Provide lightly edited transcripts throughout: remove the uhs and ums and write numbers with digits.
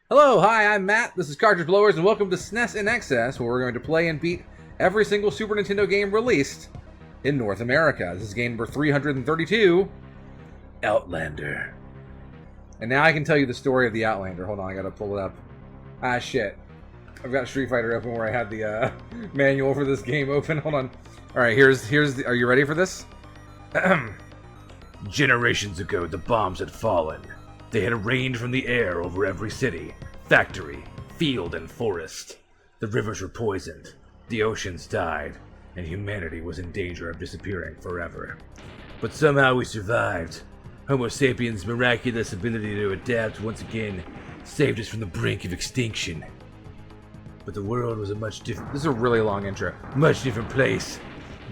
Hello, hi, I'm Matt, this is Cartridge Blowers, and welcome to SNES in Excess, where we're going to play and beat every single Super Nintendo game released in North America. This is game number 332, Outlander. And now I can tell you the story of the Outlander. Hold on, I gotta pull it up. Ah, shit. I've got Street Fighter open where I had the manual for this game open. Hold on. Alright, here's the, are you ready for this? Generations ago, the bombs had fallen. They had rained from the air over every city, factory, field, and forest. The rivers were poisoned, the oceans died, and humanity was in danger of disappearing forever. But somehow we survived. Homo sapiens' miraculous ability to adapt once again saved us from the brink of extinction. But the world was a much different... This is a really long intro. Much different place.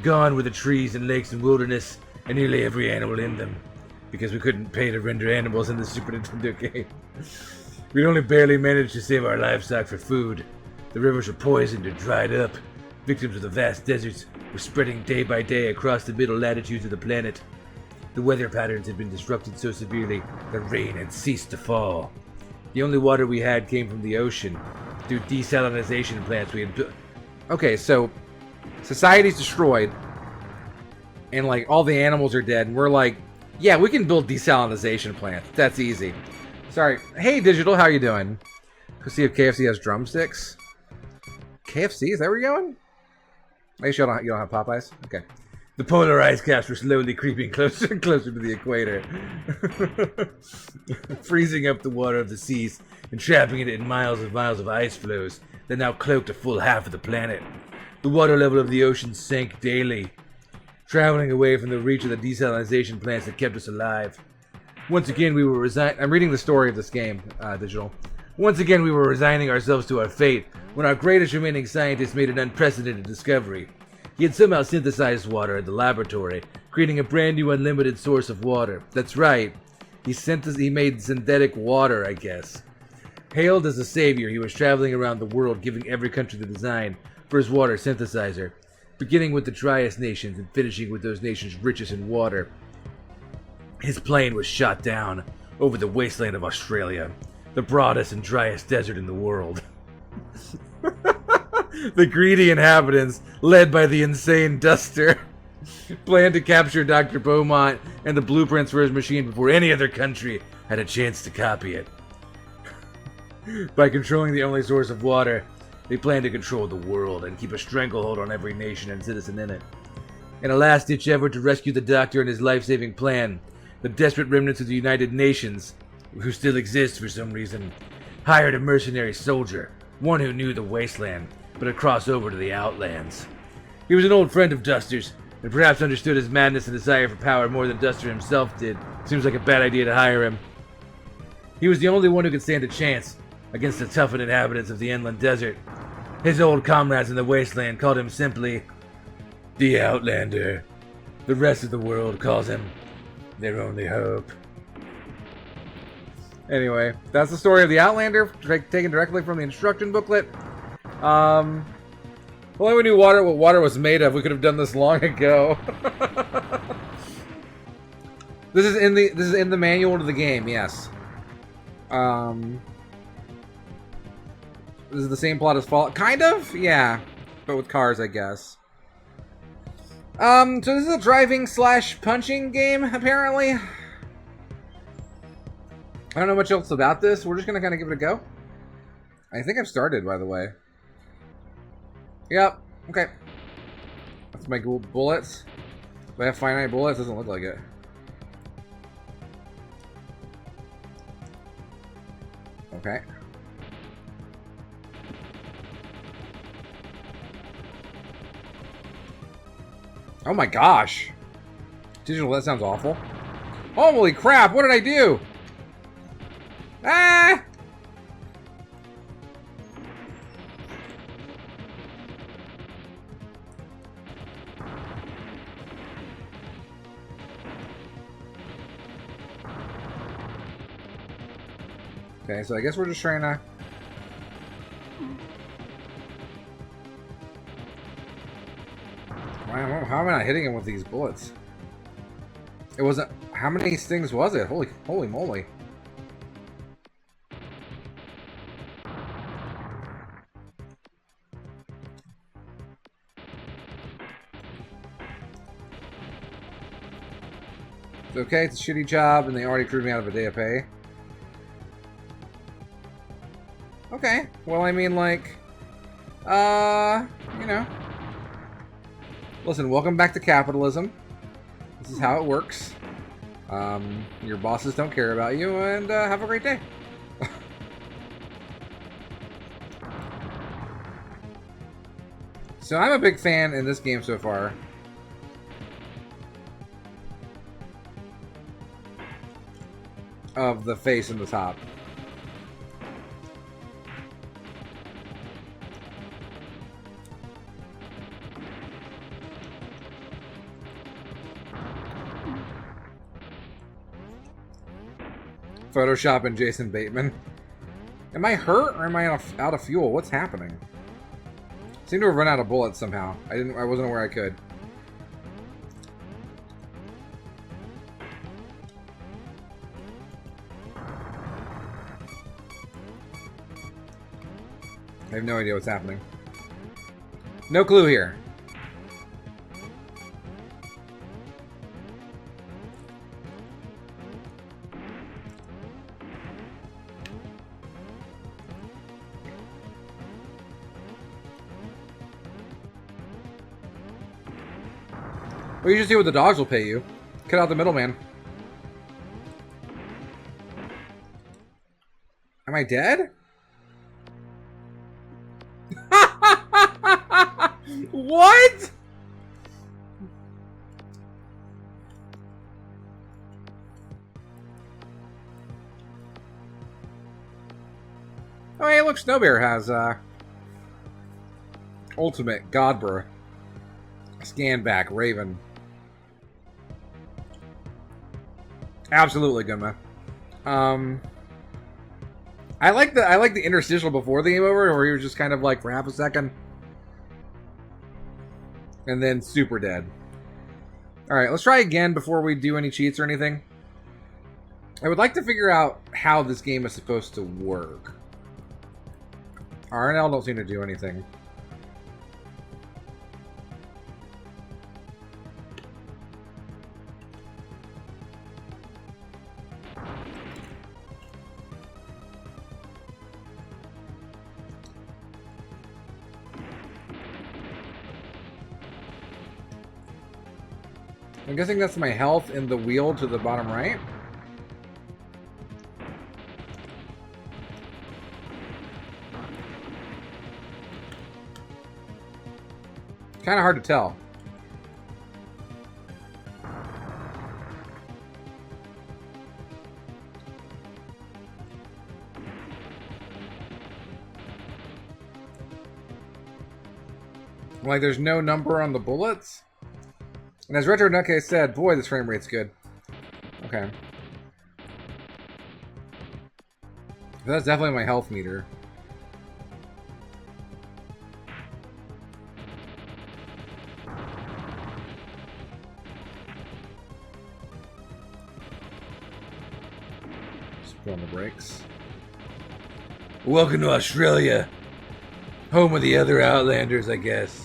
Gone were the trees and lakes and wilderness, and nearly every animal in them. Because we couldn't pay to render animals in the Super Nintendo game. We'd only barely managed to save our livestock for food. The rivers were poisoned or dried up. Victims of the vast deserts were spreading day by day across the middle latitudes of the planet. The weather patterns had been disrupted so severely that rain had ceased to fall. The only water we had came from the ocean, through desalinization plants we had built. Okay, so society's destroyed, and like all the animals are dead, and we're like, yeah, we can build desalinization plants. That's easy. Sorry. Hey, Digital, how you doing? Let's see if KFC has drumsticks. KFC? Is that where you're going? Make sure you don't have Popeyes? Okay. The polar ice caps were slowly creeping closer and closer to the equator. Freezing up the water of the seas and trapping it in miles and miles of ice floes that now cloaked a full half of the planet. The water level of the ocean sank daily, traveling away from the reach of the desalinization plants that kept us alive. Once again, we were I'm reading the story of this game, Digital. Once again, we were resigning ourselves to our fate when our greatest remaining scientist made an unprecedented discovery. He had somehow synthesized water in the laboratory, creating a brand new unlimited source of water. That's right. He made synthetic water, I guess. Hailed as a savior, he was traveling around the world, giving every country the design for his water synthesizer, beginning with the driest nations and finishing with those nations richest in water. His plane was shot down over the wasteland of Australia, the broadest and driest desert in the world. The greedy inhabitants, led by the insane Duster, planned to capture Dr. Beaumont and the blueprints for his machine before any other country had a chance to copy it. By controlling the only source of water, they planned to control the world and keep a stranglehold on every nation and citizen in it. In a last-ditch effort to rescue the Doctor and his life-saving plan, the desperate remnants of the United Nations, who still exist for some reason, hired a mercenary soldier, one who knew the wasteland, but had crossed over to the Outlands. He was an old friend of Duster's, and perhaps understood his madness and desire for power more than Duster himself did. Seems like a bad idea to hire him. He was the only one who could stand a chance against the toughened inhabitants of the inland desert. His old comrades in the wasteland called him simply the Outlander. The rest of the world calls him their only hope. Anyway, that's the story of the Outlander, taken directly from the instruction booklet. Well, we knew what water was made of. We could have done this long ago. This is in the manual to the game, yes. This is the same plot as Fallout. Kind of? Yeah. But with cars, I guess. So this is a driving / punching game, apparently. I don't know much else about this. We're just gonna kind of give it a go. I think I've started, by the way. Yep. Okay. That's my bullets. Do I have finite bullets? Doesn't look like it. Okay. Oh my gosh. Digital, that sounds awful. Holy crap, what did I do? Ah! Okay, so I guess we're just trying to... Wow, how am I not hitting him with these bullets? It wasn't... How many stings was it? Holy moly. It's okay, it's a shitty job, and they already screwed me out of a day of pay. Okay, well, I mean, like... you know... Listen, welcome back to capitalism. This is how it works. Your bosses don't care about you, and have a great day. So I'm a big fan in this game so far. Of the face in the top. Photoshop and Jason Bateman. Am I hurt or am I out of fuel? What's happening? I seem to have run out of bullets somehow. I wasn't aware I could. I have no idea what's happening. No clue here. Well, you just see what the dogs will pay you. Cut out the middleman. Am I dead? What? Oh, hey, look, Snowbear has Ultimate Godbra. Scan back, Raven. Absolutely good, man. I like the interstitial before the game over, where he was just kind of like for half a second, and then super dead. All right, let's try again before we do any cheats or anything. I would like to figure out how this game is supposed to work. RNL don't seem to do anything. I'm guessing that's my health in the wheel to the bottom right. Kind of hard to tell. Like there's no number on the bullets? And as Retro Nutcase said, boy, this frame rate's good. Okay. That's definitely my health meter. Just put on the brakes. Welcome to Australia. Home of the other Outlanders, I guess.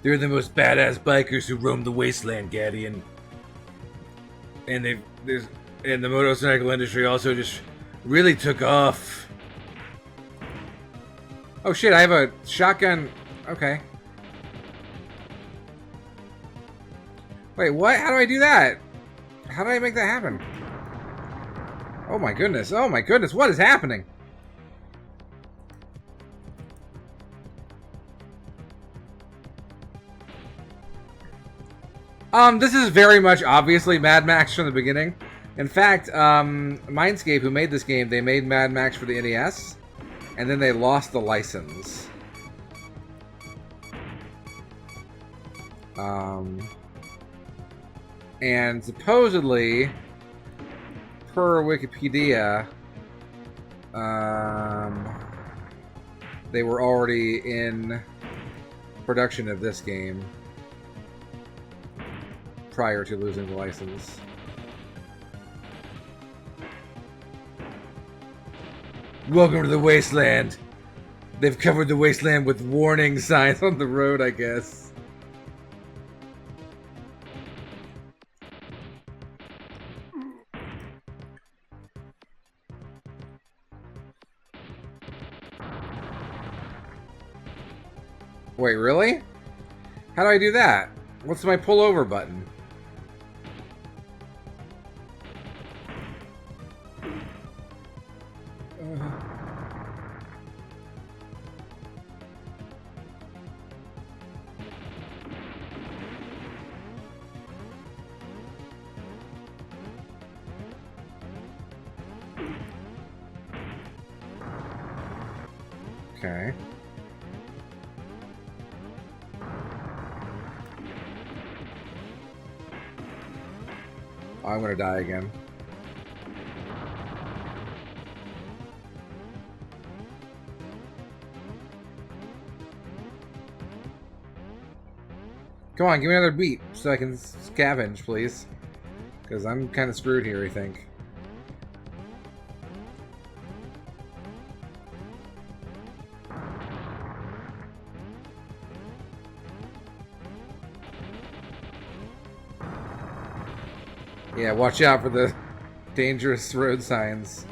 They're the most badass bikers who roam the wasteland, Gadian. And the motorcycle industry also just really took off. Oh shit, I have a shotgun. Okay. Wait, what? How do I do that? How do I make that happen? Oh my goodness. Oh my goodness. What is happening? This is very much obviously Mad Max from the beginning. In fact, Mindscape, who made this game, they made Mad Max for the NES, and then they lost the license. And supposedly, per Wikipedia, they were already in production of this game prior to losing the license. Welcome to the wasteland. They've covered the wasteland with warning signs on the road, I guess. Wait, really? How do I do that? What's my pull over button? Okay. Oh, I'm gonna die again. Come on, give me another beat so I can scavenge, please. Because I'm kind of screwed here, I think. Yeah, watch out for the dangerous road signs.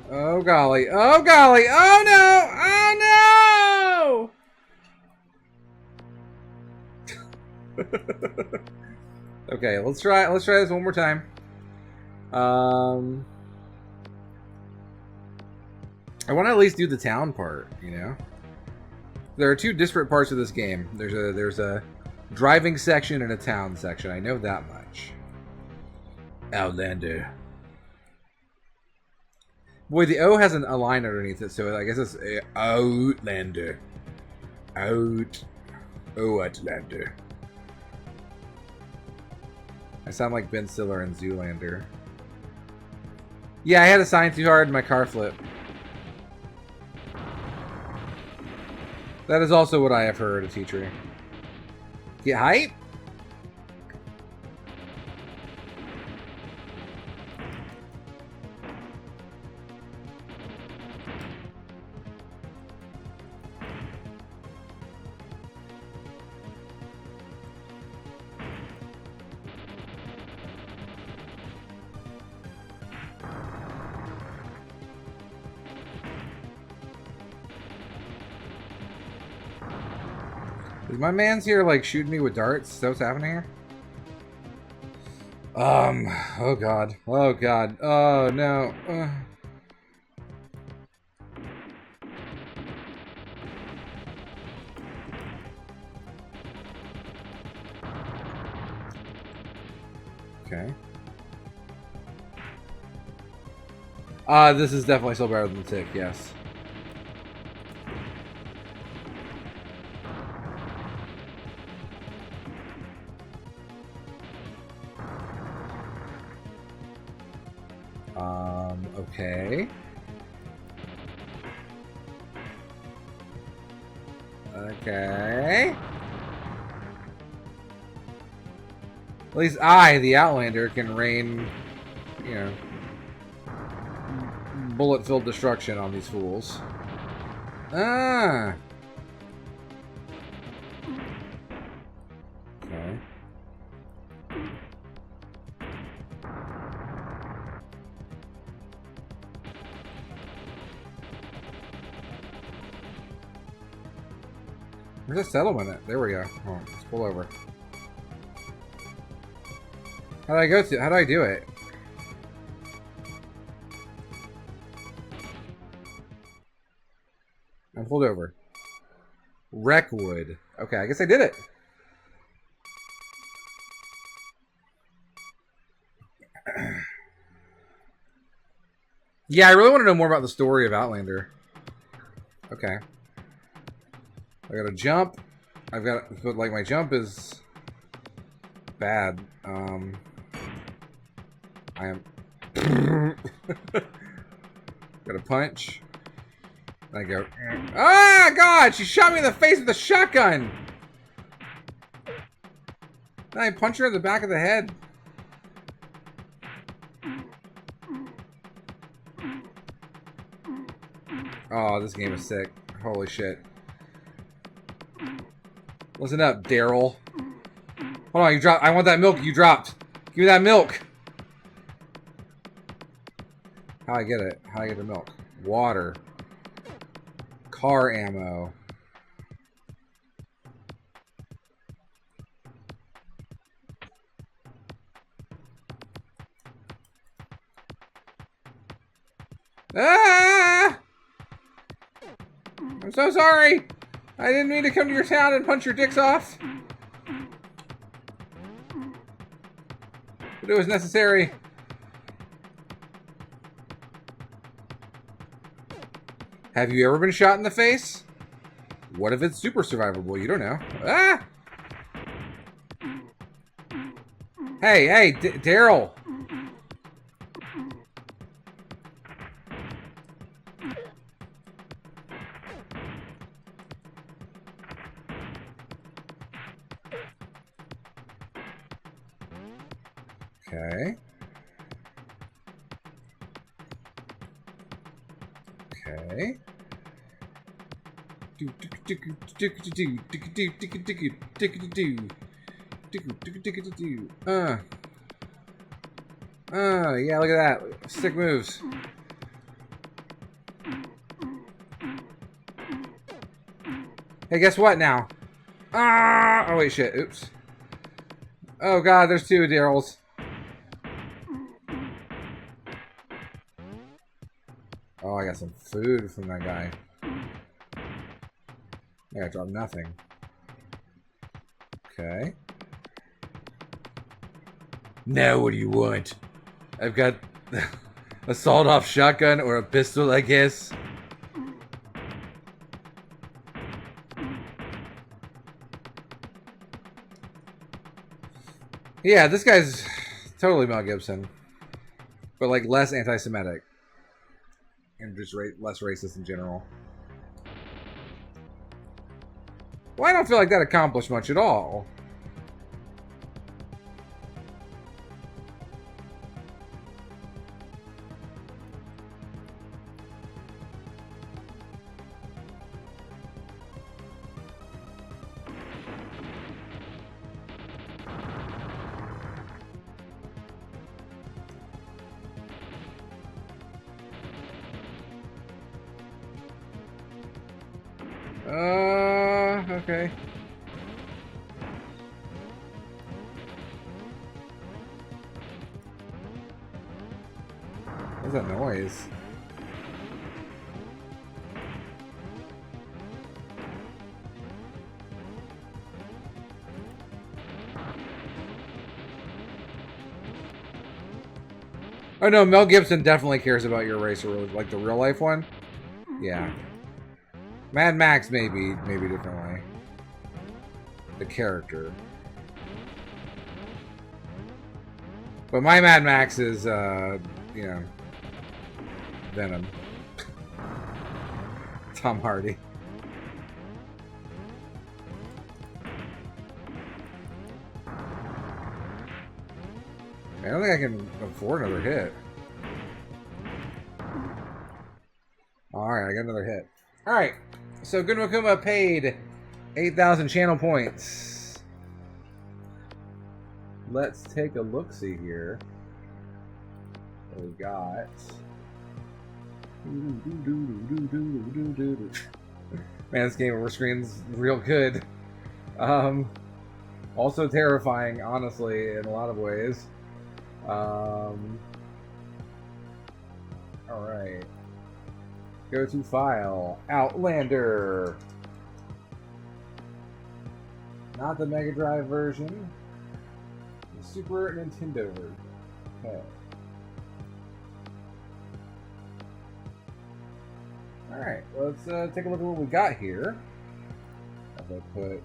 Oh golly, oh golly, oh no, oh no! Okay, let's try this one more time. I want to at least do the town part, you know? There are two disparate parts of this game. There's a driving section and a town section. I know that much. Outlander. Boy, the O has a line underneath it, so I guess it's Outlander. Outlander. I sound like Ben Stiller in Zoolander. Yeah, I had a sign too hard and my car flipped. That is also what I have heard, a teacher. Get hype? Is my man's here like shooting me with darts? Is that what's happening here? Oh god. Oh god. Oh no. Okay. This is definitely still better than the tick, yes. Okay. Okay. At least I, the Outlander, can rain, you know, bullet-filled destruction on these fools. Ah! Okay. Where's the settlement at? There we go. Oh, let's pull over. How do I go to? How do I do it? I'm pulled over. Wreckwood. Okay, I guess I did it. Yeah, I really want to know more about the story of Outlander. Okay. I gotta jump. I've got, but like my jump is bad. I am. Gotta punch. I go, ah, God, she shot me in the face with a shotgun. Then I punch her in the back of the head. Oh, this game is sick. Holy shit. Listen up, Daryl. Hold on, you dropped. I want that milk you dropped. Give me that milk. How I get it? How I get the milk? Water. Car ammo. Ah! I'm so sorry. I didn't mean to come to your town and punch your dicks off. But it was necessary. Have you ever been shot in the face? What if it's super survivable? You don't know. Ah! Hey, Daryl. Okay. Okay. Yeah, look at that. Sick moves. Hey, guess what now? Ah! Oh, wait, shit. Oops. Oh, God, there's two Daryls. Oh, I got some food from that guy. Yeah, I dropped nothing. Okay. Now what do you want? I've got a sawed-off shotgun or a pistol, I guess. Yeah, this guy's totally Mel Gibson. But, like, less anti-Semitic. And just less racist in general. Well, I don't feel like that accomplished much at all. Okay. What's that noise? Oh no, Mel Gibson definitely cares about your race, or like the real life one. Yeah. Mad Max maybe differently. The character. But my Mad Max is, you know, Venom. Tom Hardy. I don't think I can afford another hit. Alright, I got another hit. Alright, so Gunmakuma paid 8,000 channel points. Let's take a look-see here. What we got. Man, this game over screen's real good. Also terrifying, honestly, in a lot of ways. Alright. Go to file. Outlander. Not the Mega Drive version. The Super Nintendo version. Okay. Alright, let's take a look at what we got here. As I put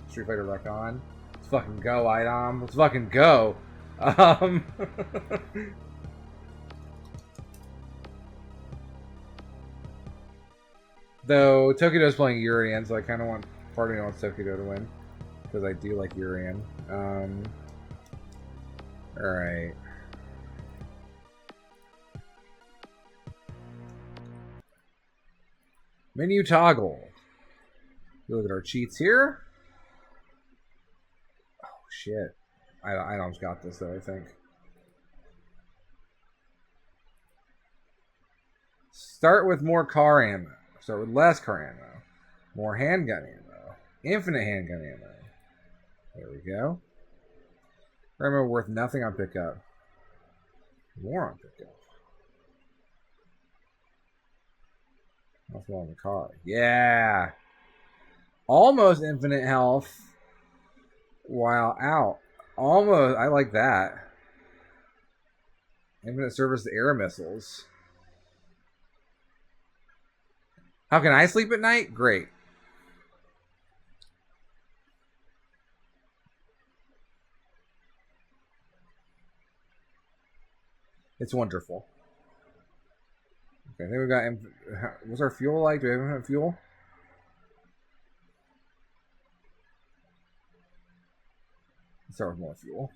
Street Fighter back on. Let's fucking go, Idom. Let's fucking go. Though Tokido's playing Urian, so I kind of want... Part of me wants Tokido to win. Because I do like Urian. Alright. Menu toggle. Look at our cheats here. Oh, shit. I almost got this, though, I think. Start with more car ammo. Start with less car ammo. More handgun ammo. Infinite handgun ammo. There we go. Ammo worth nothing on pickup. More on pickup. Nothing on the car. Yeah! Almost infinite health while out. Almost. I like that. Infinite service to air missiles. How can I sleep at night? Great. It's wonderful. Okay, I think we got... What's our fuel like? Do we have infinite fuel? Let's start with more fuel.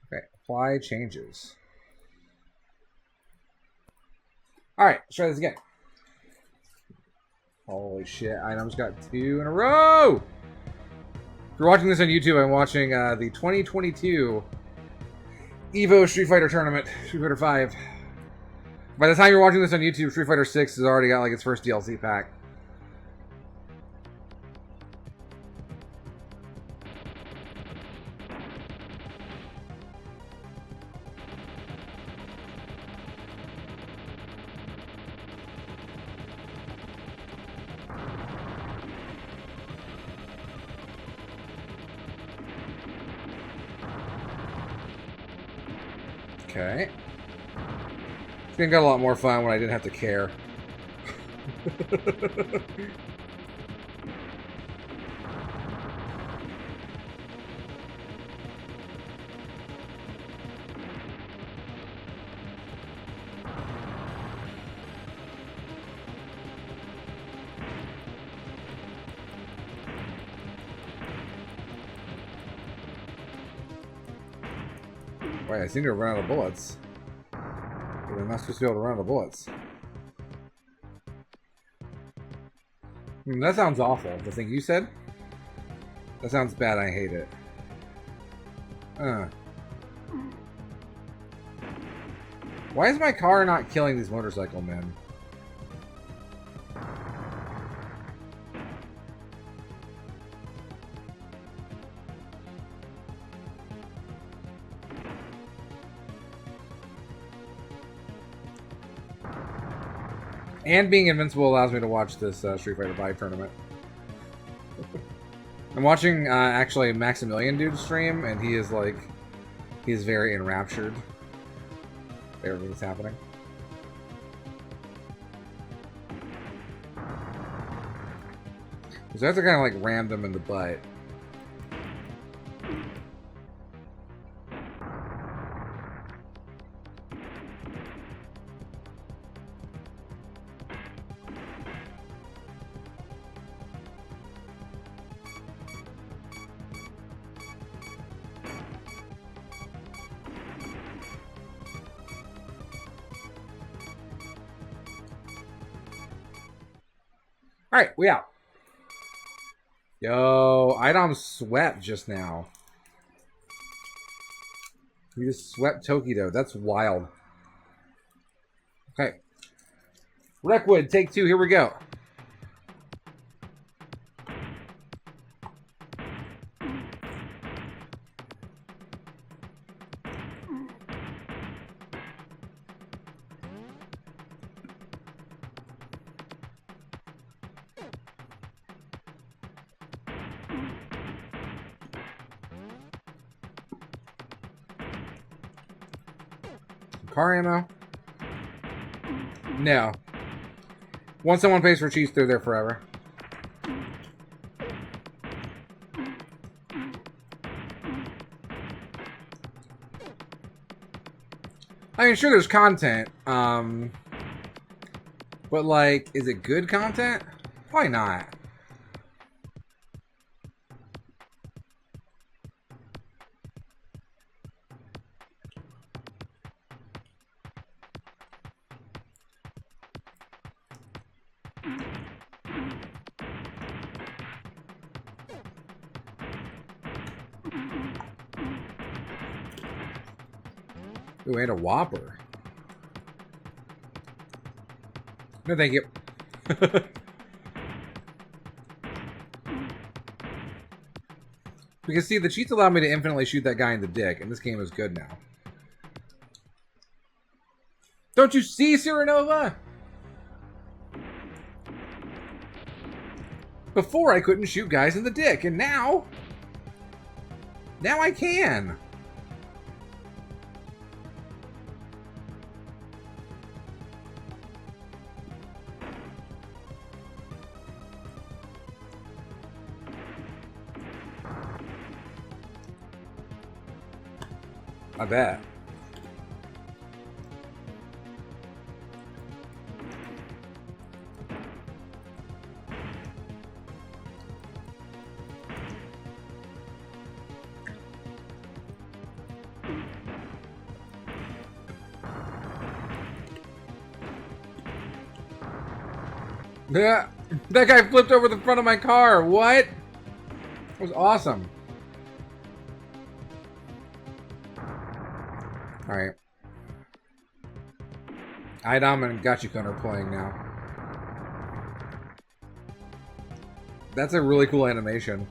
Okay, apply changes. Alright, let's try this again. Holy shit, items got 2 in a row! If you're watching this on YouTube, I'm watching the 2022 EVO Street Fighter Tournament, Street Fighter 5. By the time you're watching this on YouTube, Street Fighter 6 has already got like its first DLC pack. Okay. This game got a lot more fun when I didn't have to care. Wait, I seem to have run out of bullets. But I'm not supposed to be able to run out of bullets. That sounds awful. The thing you said? That sounds bad. I hate it. Why is my car not killing these motorcycle men? And being invincible allows me to watch this Street Fighter V tournament. I'm watching actually Maximilian dude stream, and he is like, he's very enraptured. Everything that's happening. So I have to kind of like ram them in the butt. Alright, we out. Yo, Idom swept just now. He just swept Tokido. That's wild. Okay. Wreckwood, take 2. Here we go. Car ammo? No. Once someone pays for cheats, they're there forever. I mean, sure, there's content, but But, like, is it good content? Probably not. Ooh, and a Whopper. No, thank you. Because, see, the cheats allow me to infinitely shoot that guy in the dick, and this game is good now. Don't you see, Cyranova? Before, I couldn't shoot guys in the dick, and now... Now I can! I bet. Yeah, that guy flipped over the front of my car. What? That was awesome. Alright. Idom and Gachikun are playing now. That's a really cool animation.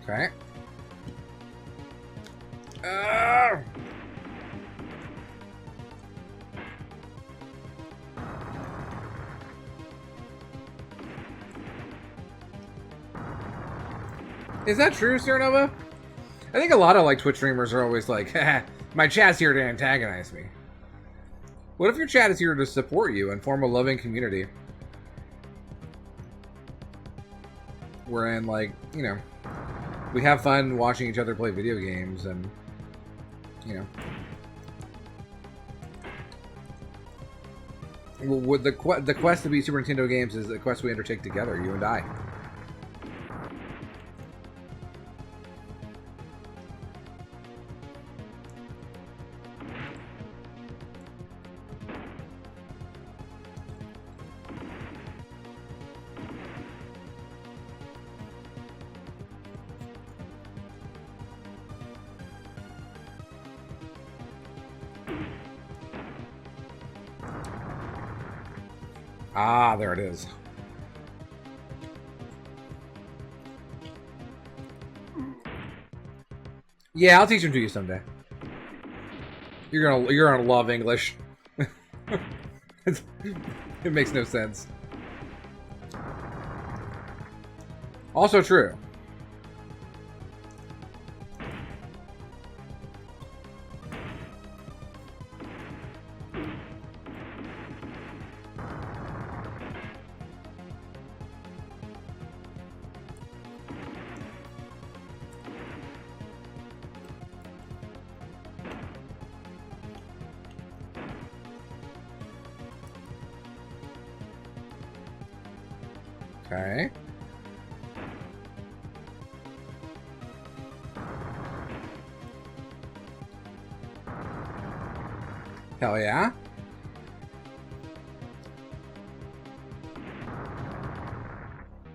Okay. Is that true, Cyranova? I think a lot of like Twitch streamers are always like, haha, my chat's here to antagonize me. What if your chat is here to support you and form a loving community? Wherein, like, you know, we have fun watching each other play video games and, you know. Well, the quest to beat Super Nintendo games is a quest we undertake together, you and I. Ah, there it is. Yeah, I'll teach him to you someday. You're gonna love English. It makes no sense. Also true. Okay. Hell yeah.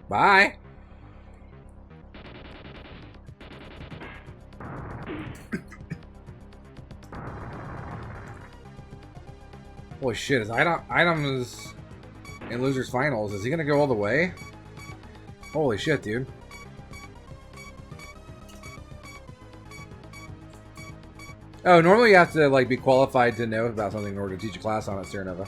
Bye. Holy shit, is Item is in Losers Finals. Is he gonna go all the way? Holy shit, dude. Oh, normally you have to like be qualified to know about something in order to teach a class on it, Cyranova.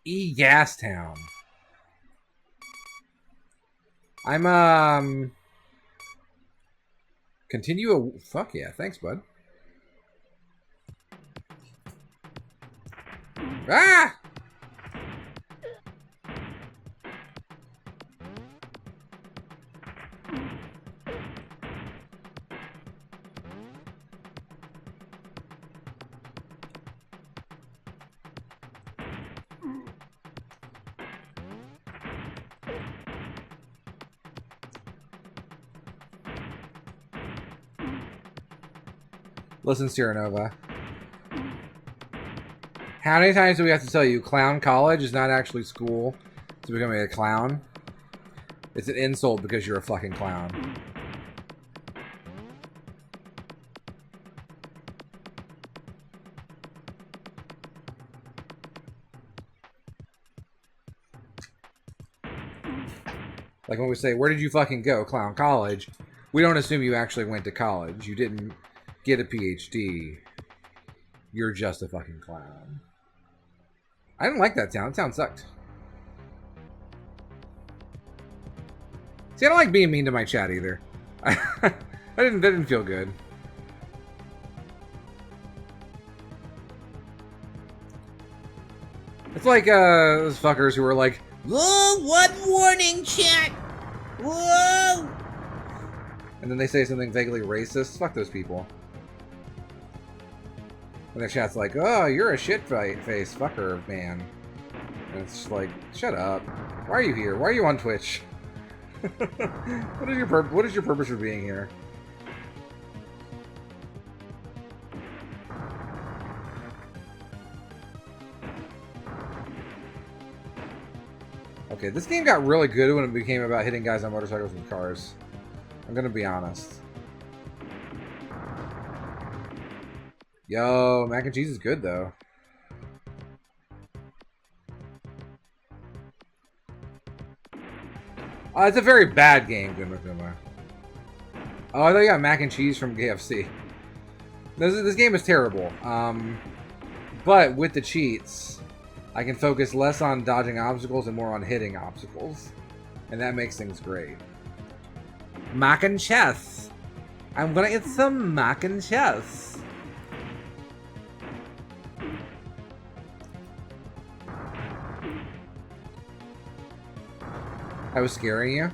Gas Town. I'm continue a fuck yeah, thanks, bud. Ah! Listen, Cyranova. How many times do we have to tell you clown college is not actually school? It's becoming a clown. It's an insult because you're a fucking clown. Like when we say, where did you fucking go? Clown college. We don't assume you actually went to college. You didn't get a PhD. You're just a fucking clown. I didn't like that town. That town sucked. See, I don't like being mean to my chat either. That didn't feel good. It's like those fuckers who were like, Whoa, what warning, chat? Whoa! and then they say something vaguely racist. Fuck those people. And their chat's like, oh, you're a shit-face fucker, man. And it's just like, shut up. Why are you here? Why are you on Twitch? What is your purpose for being here? Okay, this game got really good when it became about hitting guys on motorcycles and cars. I'm gonna be honest. Yo, mac and cheese is good though. It's a very bad game, Guma. Oh, I thought you got mac and cheese from KFC. This game is terrible. But with the cheats, I can focus less on dodging obstacles and more on hitting obstacles. And that makes things great. Mac and cheese. I'm gonna eat some mac and cheese. I was scaring you?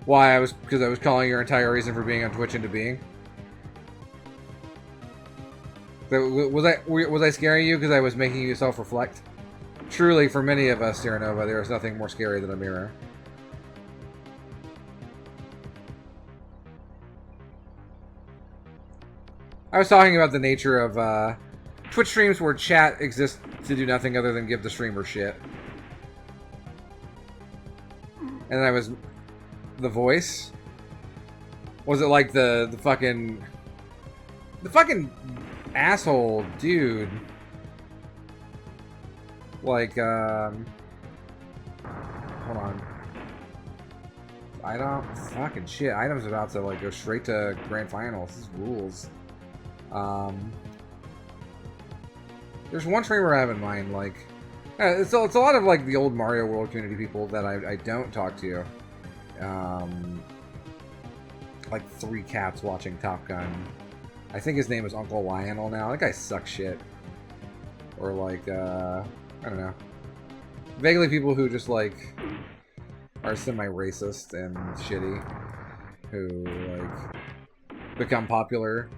Why? Because I was calling your entire reason for being on Twitch into being? Was I scaring you because I was making you self-reflect? Truly, for many of us, Cyranova, there is nothing more scary than a mirror. I was talking about the nature of Twitch streams where chat exists to do nothing other than give the streamer shit. And I was... The voice? Was it like the fucking... The fucking asshole dude. Like, hold on. Fucking shit. Item's about to, like, go straight to Grand Finals. This rules. There's one streamer I have in mind, like... it's a lot of, like, the old Mario World community people that I don't talk to. Like 3 cats watching Top Gun. I think his name is Uncle Lionel now. That guy sucks shit. Or, like, I don't know. Vaguely people who just, like, are semi-racist and shitty. Who, like, become popular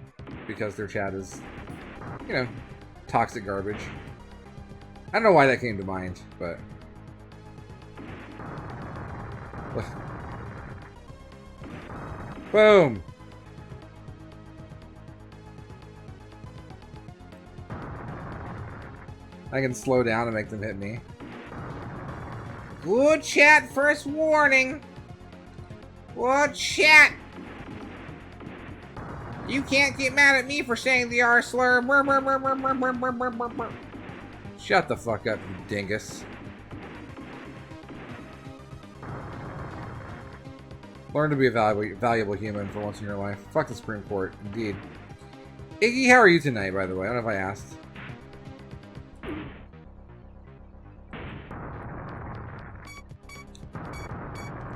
because their chat is, you know, toxic garbage. I don't know why that came to mind, but... Boom! I can slow down and make them hit me. Good chat, first warning. Good chat. You can't get mad at me for saying the R slur. Shut the fuck up, you dingus. Learn to be a valuable human for once in your life. Fuck the Supreme Court, indeed. Iggy, how are you tonight, by the way? I don't know if I asked.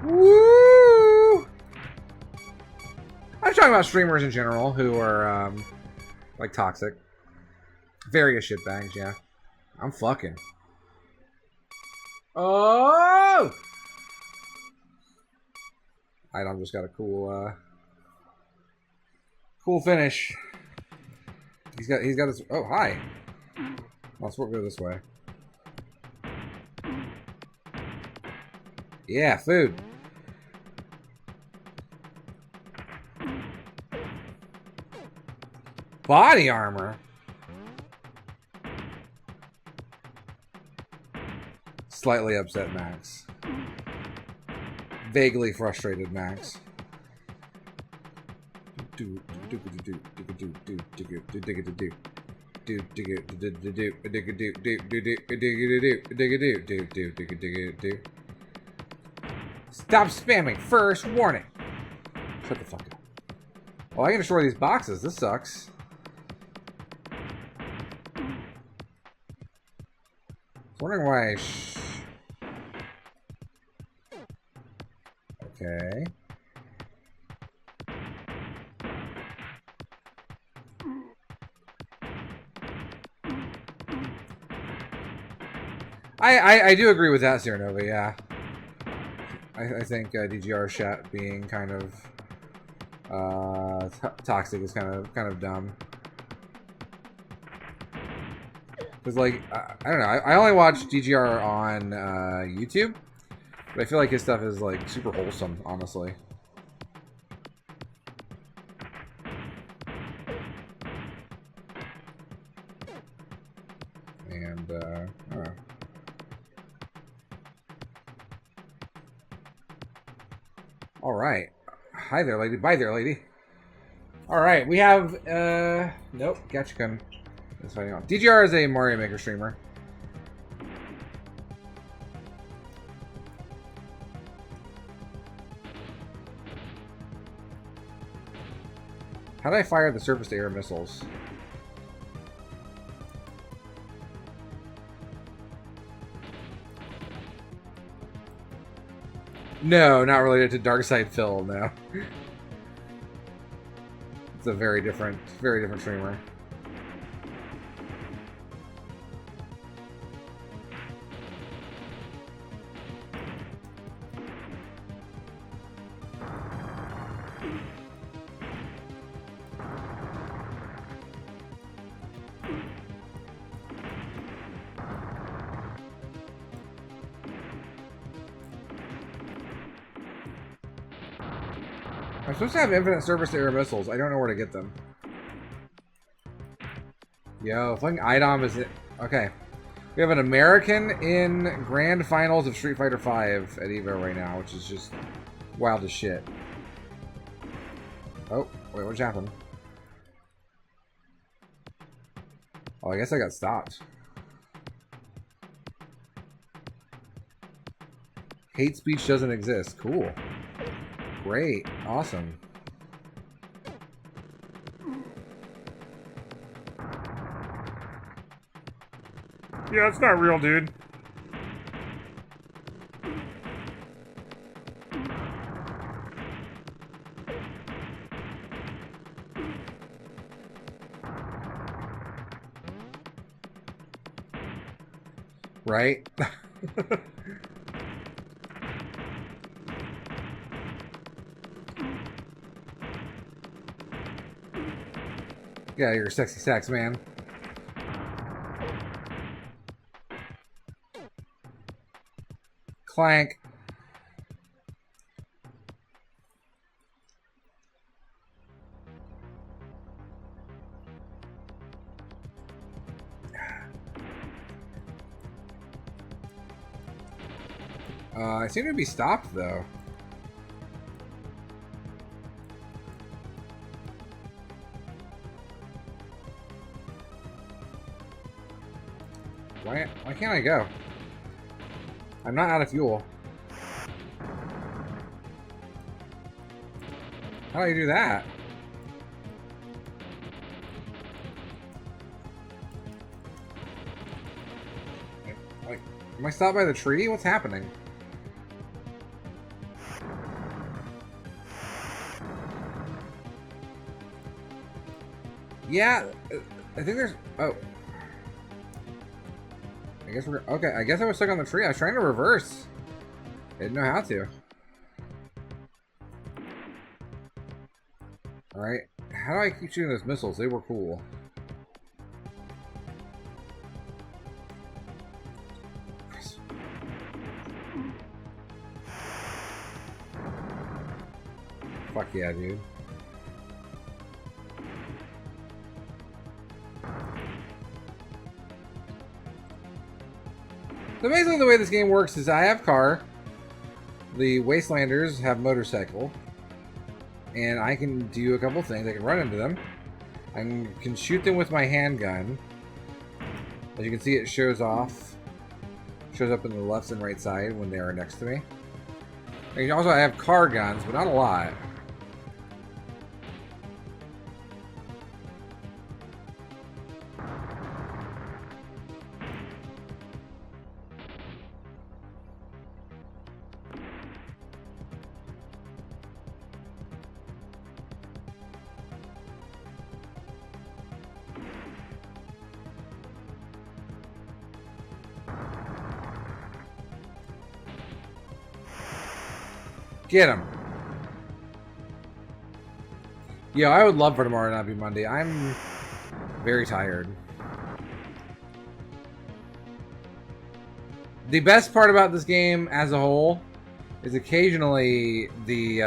Woo! I'm talking about streamers in general who are, like, toxic. Various shitbags, yeah. I'm fucking. Oh! Item just got a cool, cool finish. He's got his. Oh, hi. Let's go this way. Yeah, food. Body armor. Slightly upset Max. Vaguely frustrated Max. Stop spamming. First warning. Shut the fuck up. Well, I can destroy these boxes. This sucks. Wondering why I okay. I do agree with that, Cernova, yeah. I think DGR chat being kind of toxic is kind of dumb. Because, like, I don't know, I only watch DGR on YouTube, but I feel like his stuff is, like, super wholesome, honestly. And, I don't know. Alright. Hi there, lady. Bye there, lady. Alright, we have, nope, Gatchikun. That's fighting on. DGR is a Mario Maker streamer. How did I fire the surface-to-air missiles? No, not related to Darkside Phil, no. It's a very different streamer. I'm supposed to have infinite surface-to-air missiles. I don't know where to get them. Yo, fucking IDOM is it? Okay. We have an American in Grand Finals of Street Fighter V at EVO right now, which is just wild as shit. Oh, wait, what just happened? Oh, I guess I got stopped. Hate speech doesn't exist. Cool. Great. Awesome. Yeah, it's not real, dude. Right? Yeah, you're a sexy sax man. Clank. I seem to be stopped though. Why can't I go? I'm not out of fuel. How do I do that? Like, am I stopped by the tree? What's happening? Yeah, I think there's... Oh. I guess we're... Okay, I guess I was stuck on the tree. I was trying to reverse. I didn't know how to. Alright. How do I keep shooting those missiles? They were cool. Fuck yeah, dude. So basically the way this game works is I have car, the Wastelanders have motorcycle, and I can do a couple things. I can run into them. I can shoot them with my handgun. As you can see, it shows up in the left and right side when they are next to me. And also I have car guns, but not a lot. Get him. Yeah, I would love for tomorrow to not be Monday. I'm very tired. The best part about this game as a whole is occasionally the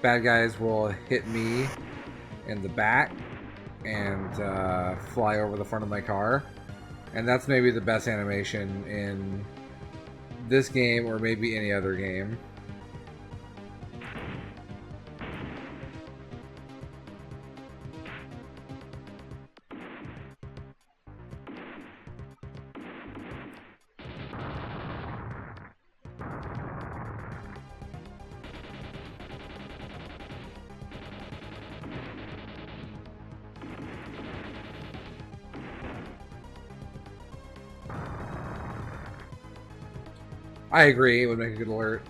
bad guys will hit me in the back and fly over the front of my car. And that's maybe the best animation in this game or maybe any other game. I agree, it would make a good alert.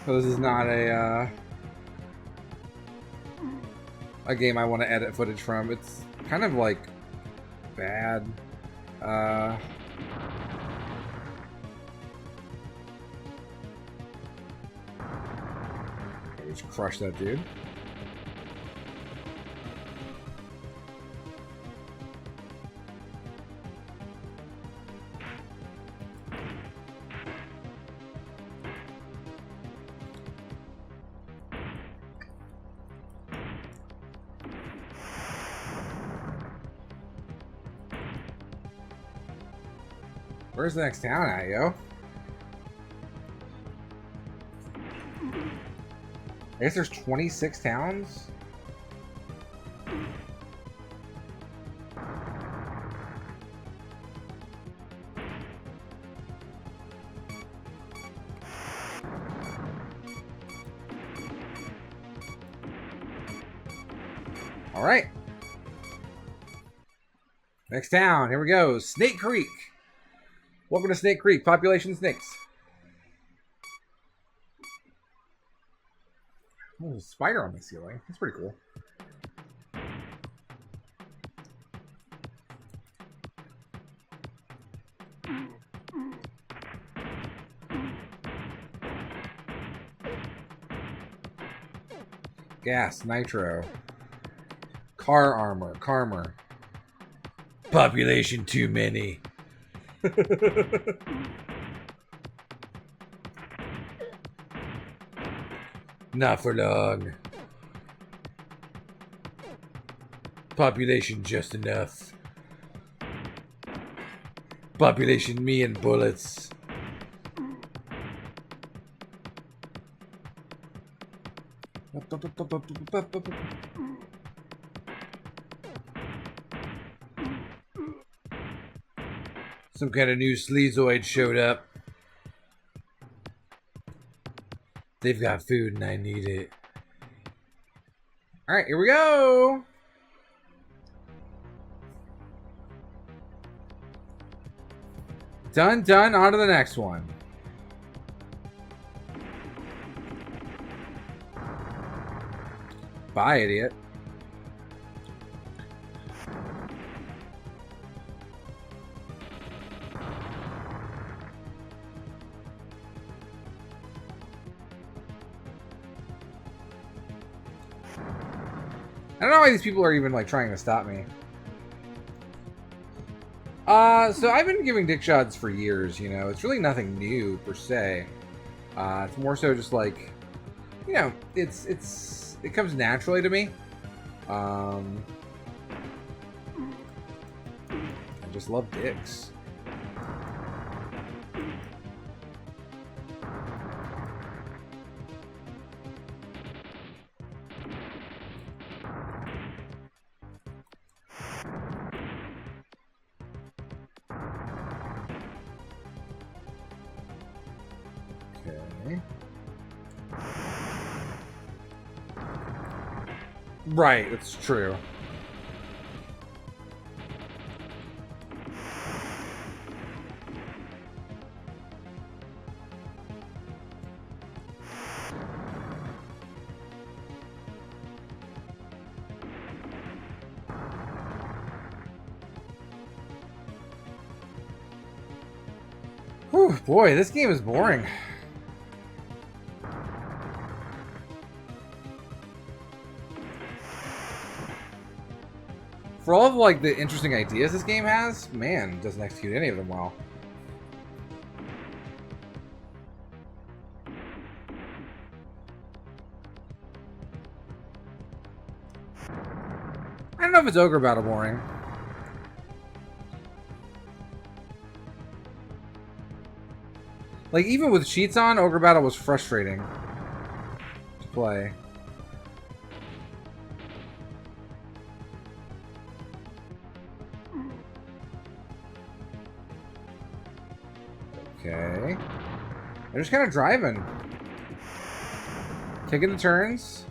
So this is not a game I want to edit footage from. It's kind of like bad. Just crush that dude. Where's the next town at, yo? I guess there's 26 towns? All right. Next town, here we go. Snake Creek. Welcome to Snake Creek. Population snakes. Oh, there's a spider on the ceiling. That's pretty cool. Gas, nitro. Car armor, Karmer. Population too many. Not for long. Population just enough. Population me and bullets. Some kind of new sleazoid showed up. They've got food and I need it. Alright, here we go! Done, done, on to the next one. Bye, idiot. I don't know why these people are even, like, trying to stop me. So I've been giving dick shots for years, you know. It's really nothing new, per se. It's more so just, like, you know, it comes naturally to me. I just love dicks. Okay. Right, it's true. Whew, boy, this game is boring. For all of, like, the interesting ideas this game has, man, it doesn't execute any of them well. I don't know if it's Ogre Battle boring. Like, even with cheats on, Ogre Battle was frustrating to play. Okay. They're just kind of driving. Taking the turns.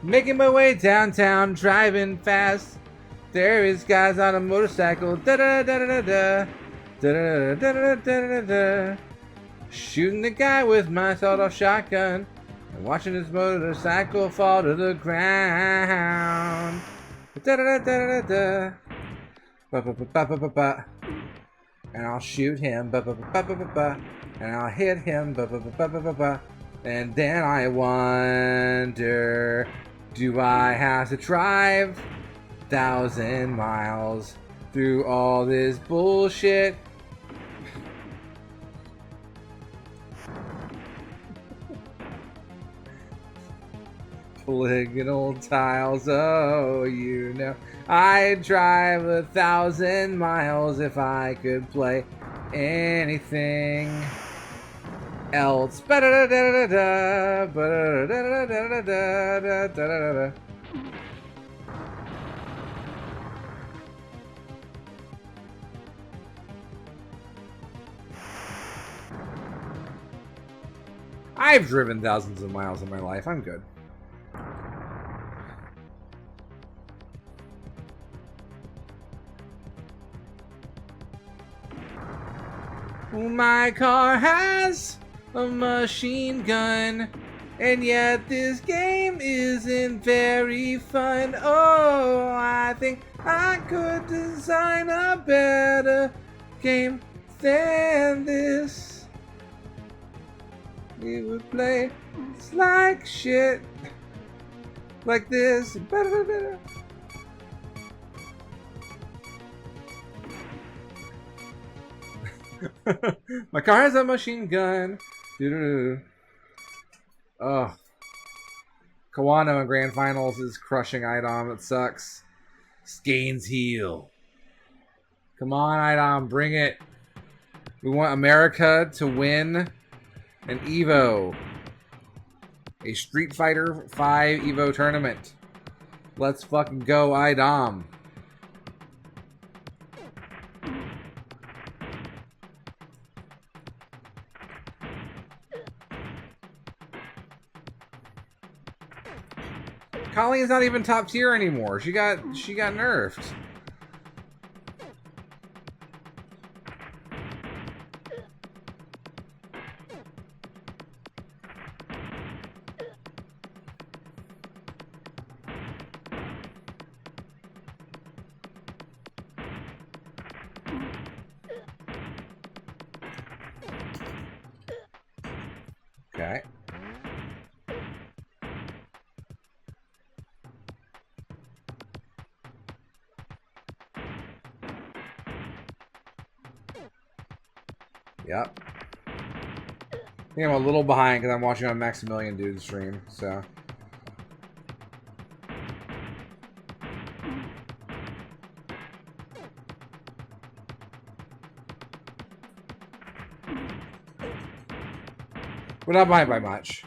Making my way downtown, driving fast. There is guys on a motorcycle. Da da da da da da da da da da da da. Shooting the guy with my sawed-off shotgun and watching his motorcycle fall to the ground. Da da da da da da. Ba ba ba ba ba ba ba. And I'll shoot him. Ba ba ba ba ba ba ba. And I'll hit him. Ba ba ba ba ba ba ba. And then I wonder, do I have to drive 1,000 miles through all this bullshit? Polygonal tiles, oh, you know, I'd drive 1,000 miles if I could play anything else. Ba-da-da-da-da-da, ba-da-da-da-da-da-da-da-da-da-da. I've driven thousands of miles in my life. I'm good. My car has a machine gun, and yet this game isn't very fun. Oh, I think I could design a better game than this. We would play like shit, like this. Better. My car has a machine gun. Doo-doo-doo. Oh. Kawano in Grand Finals is crushing Idom. It sucks. Skane's heel. Come on, Idom. Bring it. We want America to win an Evo. A Street Fighter 5 Evo tournament. Let's fucking go, Idom. Colleen's not even top tier anymore. She got nerfed. Okay. Yep. I think I'm a little behind because I'm watching on Maximilian Dude's stream, so. We're not behind by much.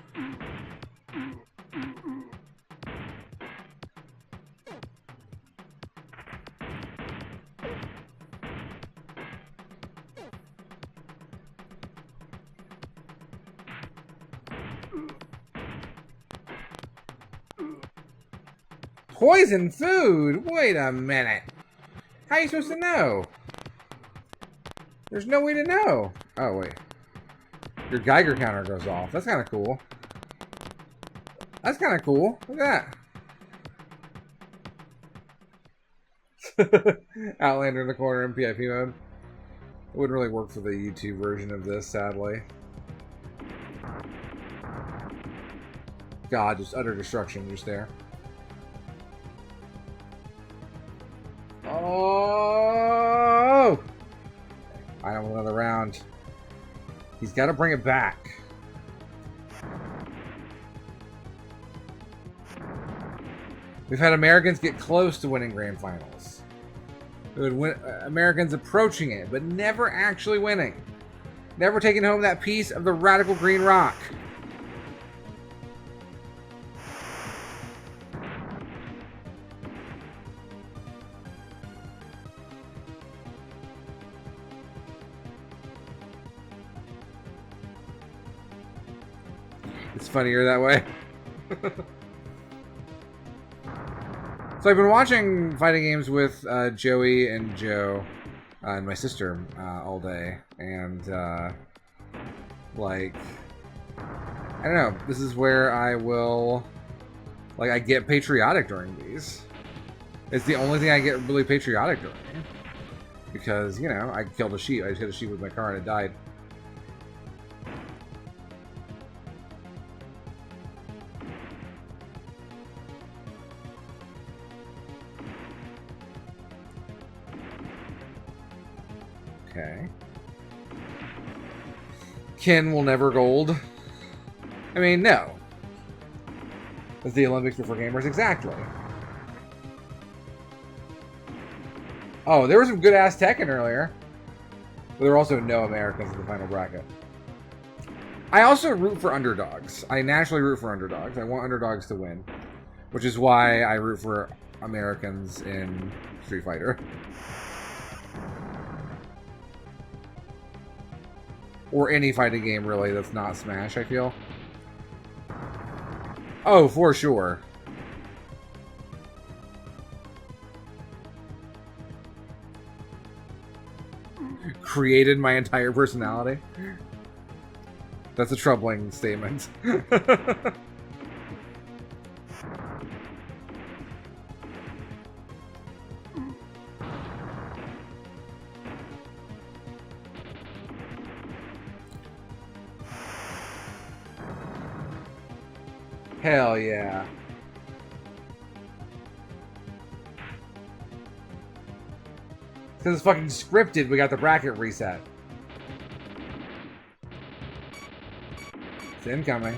Poison food? Wait a minute. How are you supposed to know? There's no way to know. Oh, wait. Your Geiger counter goes off. That's kind of cool. That's kind of cool. Look at that. Outlander in the corner in PIP mode. It wouldn't really work for the YouTube version of this, sadly. God, just utter destruction just there. Oh! I don't want another round. He's got to bring it back. We've had Americans get close to winning grand finals. Americans approaching it, but never actually winning. Never taking home that piece of the radical green rock. It's funnier that way. So I've been watching fighting games with Joey and Joe and my sister all day, and like, I don't know, this is where I will, like, I get patriotic during these. It's the only thing I get really patriotic during, because, you know, I killed a sheep. I just hit a sheep with my car and it died. Okay. Ken will never gold. I mean, no. It's the Olympics for gamers, exactly. Oh, there was some good ass Tekken earlier. But there were also no Americans in the final bracket. I also root for underdogs. I naturally root for underdogs. I want underdogs to win. Which is why I root for Americans in Street Fighter. Or any fighting game, really, that's not Smash, I feel. Oh, for sure. Created my entire personality? That's a troubling statement. Hell yeah. Because it's fucking scripted, we got the bracket reset. It's incoming.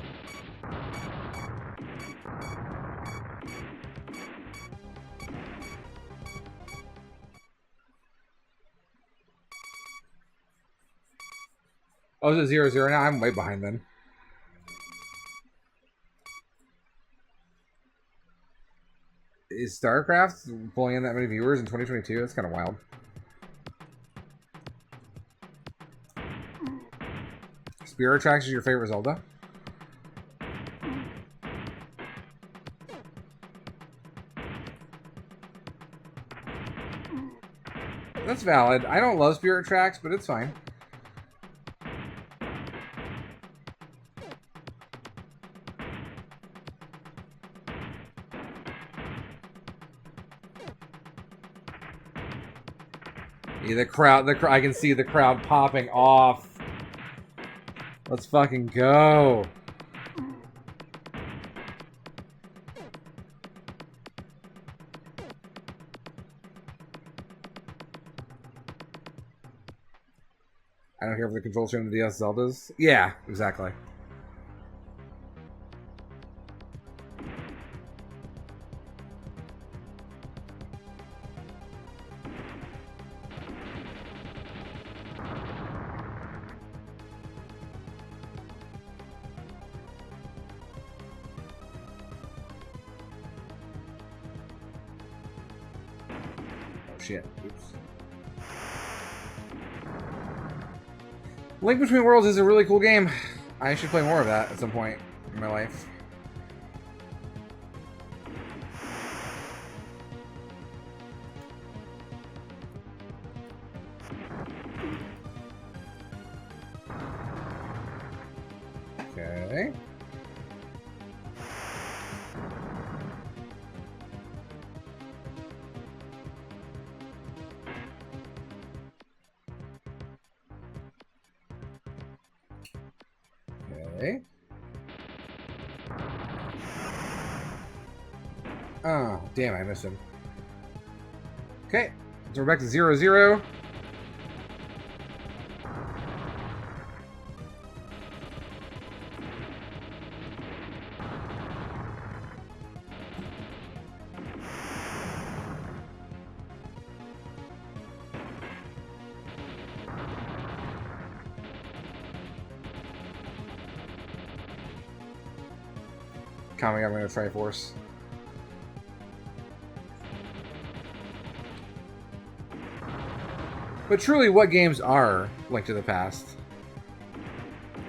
Oh, is it 0-0 now? I'm way behind then. Is StarCraft pulling in that many viewers in 2022? That's kind of wild. Spirit Tracks is your favorite Zelda? That's valid. I don't love Spirit Tracks, but it's fine. Yeah, the crowd, I can see the crowd popping off. Let's fucking go. I don't care for the control stream of the DS Zeldas. Yeah, exactly. Shit. Oops. Link Between Worlds is a really cool game. I should play more of that at some point in my life. Okay. Okay. Oh, damn, I missed him. Okay, so we're back to 0-0. Coming up, I'm going to Triforce. But truly, what games are Link to the Past?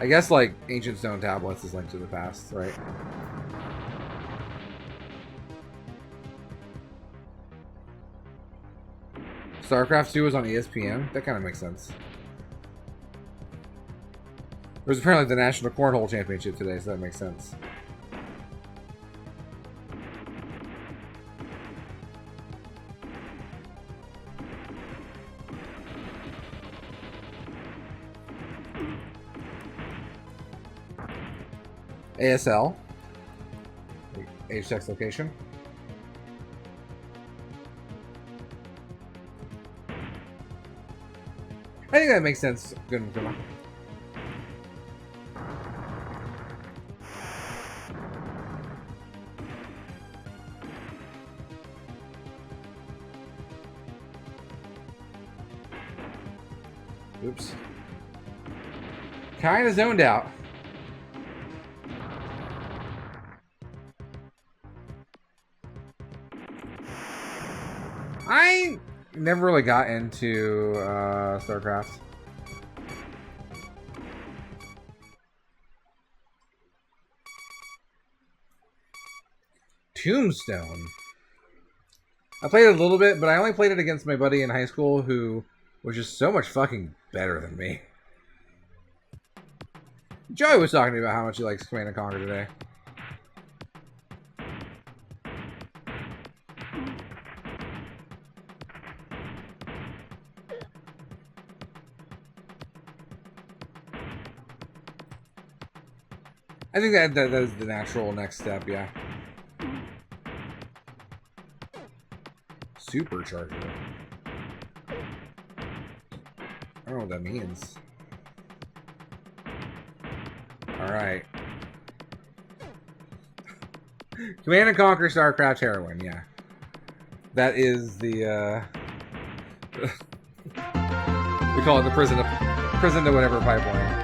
I guess, like, Ancient Stone Tablets is Link to the Past, right? StarCraft 2 was on ESPN? That kind of makes sense. There's apparently the National Cornhole Championship today, so that makes sense. ASL. Age, sex, location. I think that makes sense. Good. Oops. Kinda zoned out. I never really got into StarCraft. Tombstone. I played it a little bit, but I only played it against my buddy in high school who was just so much fucking better than me. Joey was talking to me about how much he likes Command & Conquer today. I think that is the natural next step, yeah. Supercharger. I don't know what that means. Alright. Command & Conquer StarCraft Heroine, yeah. That is the, we call it the prison to whatever pipeline.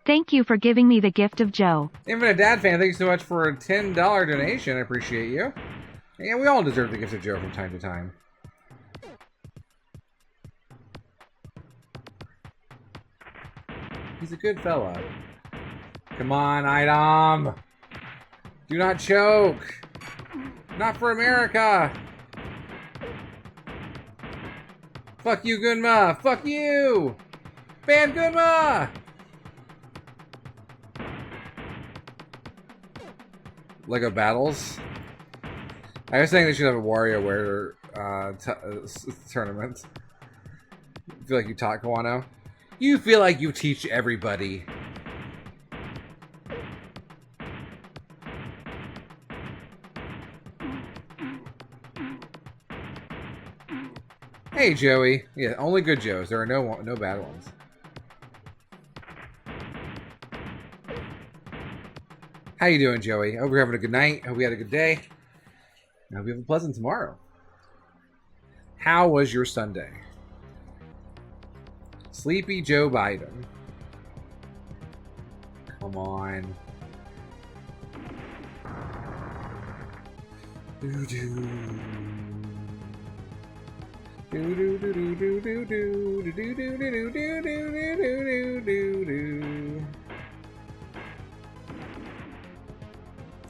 Thank you for giving me the gift of Joe. Infinite Dad fan, thank you so much for a $10 donation. I appreciate you. And we all deserve the gift of Joe from time to time. He's a good fella. Come on, item. Do not choke. Not for America. Fuck you, Gunma. Fuck you. Ban Gunma. Lego Battles. I was saying they should have a WarioWare tournament. You feel like you taught Kawano? You feel like you teach everybody. Hey, Joey. Yeah, only good Joes. There are no bad ones. How you doing, Joey? I hope you're having a good night. I hope you had a good day. I hope you have a pleasant tomorrow. How was your Sunday? Sleepy Joe Biden. Come on. Doo-doo.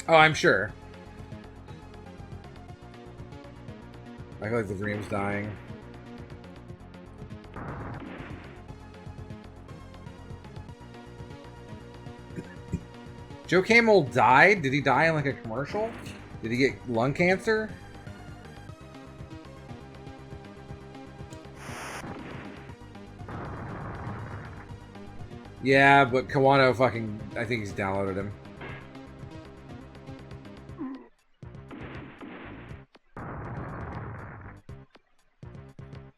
Oh, I'm sure. I feel like the dream's dying. Joe Camel died? Did he die in like a commercial? Did he get lung cancer? Yeah, but Kawano fucking... I think he's downloaded him.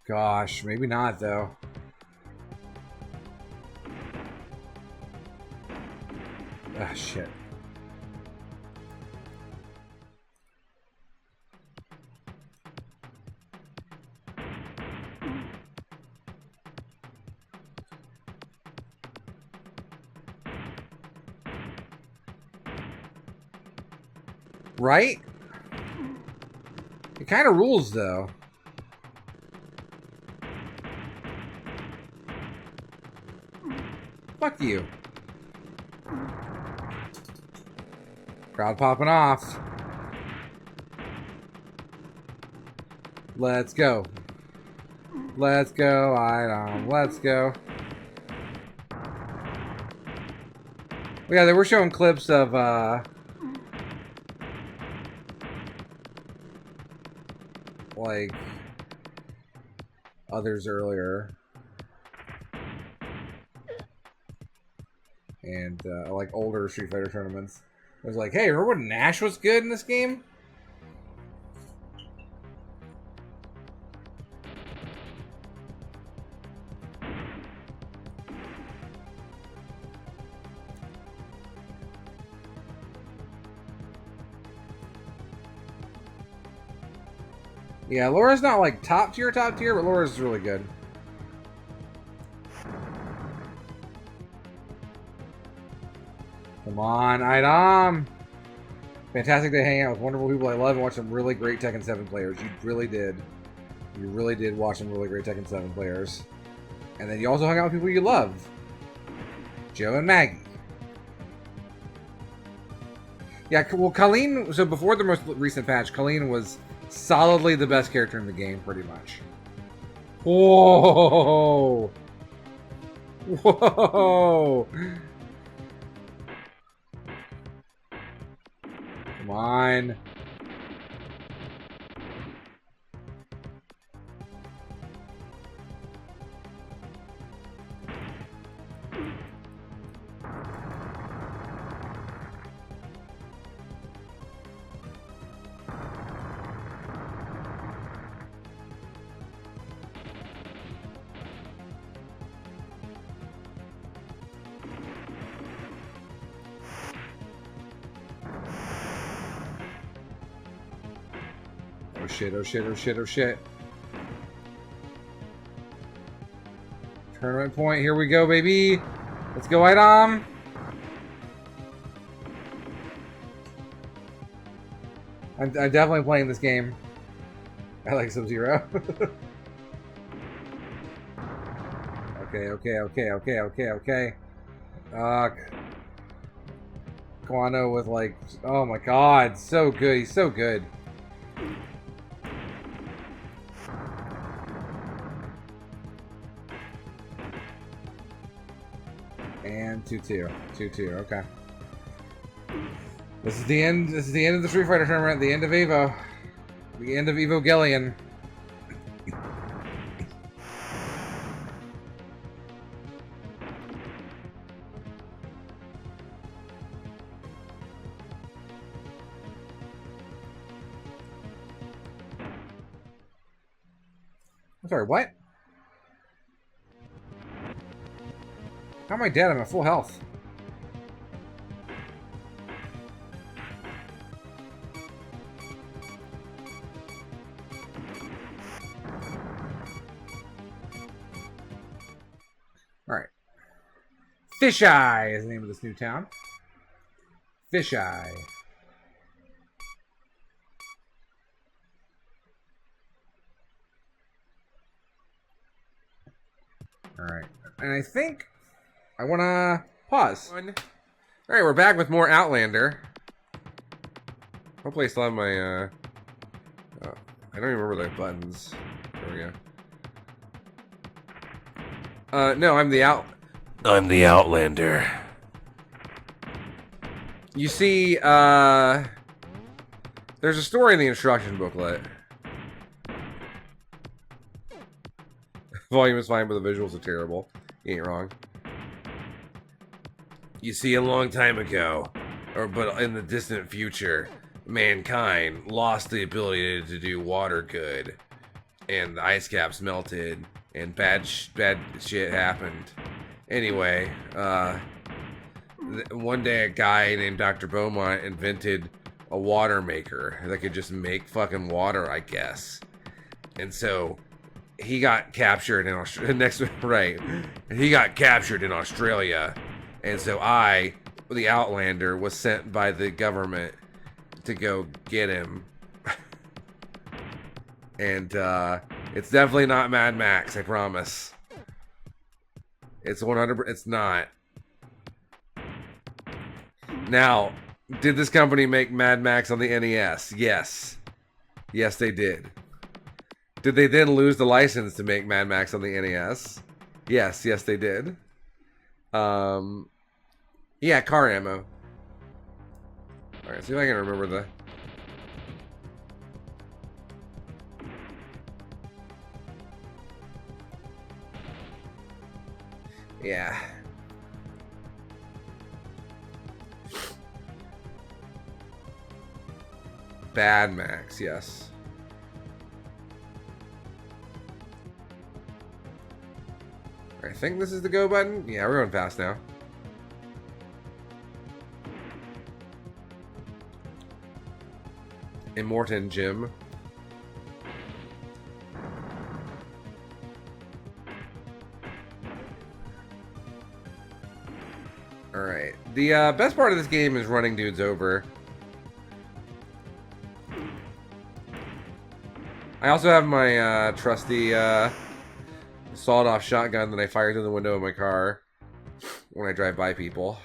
Gosh, maybe not, though. Ah, shit. Right? It kind of rules, though. Fuck you. Crowd popping off. Let's go. Let's go, item. Let's go. Yeah, they were showing clips of, like, others earlier. And, like, older Street Fighter tournaments. It was like, hey, remember when Nash was good in this game? Yeah, Laura's not like top tier, but Laura's really good. Come on, item! Fantastic to hang out with wonderful people I love and watch some really great Tekken 7 players. You really did. You really did watch some really great Tekken 7 players. And then you also hung out with people you love. Joe and Maggie. Yeah, well, Colleen, so before the most recent patch, Colleen was solidly the best character in the game, pretty much. Whoa! Whoa! Come on. Oh shit, oh shit, oh shit, oh shit. Tournament point, here we go, baby. Let's go, item. I'm definitely playing this game. I like Sub-Zero. Okay. Guano with like, oh my god, so good. He's so good. And 2-2. 2-2, okay. This is the end. This is the end of the Street Fighter tournament. The end of Evo. The end of Evo Gillian. I'm sorry, what? How am I dead? I'm at full health. Alright. Fisheye is the name of this new town. Fisheye. Alright. And I think I want to pause. Alright, we're back with more Outlander. Hopefully I still have my, I don't even remember the buttons. There we go. No, I'm the Outlander. You see, there's a story in the instruction booklet. Volume is fine, but the visuals are terrible. You ain't wrong. You see, a long time ago, but in the distant future, mankind lost the ability to do water good, and the ice caps melted, and bad shit happened. Anyway, one day a guy named Dr. Beaumont invented a water maker that could just make fucking water, I guess. And so he got captured in Australia. He got captured in Australia. And so I, the Outlander, was sent by the government to go get him. And it's definitely not Mad Max, I promise. It's 100%. It's not. Now, did this company make Mad Max on the NES? Yes. Yes, they did. Did they then lose the license to make Mad Max on the NES? Yes, they did. Yeah, car ammo. Alright, see if I can remember the... Yeah. Bad Max, yes. I think this is the go button. Yeah, we're going fast now. Immortan Jim. Alright. The best part of this game is running dudes over. I also have my trusty sawed-off shotgun that I fire through the window of my car when I drive by people.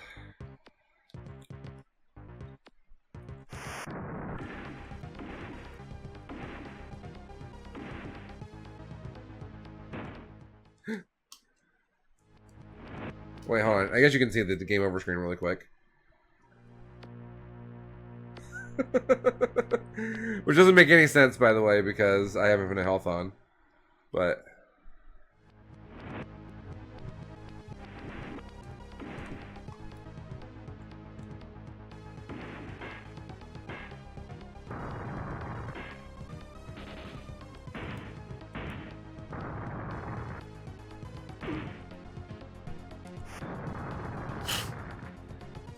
Wait, hold on. I guess you can see the game over screen really quick. Which doesn't make any sense, by the way, because I have infinite health on. But...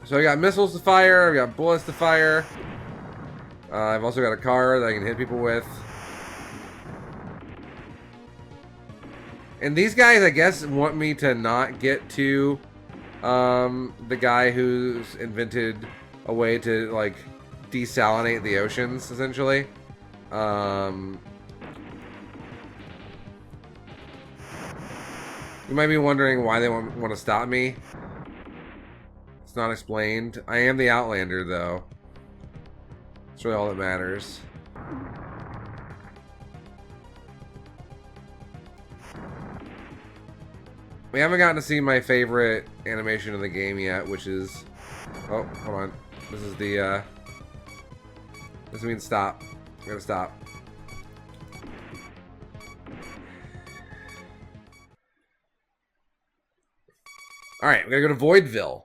So I got missiles to fire, I got bullets to fire. I've also got a car that I can hit people with. And these guys, I guess, want me to not get to the guy who's invented a way to, like, desalinate the oceans, essentially. You might be wondering why they want to stop me. It's not explained. I am the Outlander, though. That's really all that matters. We haven't gotten to see my favorite animation of the game yet, which is... Oh, hold on. This is the, This means stop. I gotta stop. Alright, we gotta go to Voidville.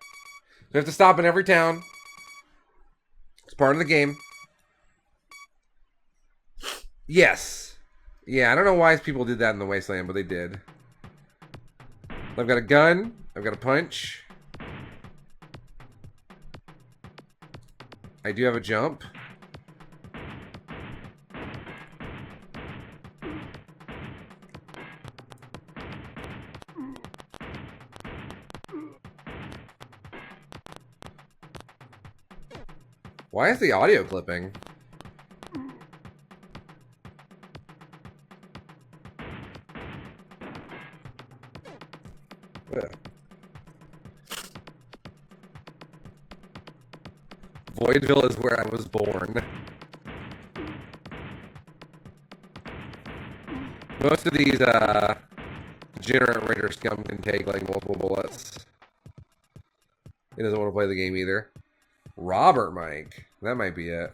We have to stop in every town. It's part of the game. Yes. Yeah, I don't know why people did that in the Wasteland, but they did. I've got a gun. I've got a punch. I do have a jump. Why is the audio clipping? Ugh. Voidville is where I was born. Most of these degenerate raider scum can take like multiple bullets. He doesn't want to play the game either. Robert Mike. That might be it.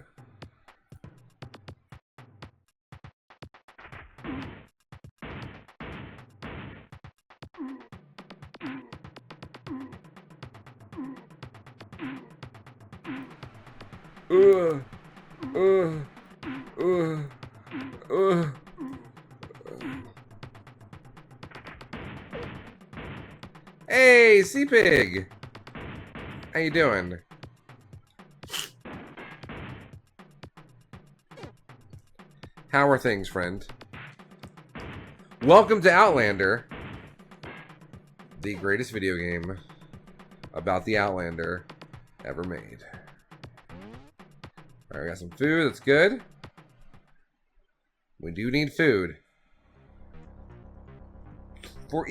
Hey, Sea Pig! How you doing? How are things, friend? Welcome to Outlander, the greatest video game about the Outlander ever made. Alright, we got some food, that's good. We do need food. For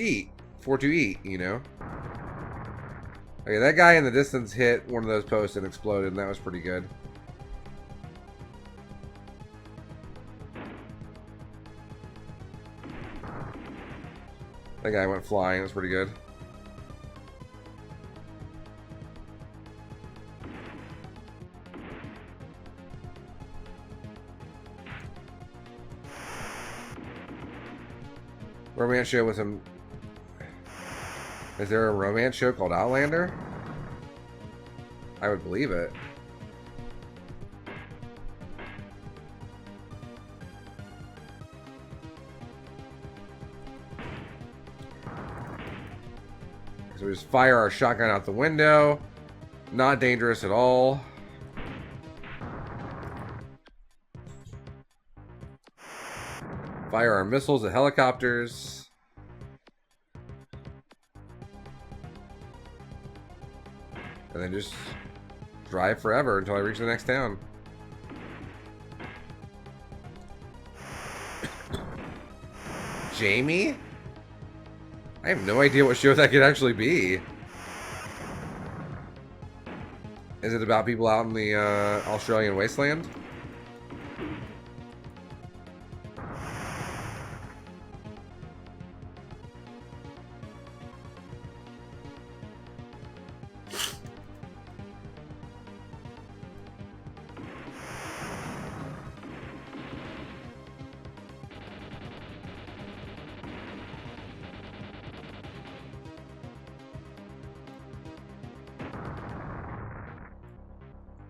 to eat, you know. Okay, that guy in the distance hit one of those posts and exploded, and that was pretty good. That guy went flying, that was pretty good. Romance show with some... Is there a romance show called Outlander? I would believe it. So we just fire our shotgun out the window. Not dangerous at all. Fire our missiles at helicopters. And then just drive forever until I reach the next town. Jamie? I have no idea what show that could actually be. Is it about people out in the Australian wasteland?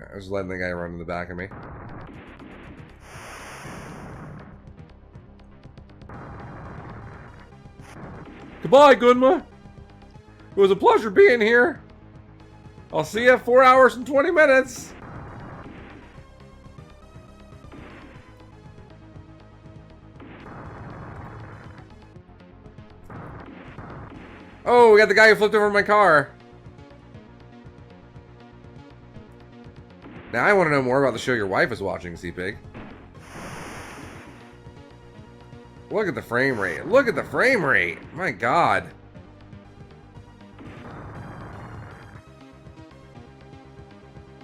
I was letting the guy run in the back of me. Goodbye, Gunma. It was a pleasure being here. I'll see you 4 hours and 20 minutes. Oh, we got the guy who flipped over my car. Now I want to know more about the show your wife is watching, Sea-Pig. Look at the frame rate. Look at the frame rate. My God.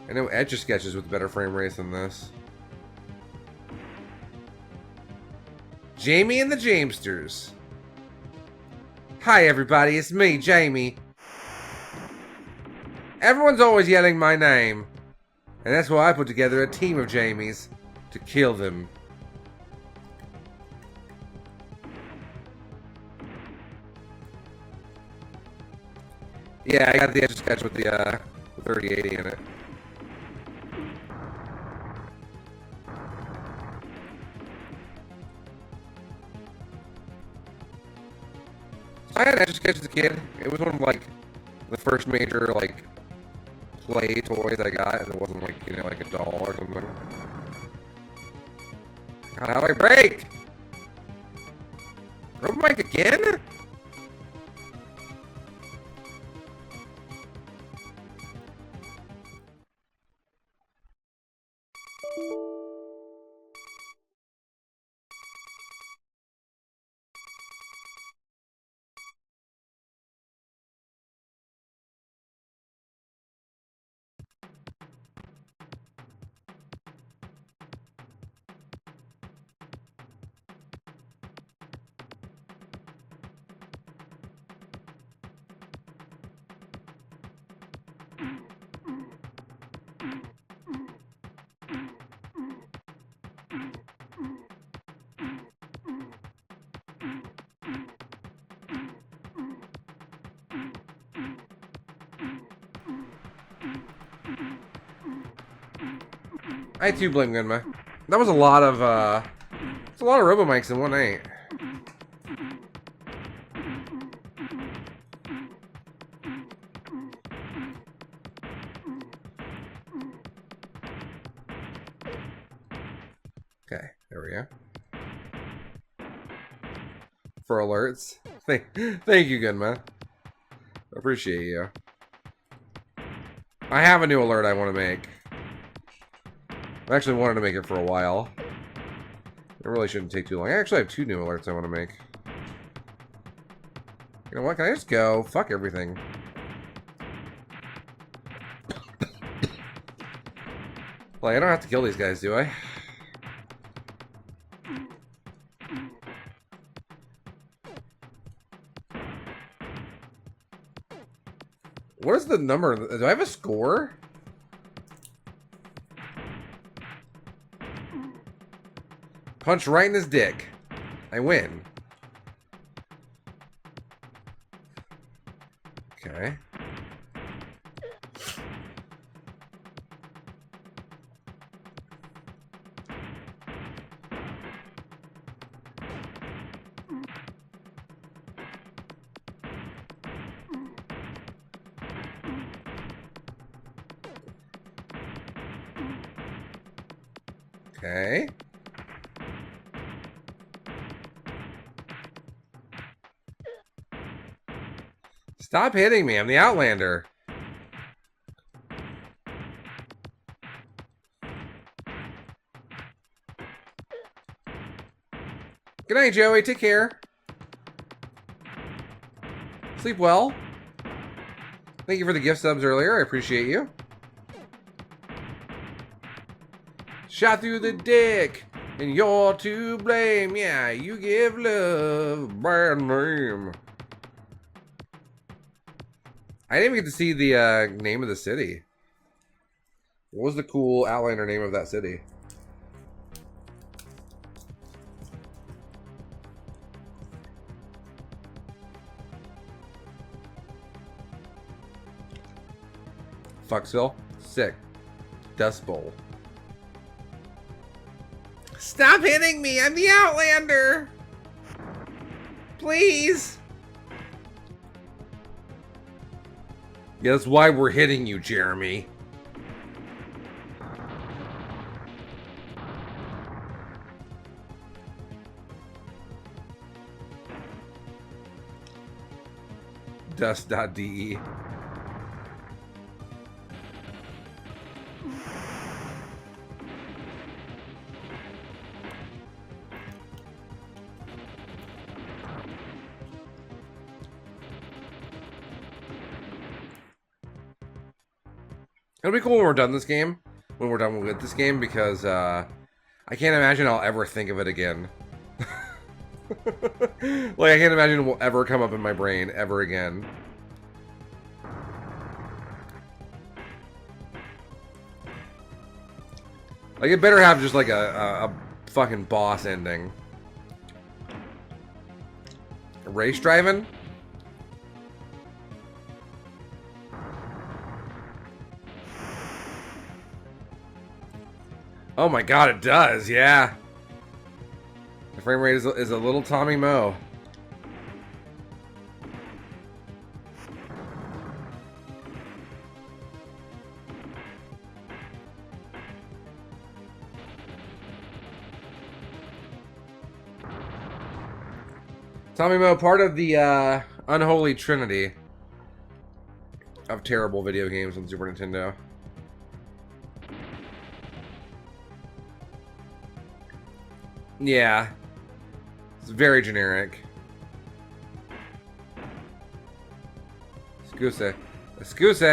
I know Etch-a-Sketches with better frame rates than this. Jamie and the Jamesters. Hi everybody, it's me, Jamie. Everyone's always yelling my name. And that's why I put together a team of Jamies to kill them. Yeah, I got the Etch-a-Sketch with the 3080 in it. I had Etch a Sketch as a kid. It was one of like the first major like play toys I got, and it wasn't like, you know, like a doll or something. God, how do I break? Rope mic again? I too blame Gunma. That was a lot of it's a lot of robo mics in one night. Okay, there we go. For alerts. Thank you, Gunma. Appreciate you. I have a new alert I want to make. I actually wanted to make it for a while. It really shouldn't take too long. I actually have 2 new alerts I want to make. You know what? Can I just go? Fuck everything. Like, I don't have to kill these guys, do I? What is the number? Do I have a score? Punch right in his dick. I win. Okay. Okay. Stop hitting me. I'm the Outlander. Good night, Joey. Take care. Sleep well. Thank you for the gift subs earlier. I appreciate you. Shot through the dick, and you're to blame. Yeah, you give love a bad name. I didn't even get to see the name of the city. What was the cool Outlander name of that city? Foxville? Sick. Dust Bowl. Stop hitting me! I'm the Outlander! Please! Yeah, that's why we're hitting you, Jeremy. Dust.de. It'll be cool when we're done this game. When we're done with this game, because I can't imagine I'll ever think of it again. Like, I can't imagine it will ever come up in my brain ever again. Like, it better have just like a fucking boss ending. Race driving? Oh my god, it does, yeah. The frame rate is a little Tommy Moe. Tommy Mo, part of the unholy trinity of terrible video games on Super Nintendo. Yeah. It's very generic. Excuse. Excuse.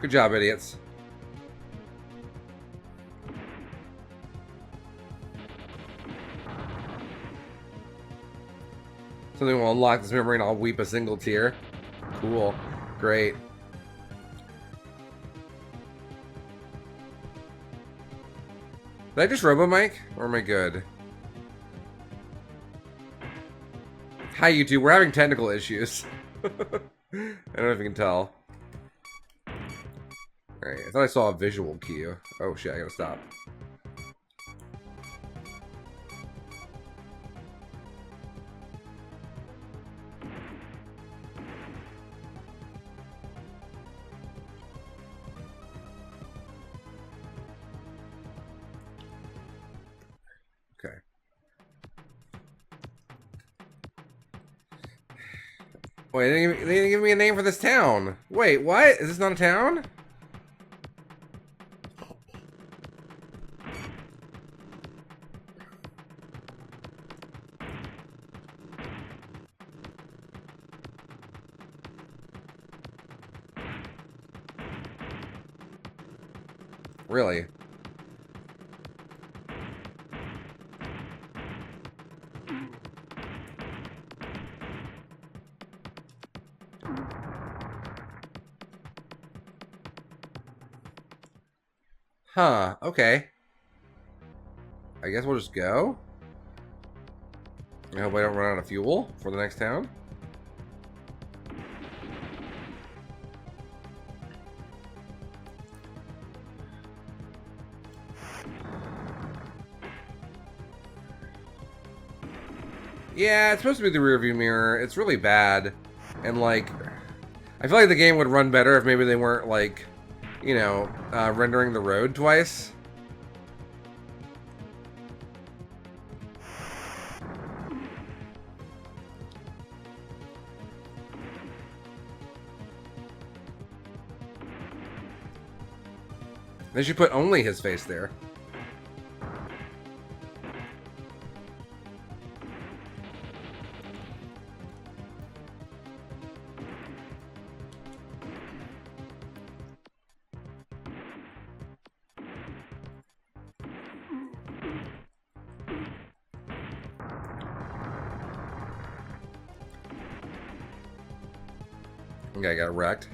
Good job, idiots. Something will unlock this memory and I'll weep a single tear. Cool. Great. Did I just robo-mic? Or am I good? Hi, YouTube. We're having technical issues. I don't know if you can tell. Alright, I thought I saw a visual cue. Oh shit, I gotta stop. Okay. Wait, they didn't give me a name for this town. Wait, what? Is this not a town? Really? Huh, okay. I guess we'll just go. I hope I don't run out of fuel for the next town. Yeah, it's supposed to be the rearview mirror. It's really bad. And, like, I feel like the game would run better if maybe they weren't, like, you know, rendering the road twice. They should put only his face there. Okay, I got wrecked.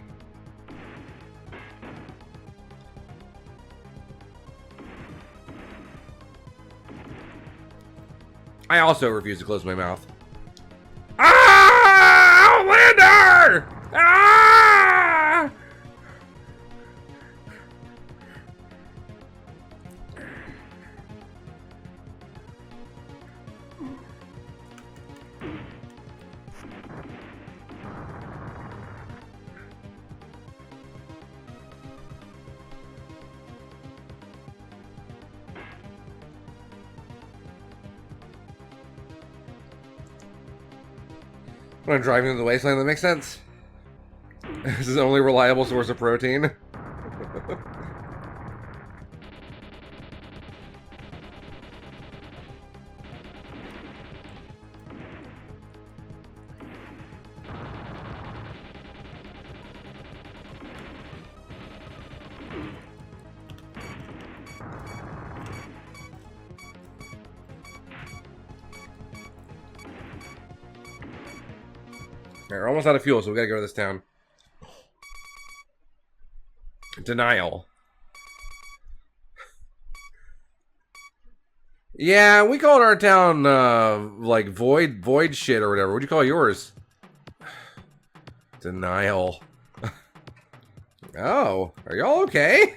I also refuse to close my mouth. Ah! Outlander! Ah! When I'm driving to the wasteland, that makes sense. This is the only reliable source of protein. We're almost out of fuel, so we gotta go to this town. Denial. Yeah, we called our town, like, void shit or whatever. What'd you call yours? Denial. Oh, are y'all okay?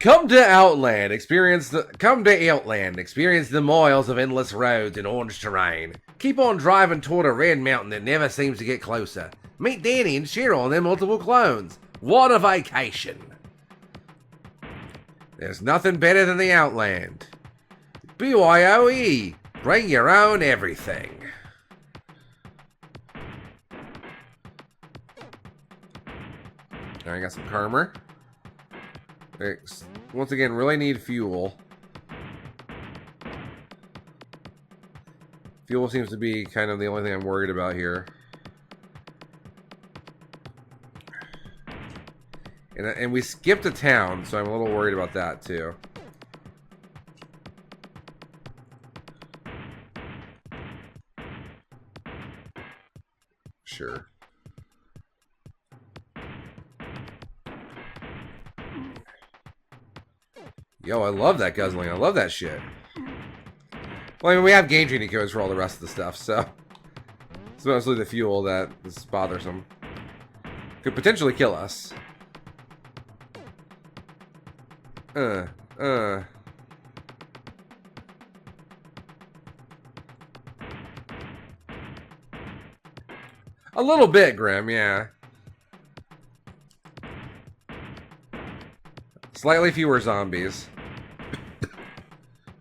Come to Outland. Experience the miles of endless roads and orange terrain. Keep on driving toward a red mountain that never seems to get closer. Meet Danny and Cheryl and their multiple clones. What a vacation! There's nothing better than the Outland. BYOE. Bring your own everything. Alright, got some karma. Once again, really need fuel. Fuel seems to be kind of the only thing I'm worried about here. And we skipped a town, so I'm a little worried about that too. Sure. Yo, I love that guzzling. I love that shit. Well, I mean, we have game changing codes for all the rest of the stuff, so it's mostly the fuel that is bothersome. Could potentially kill us. A little bit, Grim, yeah. Slightly fewer zombies.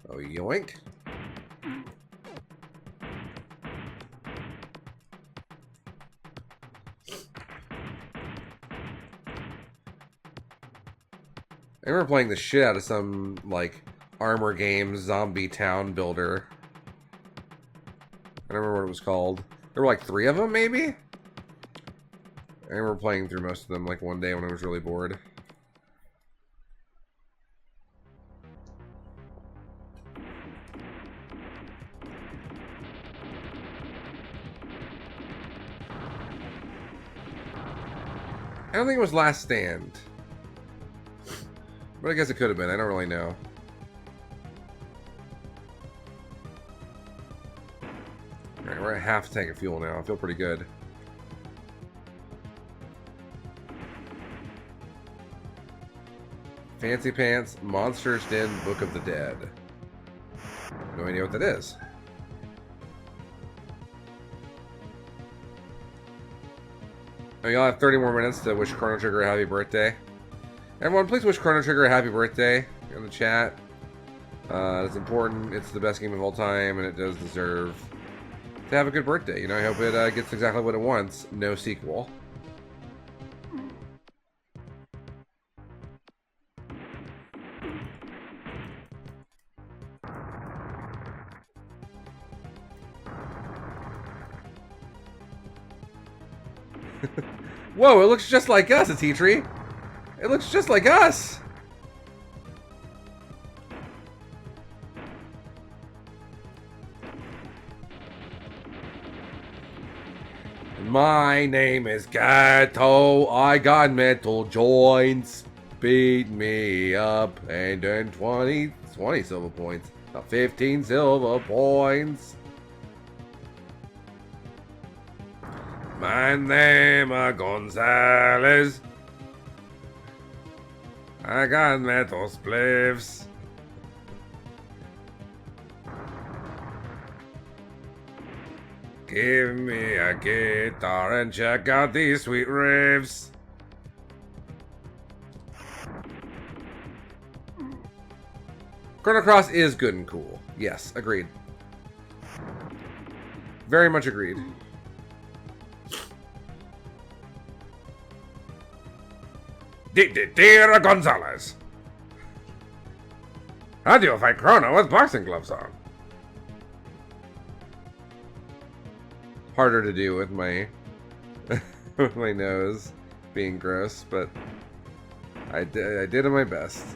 Oh, yoink. I remember playing the shit out of some, like, Armor Games zombie town builder. I don't remember what it was called. There were like 3 of them, maybe? I remember playing through most of them, like, one day when I was really bored. I don't think it was Last Stand. But I guess it could have been. I don't really know. Alright, we're at half a tank of fuel now. I feel pretty good. Fancy Pants, Monsters Den, Book of the Dead. No idea what that is. Oh, y'all have 30 more minutes to wish Chrono Trigger a happy birthday. Everyone, please wish Chrono Trigger a happy birthday in the chat. It's important. It's the best game of all time, and it does deserve to have a good birthday. You know, I hope it gets exactly what it wants. No sequel. Whoa, it looks just like us, a tea tree. It looks just like us. My name is Gato. I got metal joints. Beat me up and then 20 silver points. 15 silver points. My name is Gonzalez. I got metal spliffs. Give me a guitar and check out these sweet riffs. Chrono Cross is good and cool. Yes, agreed. Very much agreed. Dear Gonzalez, how do you fight Chrono with boxing gloves on? Harder to do with my with my nose being gross, but I did my best.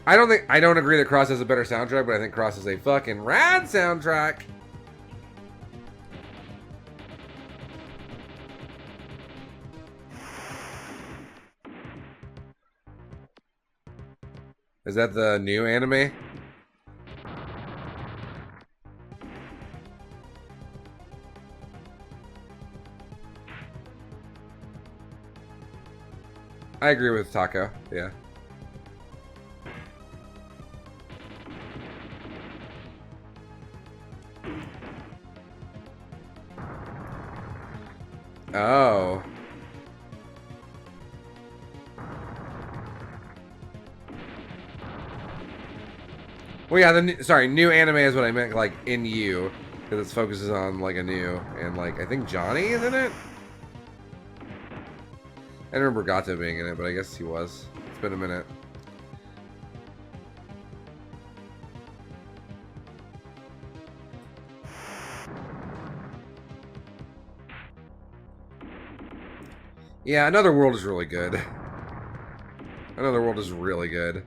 I don't agree that Cross has a better soundtrack, but I think Cross is a fucking rad soundtrack. Is that the new anime? I agree with Taco. Yeah. Oh. Well, yeah, new anime is what I meant, like, in you. Because it focuses on, like, a new. And, like, I think Johnny is in it? I don't remember Gato being in it, but I guess he was. It's been a minute. Yeah, Another World is really good. Another World is really good.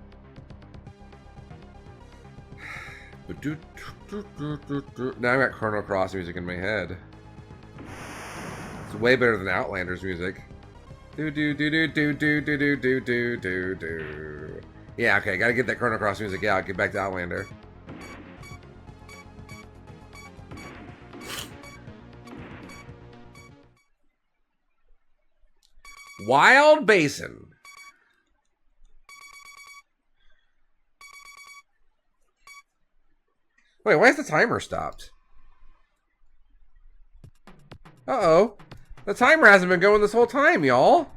Now I've got Chrono Cross music in my head. It's way better than Outlander's music. Do do do do do do do do do do do do. Yeah, okay, gotta get that Chrono Cross music out. Get back to Outlander. Wild Basin. Wait, why is the timer stopped? Uh-oh. The timer hasn't been going this whole time, y'all.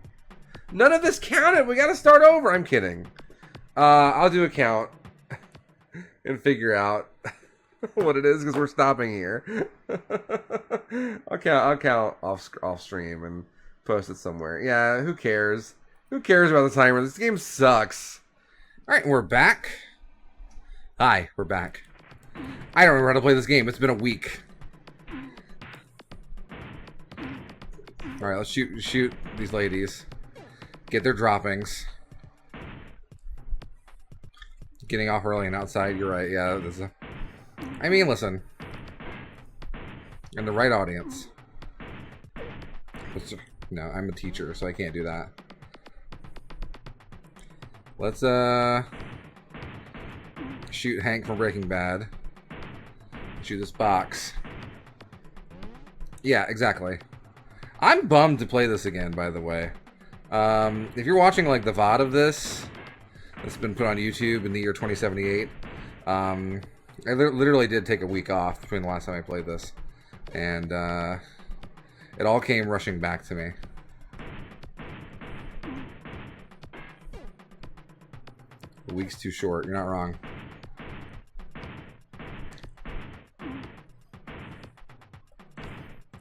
None of this counted. We gotta start over. I'm kidding. I'll do a count and figure out what it is because we're stopping here. I'll count off stream and post it somewhere. Yeah, who cares? Who cares about the timer? This game sucks. All right, we're back. Hi, we're back. I don't remember how to play this game. It's been a week. All right, let's shoot these ladies. Get their droppings. Getting off early and outside. You're right. Yeah, this is I mean, listen. And the right audience. No, I'm a teacher, so I can't do that. Let's shoot Hank from Breaking Bad. Shoot this box. Yeah, exactly. I'm bummed to play this again, by the way. If you're watching like the VOD of this, it's been put on YouTube in the year 2078. I literally did take a week off between the last time I played this, and it all came rushing back to me. A week's too short. You're not wrong.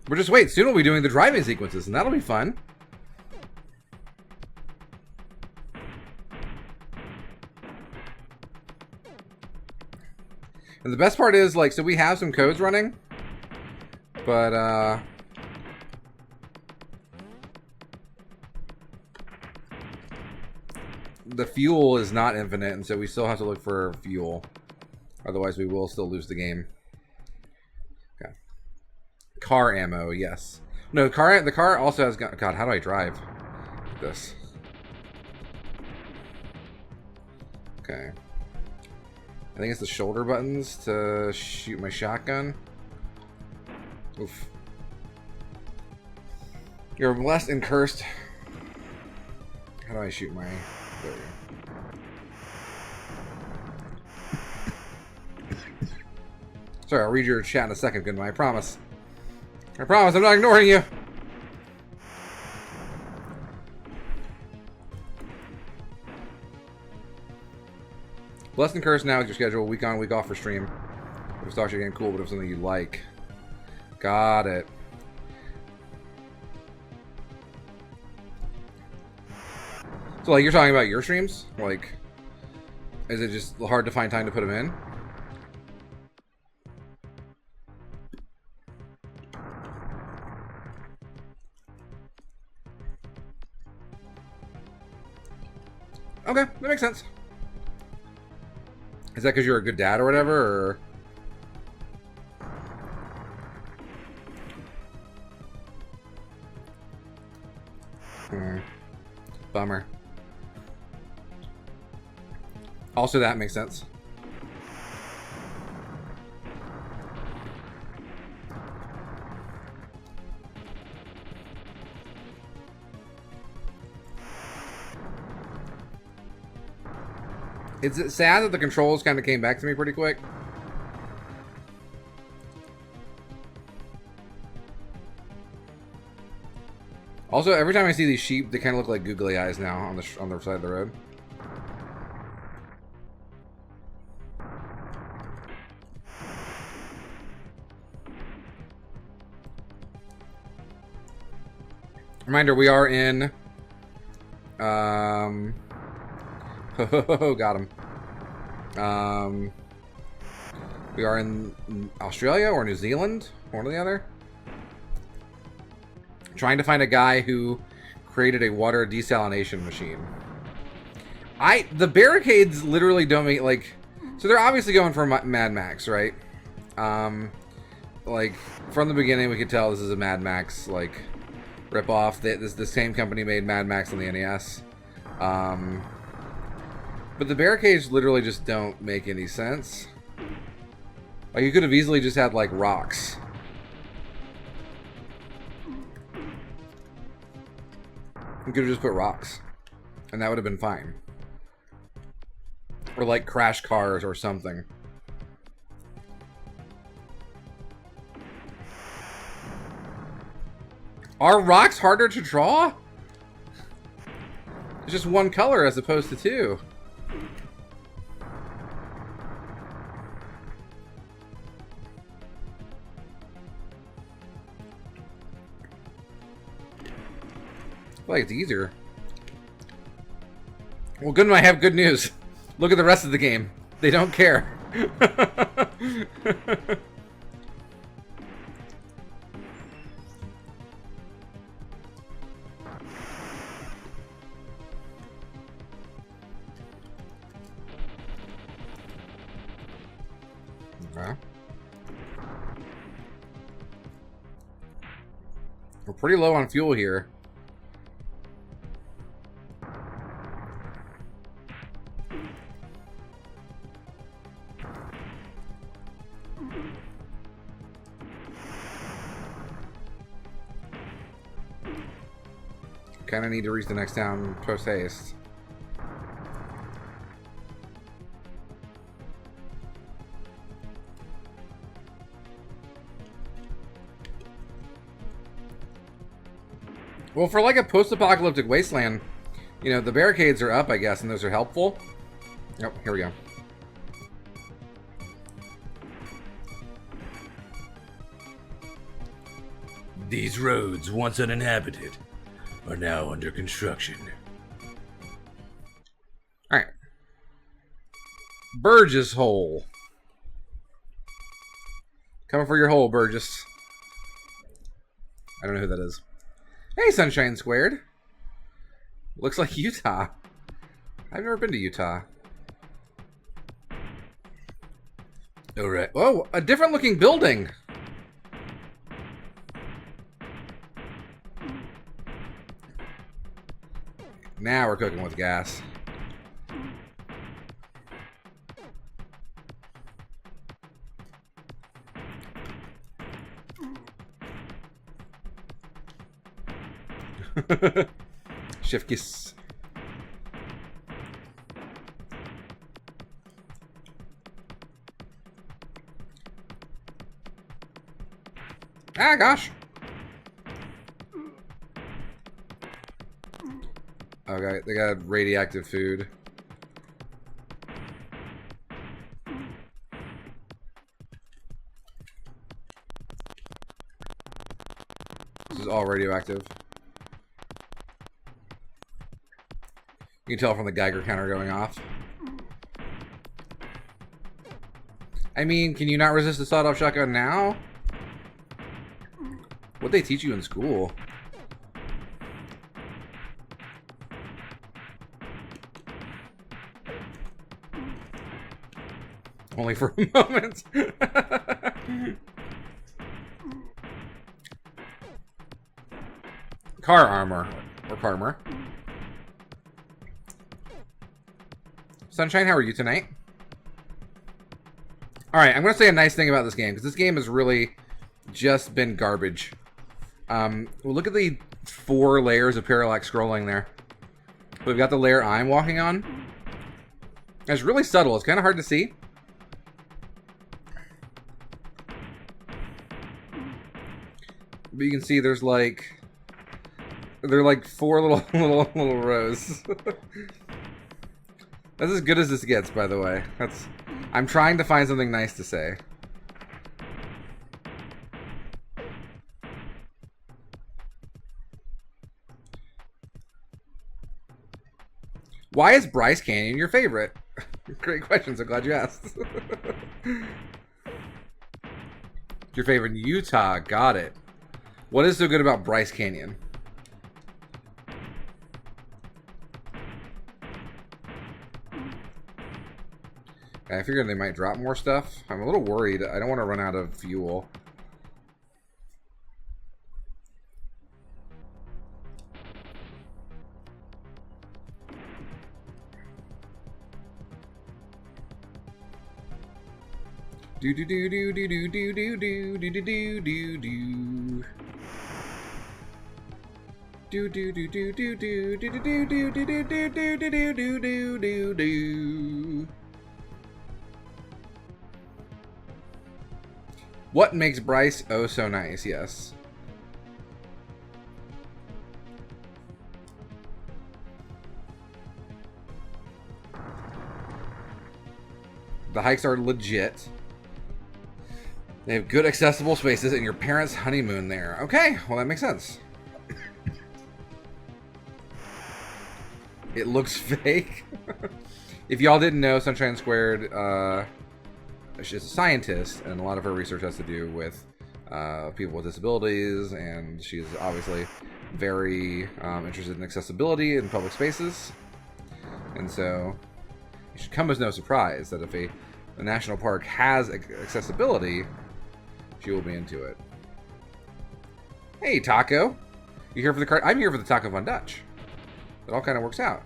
But just wait, soon we'll be doing the driving sequences, and that'll be fun. And the best part is, like, so we have some codes running, but, the fuel is not infinite, and so we still have to look for fuel. Otherwise, we will still lose the game. Okay. Car ammo, yes. No, the car also has... God, how do I drive this? Okay. I think it's the shoulder buttons to shoot my shotgun. Oof. You're blessed and cursed. How do I shoot my... There we go. Sorry, I'll read your chat in a second, Goodman. I promise. I promise I'm not ignoring you. Blessed and cursed now is your schedule. Week on, week off for stream. If it's actually getting cool, but if it's something you like. Got it. So, like, you're talking about your streams? Like, is it just hard to find time to put them in? Okay, that makes sense. Is that because you're a good dad or whatever, or... Bummer. Also, that makes sense. It's sad that the controls kind of came back to me pretty quick. Also, every time I see these sheep, they kind of look like googly eyes now on the side of the road. Reminder, we are in... got him. We are in Australia or New Zealand, one or the other. Trying to find a guy who created a water desalination machine. The barricades literally don't make, like... So they're obviously going for Mad Max, right? Like, from the beginning we could tell this is a Mad Max, like, ripoff. The same company made Mad Max on the NES. But the barricades literally just don't make any sense. Like, you could have easily just had, like, rocks. You could have just put rocks. And that would have been fine. Or, like, crash cars or something. Are rocks harder to draw? It's just one color as opposed to two. I feel like it's easier. Well, good, I have good news. Look at the rest of the game. They don't care. Okay. We're pretty low on fuel here. Kind of need to reach the next town post haste. Well, for like a post-apocalyptic wasteland, you know, the barricades are up, I guess, and those are helpful. Yep, here we go. These roads, once uninhabited, are now under construction. Alright. Burgess Hole. Coming for your hole, Burgess. I don't know who that is. Hey, Sunshine Squared. Looks like Utah. I've never been to Utah. Alright. Oh, a different looking building. Now we're cooking with gas. Shift kiss. Ah, gosh. Okay, they got radioactive food. This is all radioactive. You can tell from the Geiger counter going off. I mean, can you not resist a sawed-off shotgun now? What'd they teach you in school? Only for a moment. Car armor. Or Carmer. Sunshine, how are you tonight? Alright, I'm going to say a nice thing about this game, because this game has really just been garbage. Well, look at the 4 layers of parallax scrolling there. We've got the layer I'm walking on. It's really subtle. It's kind of hard to see. But you can see there's like... They're like 4 little rows. That's as good as this gets, by the way. I'm trying to find something nice to say. Why is Bryce Canyon your favorite? Great question. So glad you asked. Your favorite in Utah? Got it. What is so good about Bryce Canyon? I figured they might drop more stuff. I'm a little worried. I don't want to run out of fuel. Do do do do do do do do do do do do do do. Do do do do do do do do do do do do do do do do do. What makes Bryce oh so nice? Yes. The hikes are legit. They have good accessible spaces and your parents' honeymoon there. Okay, well that makes sense. It looks fake. If y'all didn't know, Sunshine Squared, she's a scientist, and a lot of her research has to do with people with disabilities, and she's obviously very interested in accessibility in public spaces. And so, it should come as no surprise that if a national park has accessibility, she will be into it. Hey, Taco. You here for the card? I'm here for the Taco Von Dutch. It all kind of works out.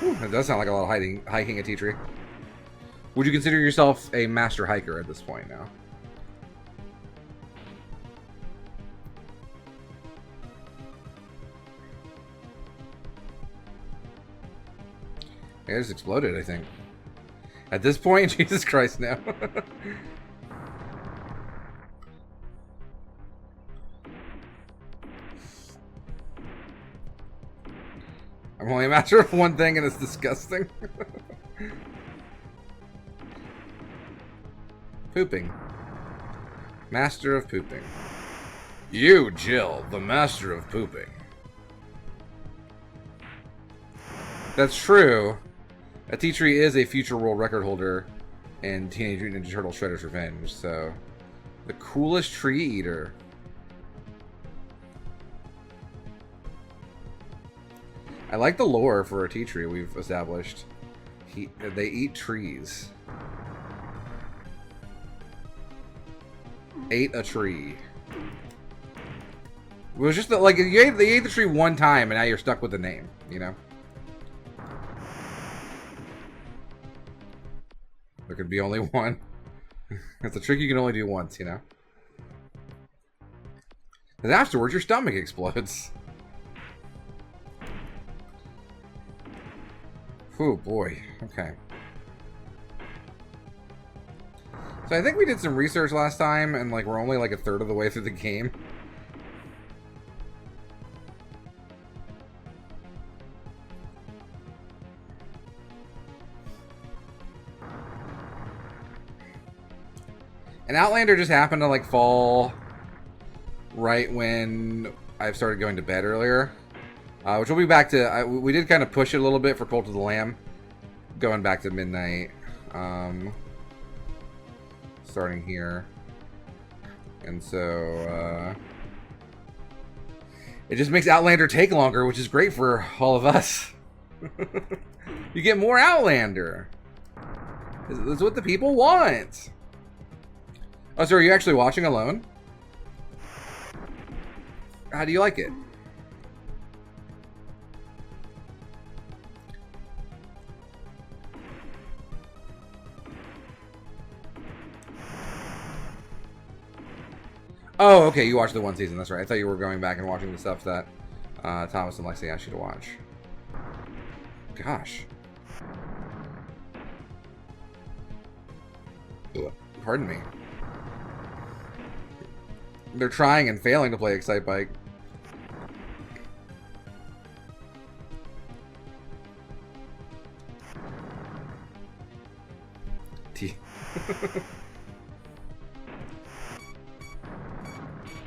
Whew, it does sound like a lot of hiking at Tea Tree. Would you consider yourself a master hiker at this point now? It just exploded, I think. At this point, Jesus Christ, now. I'm only a master of one thing, and it's disgusting. Pooping. Master of pooping. You, Jill, the master of pooping. That's true. A Tea Tree is a future world record holder in Teenage Mutant Ninja Turtles Shredder's Revenge, so... The coolest tree eater. I like the lore for a Tea Tree we've established. They eat trees. Ate a tree. It was just like, they ate the tree one time and now you're stuck with the name, you know? There could be only one. It's a trick you can only do once, you know? And afterwards, your stomach explodes. Oh boy. Okay. So I think we did some research last time, and like we're only like a third of the way through the game. And Outlander just happened to like fall right when I've started going to bed earlier. Which we'll be back to. We did kind of push it a little bit for Cult of the Lamb. Going back to midnight. Starting here. And so, it just makes Outlander take longer, which is great for all of us. You get more Outlander. That's what the people want. Oh, so are you actually watching alone? How do you like it? Oh, okay, you watched the one season. That's right. I thought you were going back and watching the stuff that Thomas and Lexi asked you to watch. Gosh. Pardon me. They're trying and failing to play Excite Bike.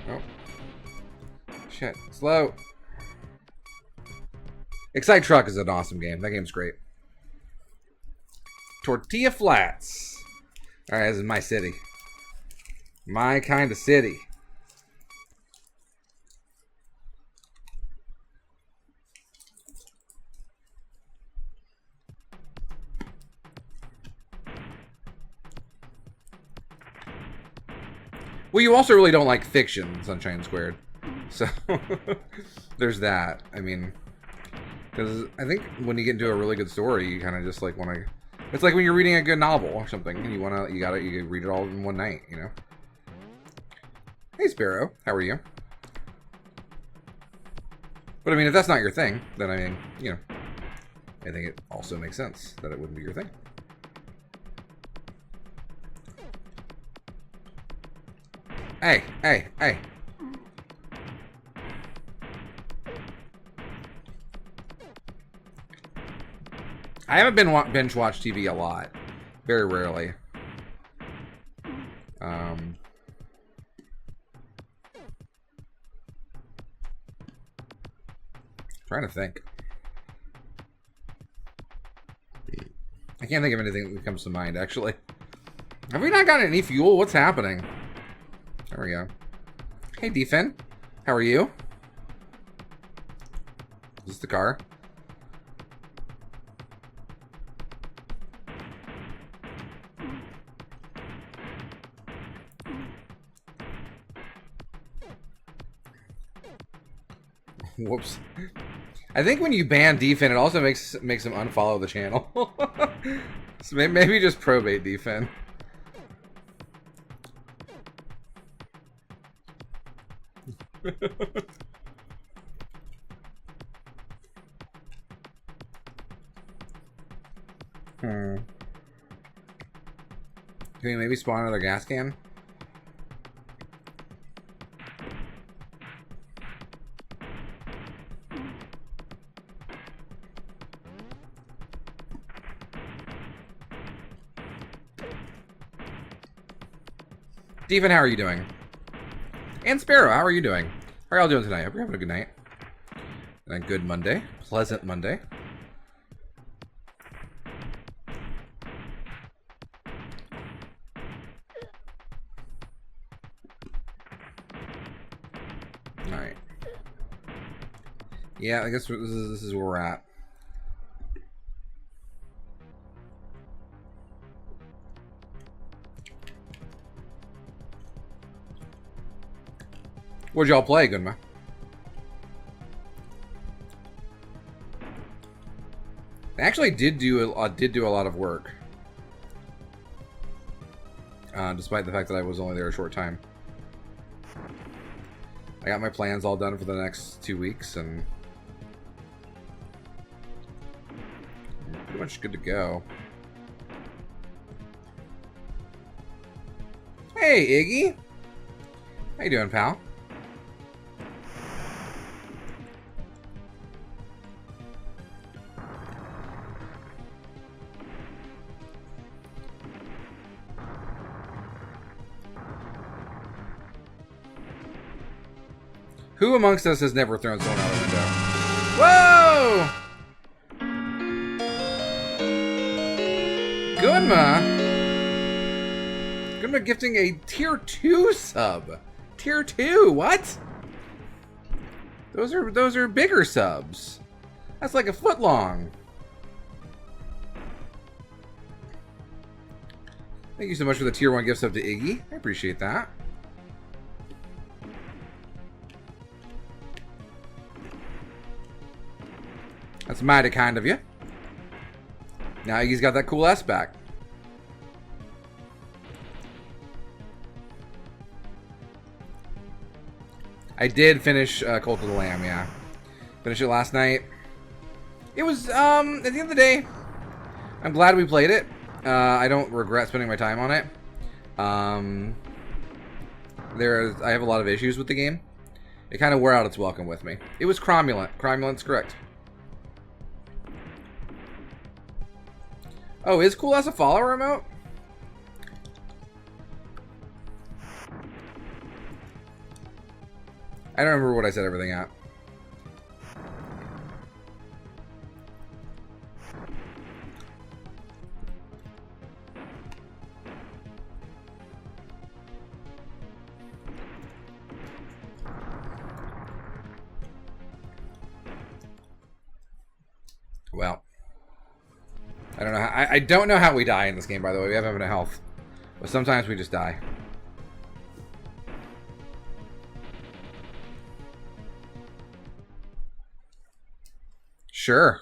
Oh. Shit. Slow. Excite Truck is an awesome game. That game's great. Tortilla Flats. Alright, this is my city. My kind of city. Well, you also really don't like fiction, Sunshine Squared. So, there's that. I mean, because I think when you get into a really good story, you kind of just like want to... It's like when you're reading a good novel or something, and you read it all in one night, you know? Hey, Sparrow. How are you? But I mean, if that's not your thing, then I mean, you know, I think it also makes sense that it wouldn't be your thing. Hey, hey, hey. I haven't been binge watch TV a lot. Very rarely. Trying to think. I can't think of anything that comes to mind, actually. Have we not gotten any fuel? What's happening? There we go. Hey, Defin. How are you? Is this the car? Whoops. I think when you ban Defin, it also makes him unfollow the channel. So maybe just probate Defin. Can we maybe spawn another gas can? Steven, how are you doing? And Sparrow, how are you doing? How are y'all doing tonight? Hope you're having a good night. And a good Monday. Pleasant Monday. Alright. Yeah, I guess this is where we're at. What'd y'all play, Gunma? I actually did do a lot of work, despite the fact that I was only there a short time. I got my plans all done for the next 2 weeks, and I'm pretty much good to go. Hey, Iggy, how you doing, pal? Who amongst us has never thrown someone out a window? Whoa! Gunma gifting a tier 2 sub. Tier 2, what? Those are bigger subs. That's like a foot long. Thank you so much for the tier 1 gift sub to Iggy. I appreciate that. That's mighty kind of you. Now Iggy's got that cool S back. I did finish Cult of the Lamb, yeah. Finished it last night. It was, at the end of the day, I'm glad we played it. I don't regret spending my time on it. I have a lot of issues with the game. It kind of wore out its welcome with me. It was cromulent. Cromulent's correct. Oh, is Cool as a follower remote? I don't remember what I said everything at. Well, I don't know how, I don't know how we die in this game, by the way. We have infinite health. But sometimes we just die. Sure.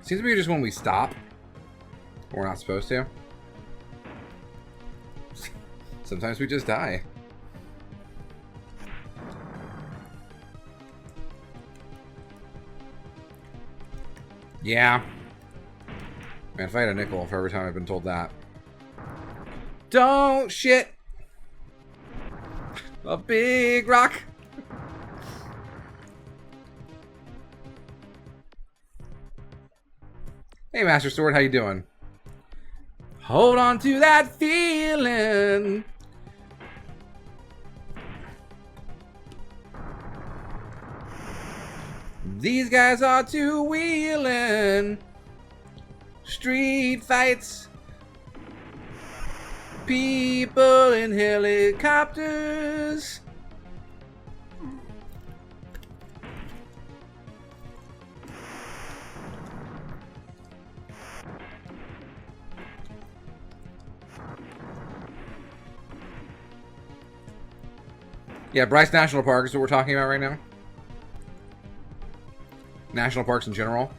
Seems to be just when we stop. We're not supposed to. Sometimes we just die. Yeah. Man, if I had a nickel for every time I've been told that. Don't shit a big rock. Hey, Master Sword, how you doing? Hold on to that feeling. These guys are two-wheeling. Street fights. People in helicopters. Yeah, Bryce National Park is what we're talking about right now. National parks in general.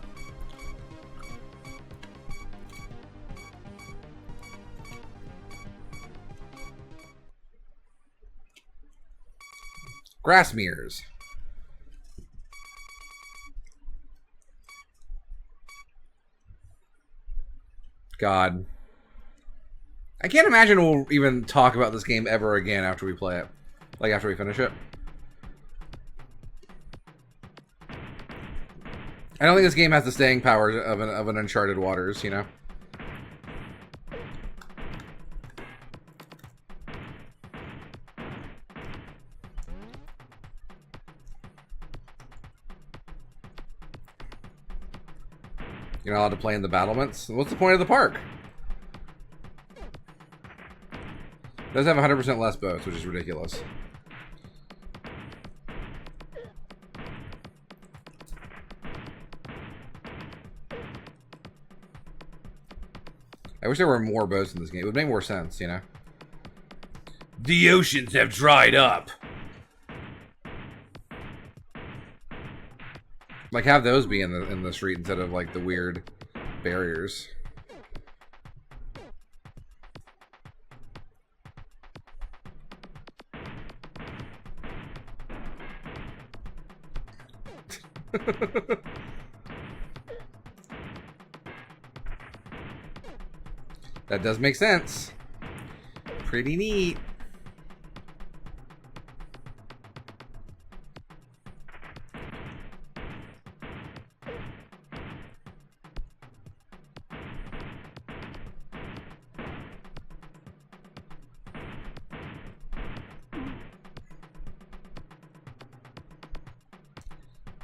Grassmeres. God. I can't imagine we'll even talk about this game ever again after we play it. Like, after we finish it. I don't think this game has the staying power of an Uncharted Waters, you know? You're not allowed to play in the battlements? What's the point of the park? It does have 100% less boats, which is ridiculous. I wish there were more boats in this game. It would make more sense, you know? The oceans have dried up. Like, have those be in the street instead of, like, the weird barriers. That does make sense. Pretty neat.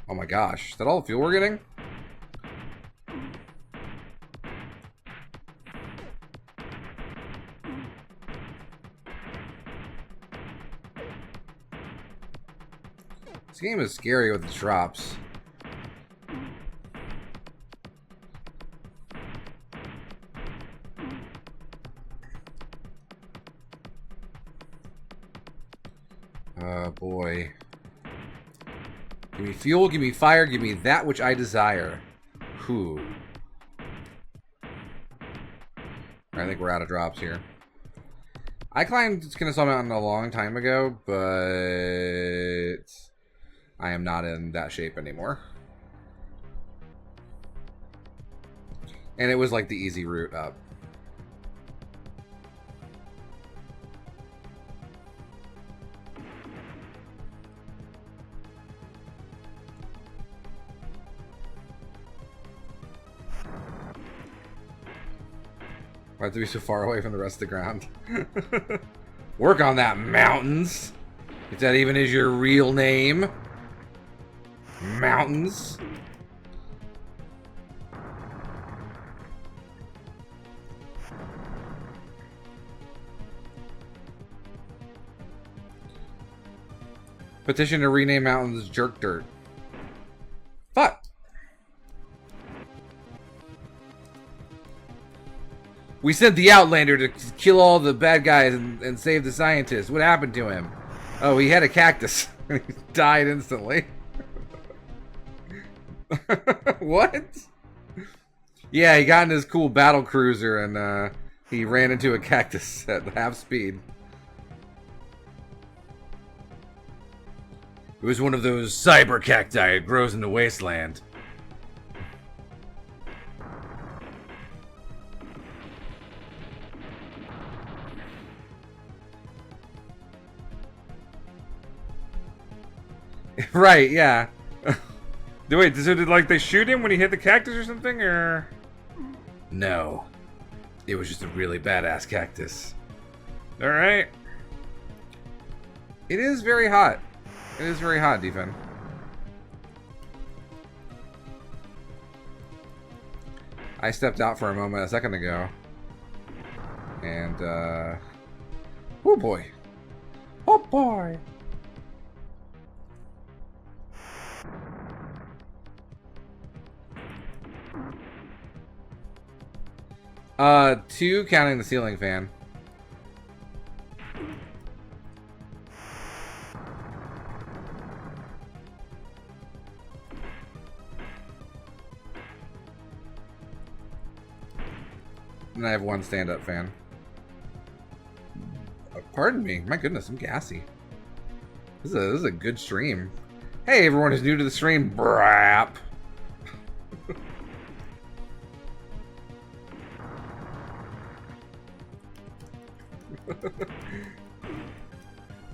Oh my gosh, is that all the fuel we're getting? This game is scary with its drops. Oh boy. Give me fuel, give me fire, give me that which I desire. Whew. I think we're out of drops here. I climbed Kennesaw Mountain a long time ago, but I am not in that shape anymore. And it was like the easy route up. Why have to be so far away from the rest of the ground? Work on that, mountains. If that even is your real name. Mountains. Petition to rename mountains Jerk Dirt. Fuck. We sent the Outlander to kill all the bad guys and save the scientists. What happened to him? Oh, he had a cactus. He died instantly. What? Yeah, he got in his cool battle cruiser and he ran into a cactus at half speed. It was one of those cyber cacti that grows in the wasteland. Right, yeah. Wait, so did like they shoot him when he hit the cactus or something, or? No. It was just a really badass cactus. All right. It is very hot. It is very hot, Defend. I stepped out for a moment a second ago. And, oh boy. Oh boy. Two counting the ceiling fan. And I have one stand-up fan. Pardon me. My goodness, I'm gassy. This is a good stream. Hey, everyone who's new to the stream. Brap.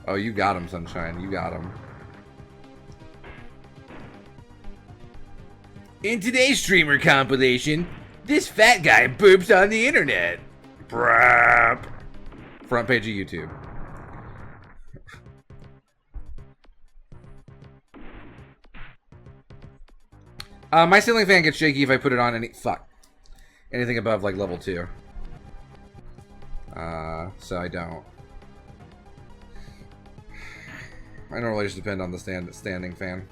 Oh, you got him, Sunshine. You got him. In today's streamer compilation, this fat guy burps on the internet. Brap. Front page of YouTube. My ceiling fan gets shaky if I put it on anything above like level 2. So I don't. I normally just depend on the standing fan.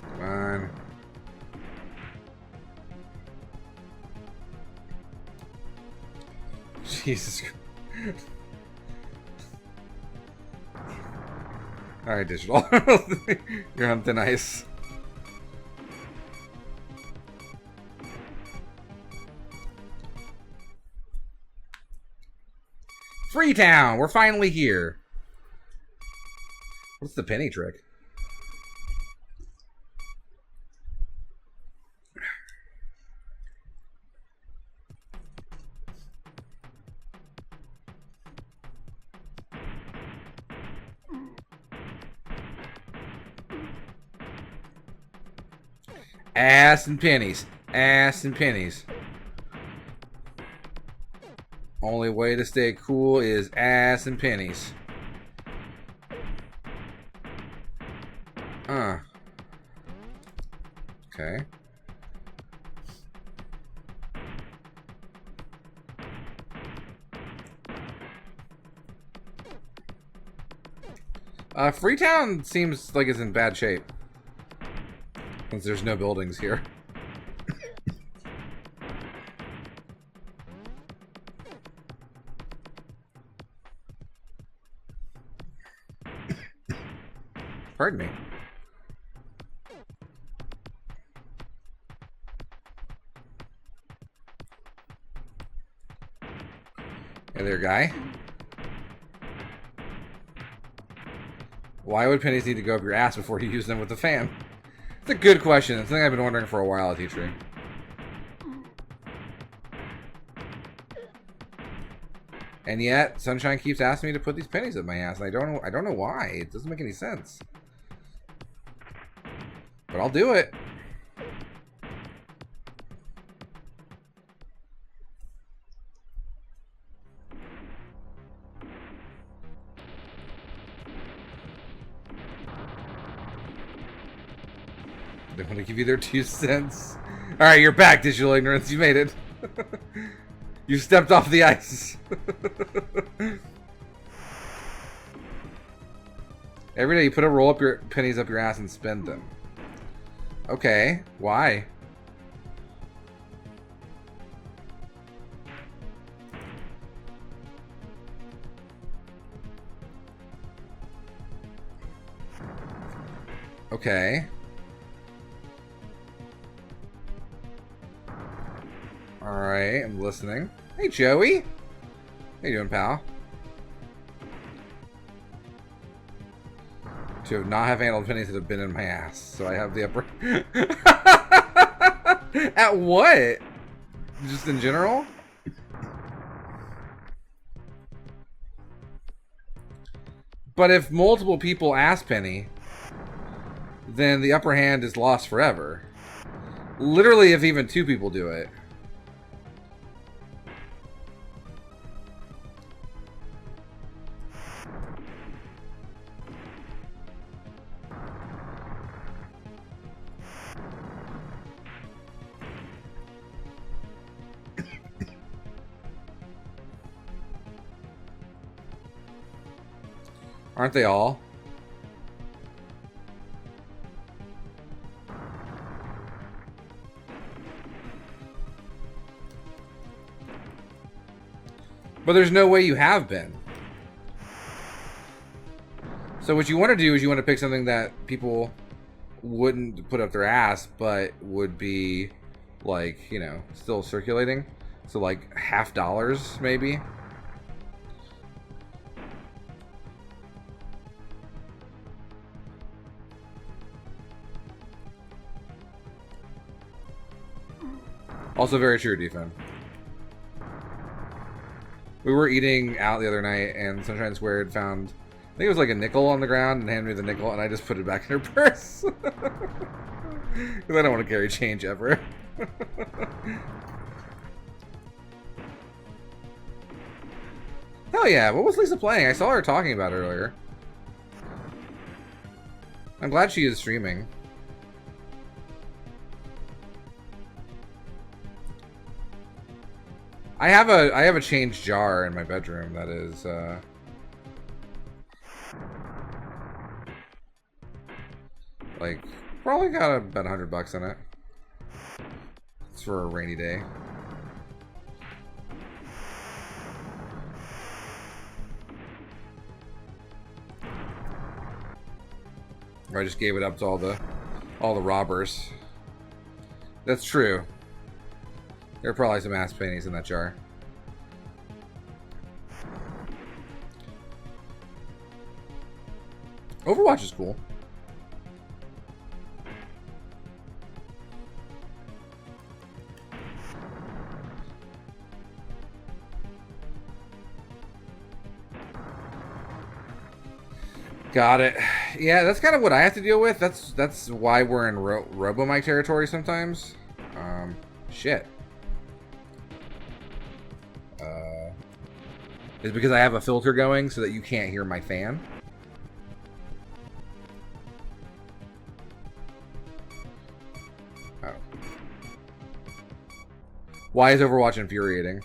Come on. Jesus Christ. Alright, Digital. You're on thin ice. Freetown! We're finally here. What's the penny trick? Ass and pennies. Ass and pennies. Only way to stay cool is ass and pennies. Okay. Freetown seems like it's in bad shape. Since there's no buildings here. Pardon me. Hey there, guy. Why would pennies need to go up your ass before you use them with the fan? It's a good question. It's something I've been wondering for a while at Tree. And yet, Sunshine keeps asking me to put these pennies up my ass, and I don't know why. It doesn't make any sense. But I'll do it. They want to give you their 2 cents. Alright, you're back, digital ignorance. You made it. You stepped off the ice. Every day you put a roll up your pennies up your ass and spend them. Okay, why? Okay. Alright, I'm listening. Hey, Joey. How you doing, pal? To not have handled pennies that have been in my ass. So I have the upper... At what? Just in general? But if multiple people ask Penny, then the upper hand is lost forever. Literally, if even 2 people do it. Aren't they all? But there's no way you have been. So what you want to do is you want to pick something that people wouldn't put up their ass, but would be like, you know, still circulating. So like $50 maybe. Also very true, Defend. We were eating out the other night, and Sunshine Squared found, I think it was like a nickel on the ground, and handed me the nickel, and I just put it back in her purse. Because I don't want to carry change ever. Hell yeah, what was Lisa playing? I saw her talking about it earlier. I'm glad she is streaming. I have a change jar in my bedroom that is like probably got about $100 in it. It's for a rainy day. Or I just gave it up to all the robbers. That's true. There are probably some ass pennies in that jar. Overwatch is cool. Got it. Yeah, that's kind of what I have to deal with. That's why we're in Robo-Mic territory sometimes. Shit. Is because I have a filter going so that you can't hear my fan. Oh. Why is Overwatch infuriating?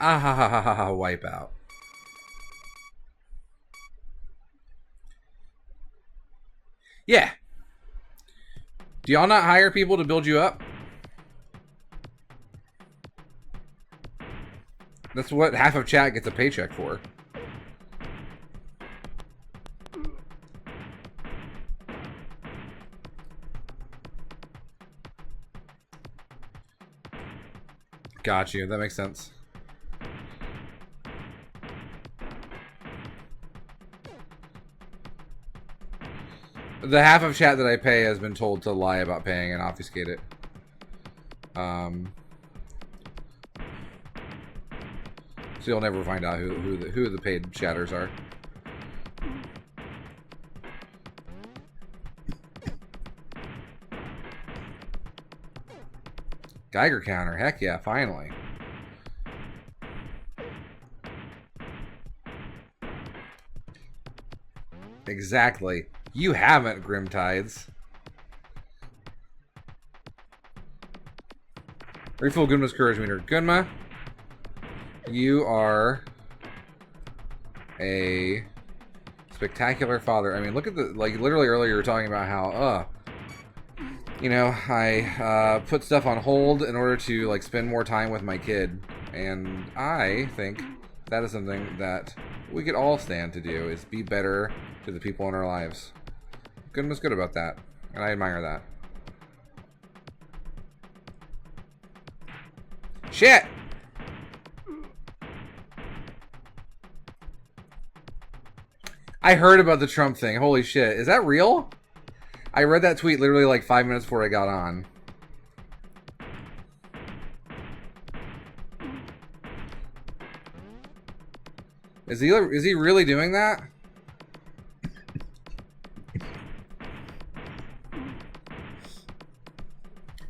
Ah ha ha ha ha ha, wipe out. Yeah. Do y'all not hire people to build you up? That's what half of chat gets a paycheck for. Got you. That makes sense. The half of chat that I pay has been told to lie about paying and obfuscate it. So you'll never find out who the paid chatters are. Geiger counter, heck yeah, finally. Exactly. You haven't, Grim Tides. Refill Gunma's courage meter. Gunma, you are a spectacular father. I mean, look at the, like, literally earlier you were talking about how, you know, I put stuff on hold in order to, like, spend more time with my kid. And I think that is something that we could all stand to do, is be better to the people in our lives. Gunma's good about that, and I admire that. Shit! I heard about the Trump thing. Holy shit. Is that real? I read that tweet literally like 5 minutes before I got on. Is he really doing that?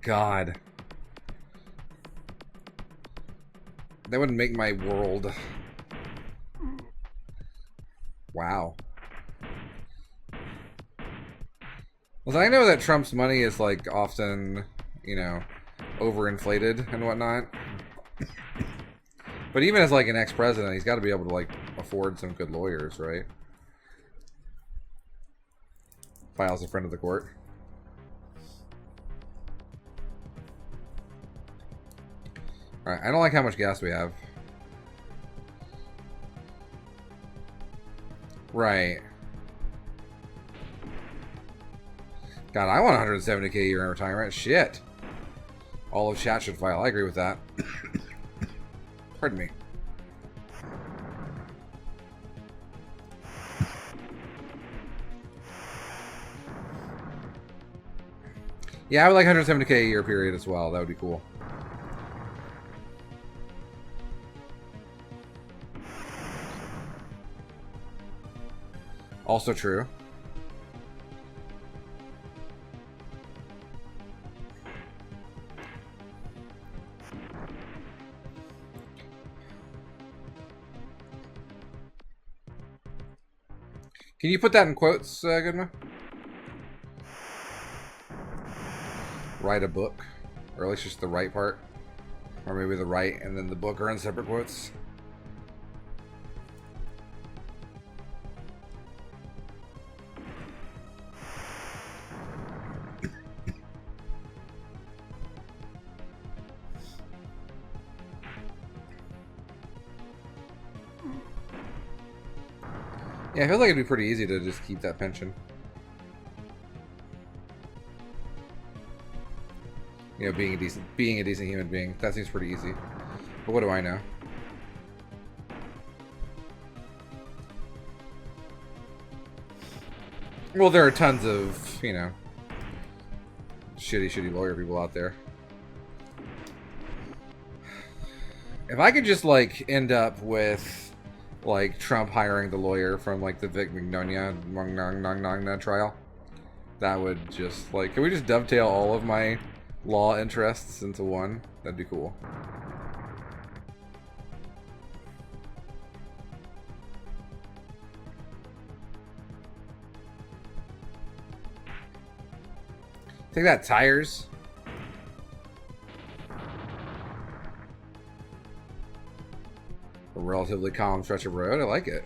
God. That would make my world. Wow. Well, I know that Trump's money is, like, often, you know, overinflated and whatnot. But even as, like, an ex-president, he's got to be able to, like, afford some good lawyers, right? Files a friend of the court. Alright, I don't like how much gas we have. Right. God, I want 170k a year in retirement. Shit. All of chat should file. I agree with that. Pardon me. Yeah, I would like 170k a year period as well. That would be cool. Also true. Can you put that in quotes, Goodman? Write a book. Or at least just the right part. Or maybe the right and then the book are in separate quotes. Yeah, I feel like it'd be pretty easy to just keep that pension. You know, being a decent human being. That seems pretty easy. But what do I know? Well, there are tons of, you know, shitty lawyer people out there. If I could just, like, end up with, like, Trump hiring the lawyer from, like, the Vic Mignogna trial, that would just, like, can we just dovetail all of my law interests into one? That'd be cool. Take that, tires. A relatively calm stretch of road. I like it.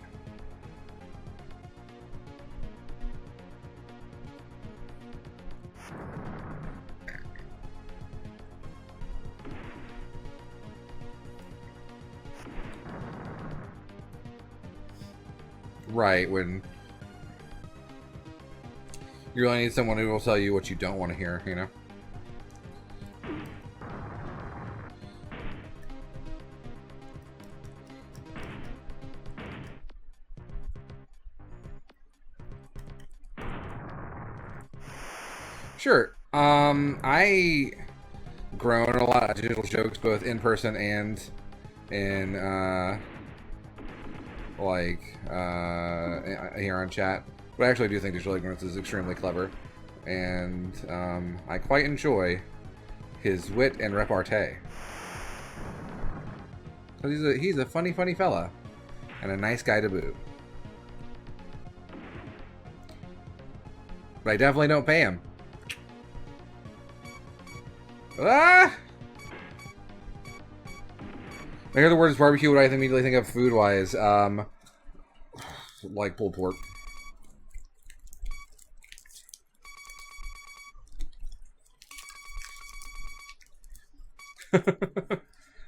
Right, when you really need someone who will tell you what you don't want to hear, you know? Sure. I grown a lot of digital jokes, both in person and in here on chat. But I actually do think digital ignorance is extremely clever, and I quite enjoy his wit and repartee. Because he's a funny fella, and a nice guy to boot. But I definitely don't pay him. Ah! I hear the word is barbecue. What do I immediately think of food-wise? Like pulled pork.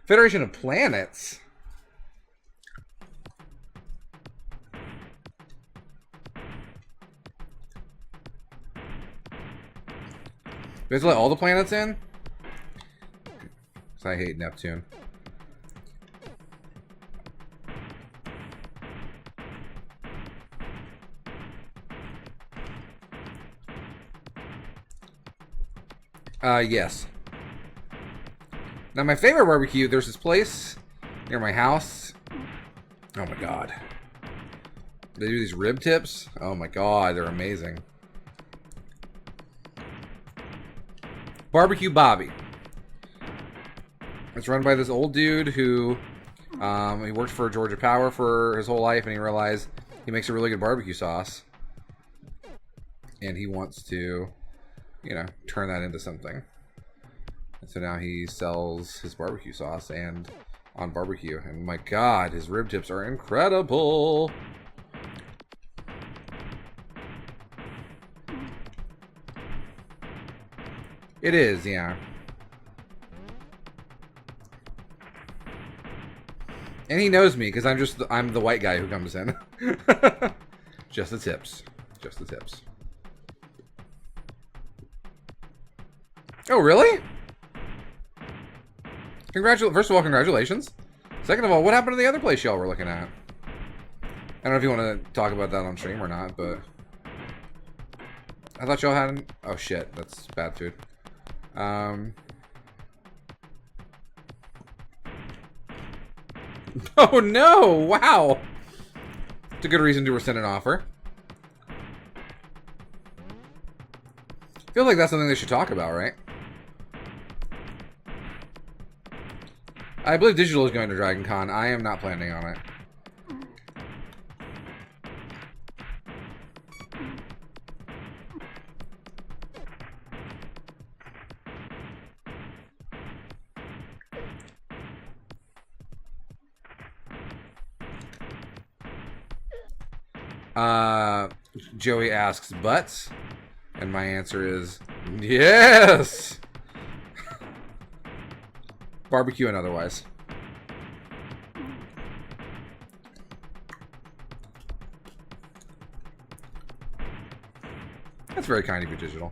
Federation of Planets. Do we have to let all the planets in? I hate Neptune. Yes. Now my favorite barbecue, there's this place near my house. Oh my god. They do these rib tips. Oh my god, they're amazing. Barbecue Bobby. It's run by this old dude who he worked for Georgia Power for his whole life, and he realized he makes a really good barbecue sauce, and he wants to, you know, turn that into something. And so now he sells his barbecue sauce and on barbecue, and my god, his rib tips are incredible. It is, yeah. And he knows me because I'm the white guy who comes in. Just the tips. Just the tips. Oh, really? First of all, congratulations. Second of all, what happened to the other place y'all were looking at? I don't know if you want to talk about that on stream or not, but I thought y'all had. Oh shit, that's bad food. Oh no! Wow! It's a good reason to rescind an offer. I feel like that's something they should talk about, right? I believe Digital is going to Dragon Con. I am not planning on it. Joey asks, butts? And my answer is, yes! Barbecue and otherwise. That's very kind of you, Digital.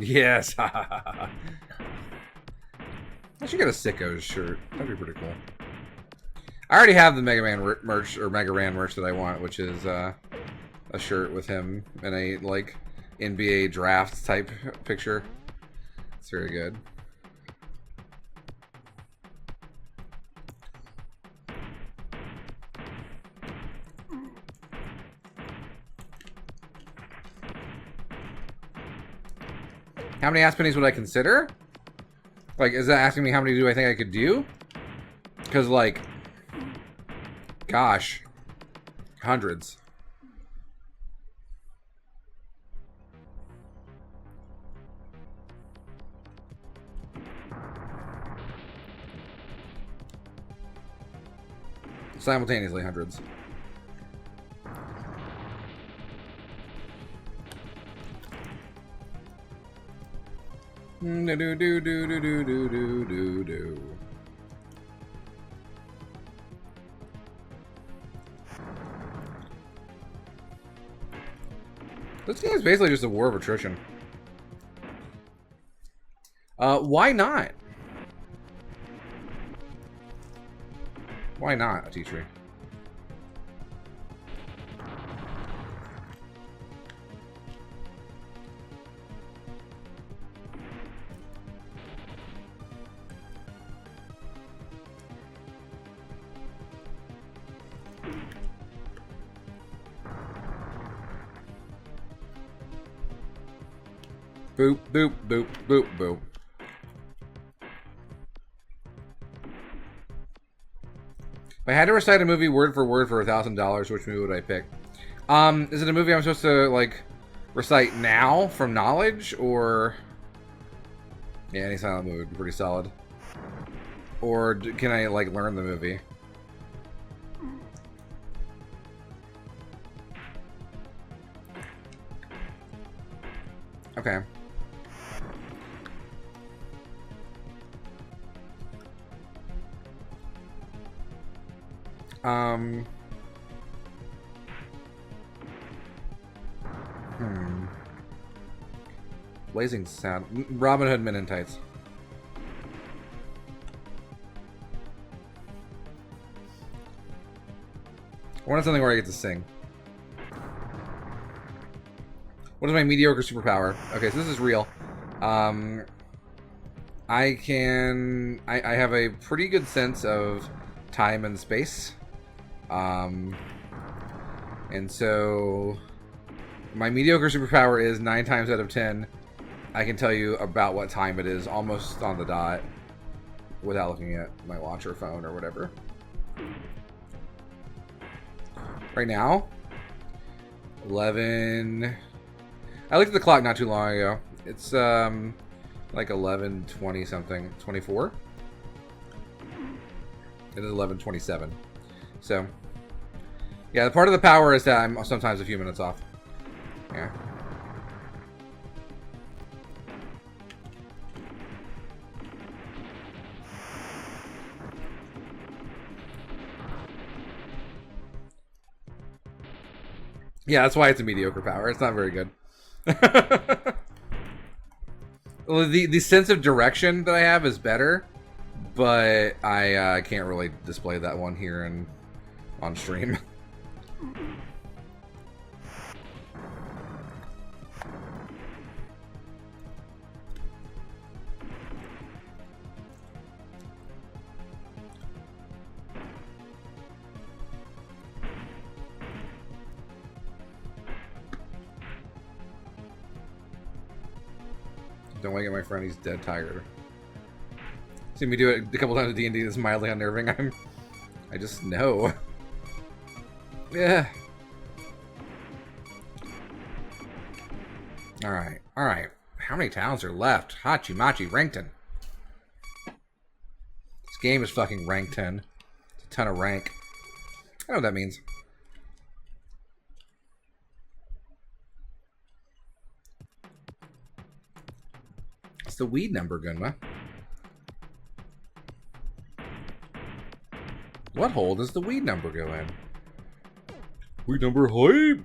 Yes! I should get a Sicko's shirt. That'd be pretty cool. I already have the Mega Man merch, or Mega Ran merch that I want, which is a shirt with him in a, like, NBA draft type picture. It's very good. How many ass pennies would I consider? Like, is that asking me how many do I think I could do? Because, like, gosh, hundreds. Simultaneously, hundreds. Do do do do do do do do do. This game is basically just a war of attrition. Why not? Why not a tea tree? Boop, boop, boop, boop, boop. If I had to recite a movie word for $1,000, which movie would I pick? Is it a movie I'm supposed to, like, recite now from knowledge, or... Yeah, any silent movie would be pretty solid. Or can I, like, learn the movie? Okay. Blazing Sound. Robin Hood Men in Tights. I wanted something where I get to sing. What is my mediocre superpower? Okay, so this is real. I have a pretty good sense of time and space. And so my mediocre superpower is 9 times out of 10 I can tell you about what time it is almost on the dot without looking at my watch or phone or whatever. Right now, 11. I looked at the clock not too long ago. It's like 11:20 something, 24. It is 11:27. So, yeah, the part of the power is that I'm sometimes a few minutes off. Yeah. Yeah, that's why it's a mediocre power. It's not very good. Well, the sense of direction that I have is better, but I can't really display that one here and on stream. Don't wake up my friend, he's dead tired. Seen me do it a couple times with D&D, that's mildly unnerving. I just know. Yeah. Alright, alright. How many towns are left? Hachi-machi, rank 10. This game is fucking rank 10. It's a ton of rank. I know what that means. It's the weed number, Gunma. What hole does the weed number go in? Weed number hype!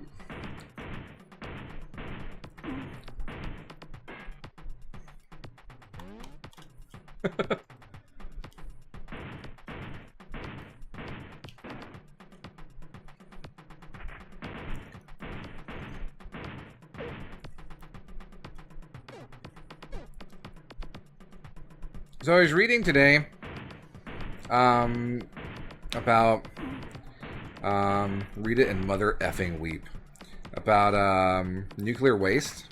So I was reading today about read it and mother effing weep about nuclear waste.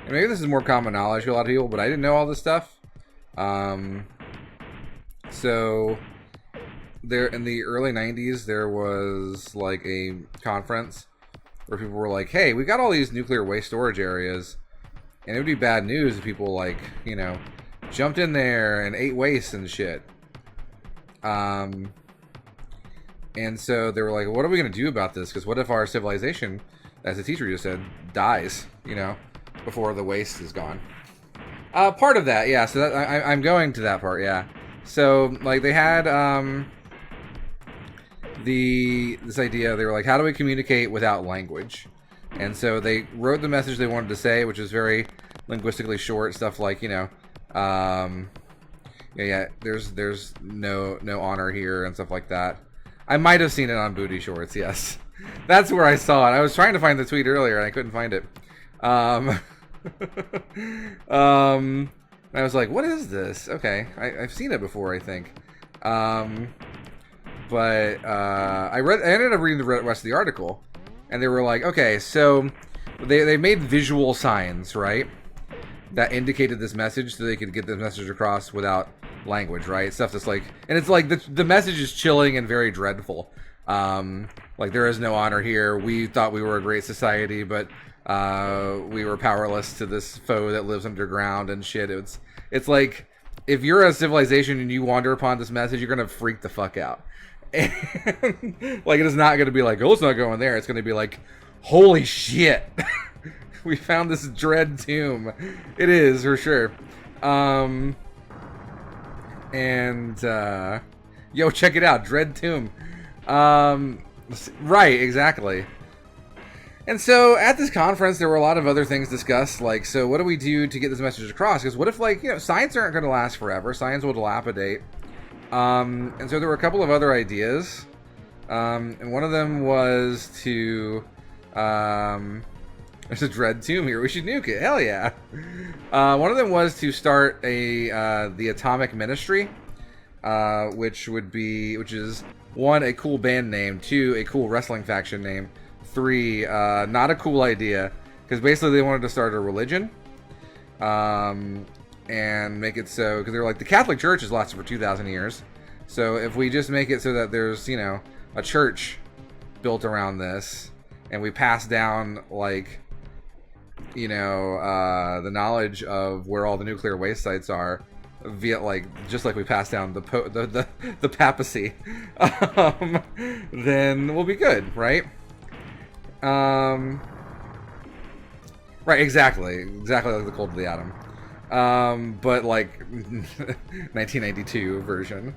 And maybe this is more common knowledge to a lot of people, but I didn't know all this stuff. So there in the early 90s there was like a conference where people were like, hey, we got all these nuclear waste storage areas, and it would be bad news if people, like, you know, jumped in there and ate waste and shit. And so they were like, what are we going to do about this? Because what if our civilization, as the teacher just said, dies, you know, before the waste is gone? Part of that, yeah. So that, I'm going to that part, yeah. So, like, they had this idea. They were like, how do we communicate without language? And so they wrote the message they wanted to say, which is very linguistically short. Stuff like, there's no honor here and stuff like that. I might have seen it on Booty Shorts, yes. That's where I saw it. I was trying to find the tweet earlier and I couldn't find it. And I was like, what is this? Okay, I've seen it before, I think. I ended up reading the rest of the article, and they were like, okay, so they made visual signs, right, that indicated this message so they could get the message across without language, right? Stuff that's like, and it's like the message is chilling and very dreadful. Like, there is no honor here. We thought we were a great society, but we were powerless to this foe that lives underground and shit. It's like, if you're a civilization and you wander upon this message, you're gonna freak the fuck out. And, like, it is not gonna be like, oh, it's not going there. It's gonna be like, holy shit, we found this dread tomb. It is, for sure. Yo, check it out, dread tomb. Right, exactly. And so at this conference, there were a lot of other things discussed, like, so what do we do to get this message across? Because what if, like, science aren't going to last forever. Science will dilapidate. And so there were a couple of other ideas. And one of them was to, there's a dread tomb here. We should nuke it. Hell yeah. One of them was to start the Atomic Ministry, which is 1, a cool band name, 2, a cool wrestling faction name, 3, not a cool idea, because basically they wanted to start a religion, and make it so, because they were like, the Catholic Church has lasted for 2,000 years, so if we just make it so that there's, a church built around this, and we pass down, like, the knowledge of where all the nuclear waste sites are, via, like, just like we pass down the papacy, then we'll be good, right? Right, exactly like the Cult of the Atom, but like 1992 version.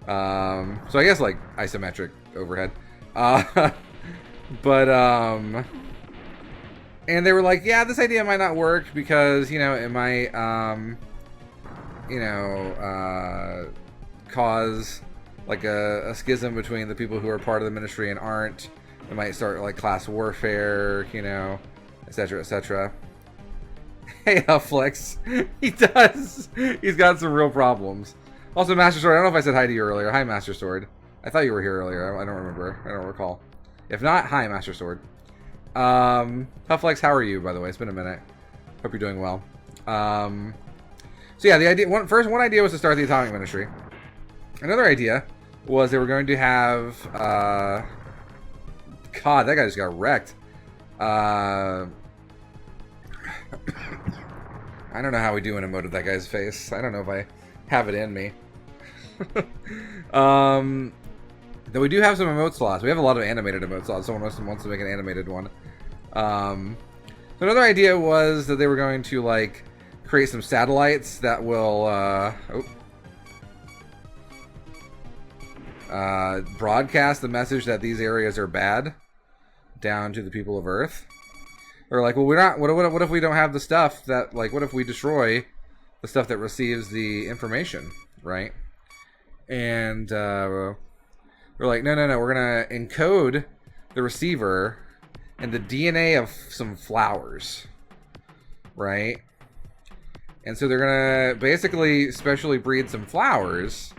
So I guess like isometric overhead, but and they were like, yeah, this idea might not work because it might cause like a schism between the people who are part of the ministry and aren't. It might start like class warfare, etc., etc. Hey, Flex, he does. He's got some real problems. Also, Master Sword, I don't know if I said hi to you earlier. Hi, Master Sword. I thought you were here earlier. I don't remember. I don't recall. If not, hi, Master Sword. Flex, how are you, by the way? It's been a minute. Hope you're doing well. So yeah, the idea. One idea was to start the Atomic Ministry. Another idea was they were going to have. God, that guy just got wrecked. I don't know how we do an emote of that guy's face. I don't know if I have it in me. Though we do have some emote slots. We have a lot of animated emote slots. Someone wants to make an animated one. So another idea was that they were going to like create some satellites that will broadcast the message that these areas are bad down to the people of Earth. Or like, well, we're not. What if we don't have the stuff that, like, what if we destroy the stuff that receives the information, right? And we're like, no, we're gonna encode the receiver in the DNA of some flowers, right? And so they're gonna basically specially breed some flowers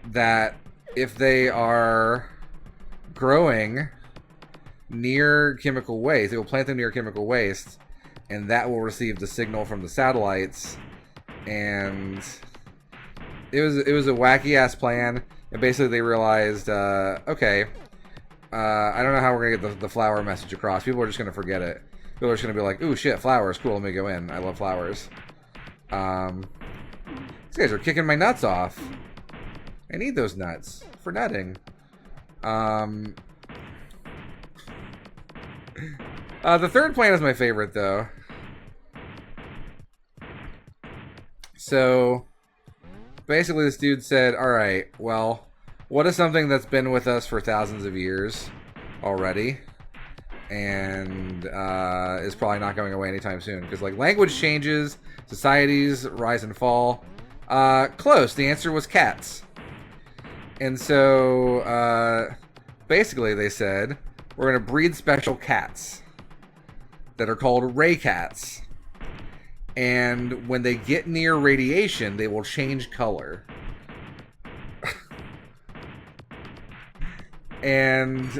that, if they are growing near chemical waste, it will plant them near chemical waste, and that will receive the signal from the satellites. And it was a wacky ass plan. And basically they realized, okay, I don't know how we're gonna get the flower message across. People are just gonna forget it. People are just gonna be like, ooh shit, flowers, cool, let me go in. I love flowers. These guys are kicking my nuts off. I need those nuts for nutting. The third plan is my favorite, though. So, basically this dude said, alright, well, what is something that's been with us for thousands of years already? and is probably not going away anytime soon. Because like language changes, societies rise and fall. Close. The answer was cats. And so basically they said we're going to breed special cats that are called ray cats. And when they get near radiation, they will change color. And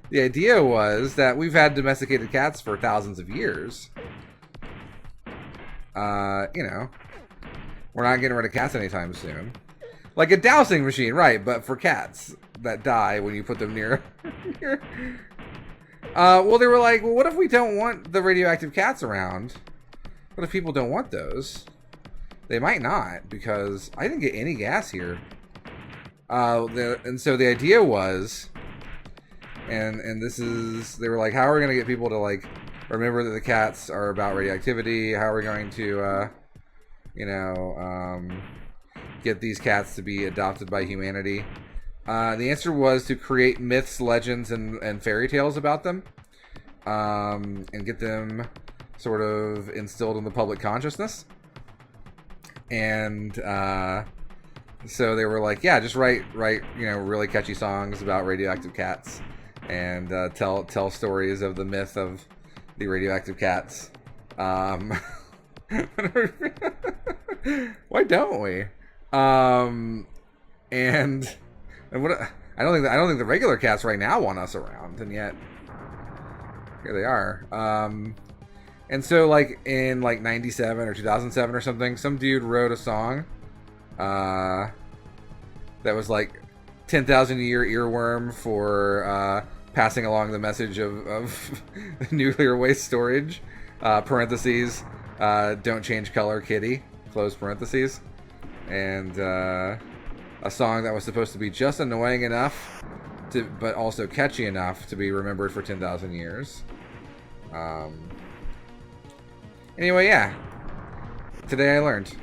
the idea was that we've had domesticated cats for thousands of years. You know, we're not getting rid of cats anytime soon. Like a dowsing machine, right? But for cats that die when you put them near. Well, they were like, well, what if we don't want the radioactive cats around? What if people don't want those? They might not, because I didn't get any gas here. And so the idea was, and this is, they were like, how are we going to get people to like remember that the cats are about radioactivity? How are we going to, you know, get these cats to be adopted by humanity? The answer was to create myths, legends, and fairy tales about them, and get them sort of instilled in the public consciousness. And so they were like, yeah, just write, you know, really catchy songs about radioactive cats, and tell stories of the myth of the radioactive cats. Why don't we? And what? I don't think the regular cats right now want us around, and yet here they are. And so, like, in, like, 97 or 2007 or something, some dude wrote a song that was, like, 10,000 year earworm for passing along the message of nuclear waste storage, parentheses, don't change color, kitty, close parentheses. And a song that was supposed to be just annoying enough, but also catchy enough to be remembered for 10,000 years. Anyway, yeah. Today I learned.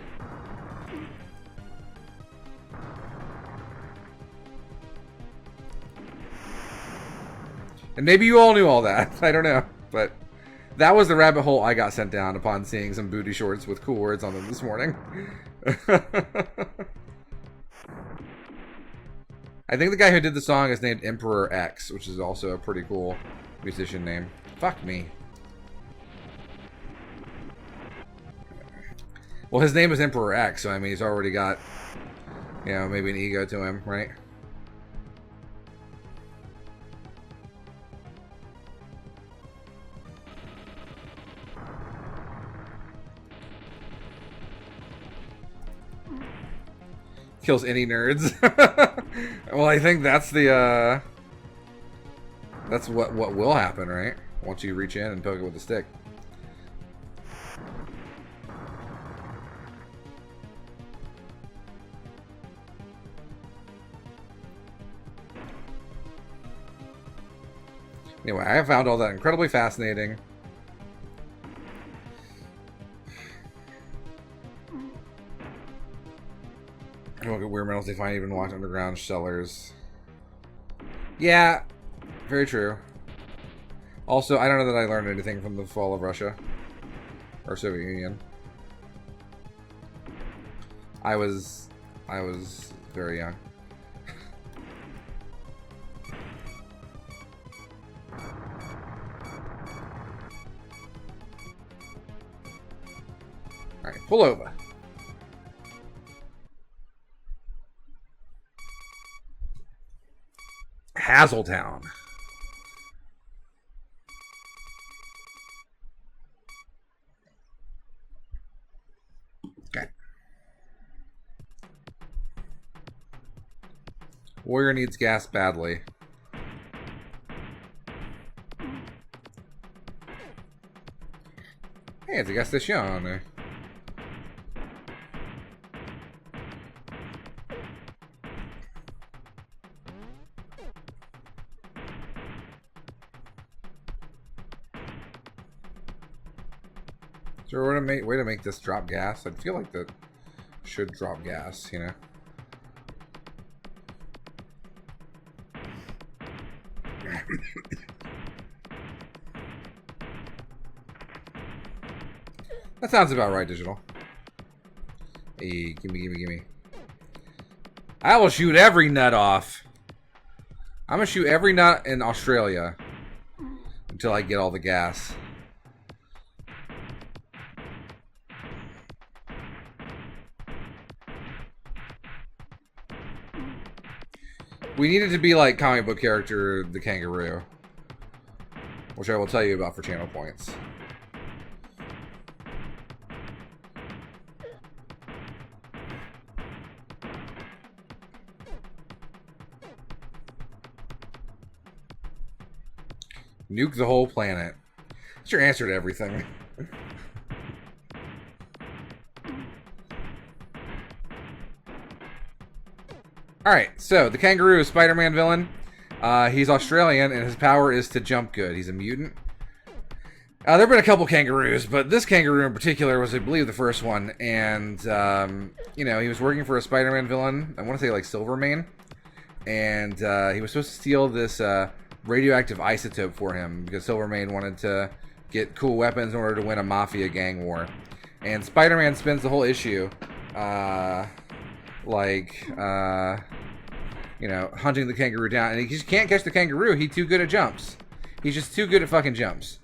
And maybe you all knew all that. I don't know. But that was the rabbit hole I got sent down upon seeing some booty shorts with cool words on them this morning. I think the guy who did the song is named Emperor X, which is also a pretty cool musician name. Fuck me. Well, his name is Emperor X, so I mean, he's already got, you know, maybe an ego to him, right? Kills any nerds. Well, I think that's the, that's what will happen, right? Once you reach in and poke it with a stick. Anyway, I found all that incredibly fascinating. Look at weird metals they find even locked underground cellars. Yeah, very true. Also, I don't know that I learned anything from the fall of Russia or Soviet Union. I was very young. All right, pull over. Hazeltown. Okay. Warrior needs gas badly. Hey, it's a gas station. Is there a way to make this drop gas? I feel like that should drop gas, you know? That sounds about right, Digital. Hey, gimme. I will shoot every nut off. I'm gonna shoot every nut in Australia until I get all the gas. We needed to be like comic book character the kangaroo, which I will tell you about for channel points. Nuke the whole planet. That's your answer to everything. Alright, so the kangaroo is Spider-Man villain. He's Australian, and his power is to jump good. He's a mutant. There have been a couple kangaroos, but this kangaroo in particular was, I believe, the first one. And, you know, he was working for a Spider-Man villain. I want to say, like, Silvermane. And he was supposed to steal this radioactive isotope for him because Silvermane wanted to get cool weapons in order to win a mafia gang war. And Spider-Man spends the whole issue, you know, hunting the kangaroo down. And he just can't catch the kangaroo. He's too good at jumps. He's just too good at fucking jumps.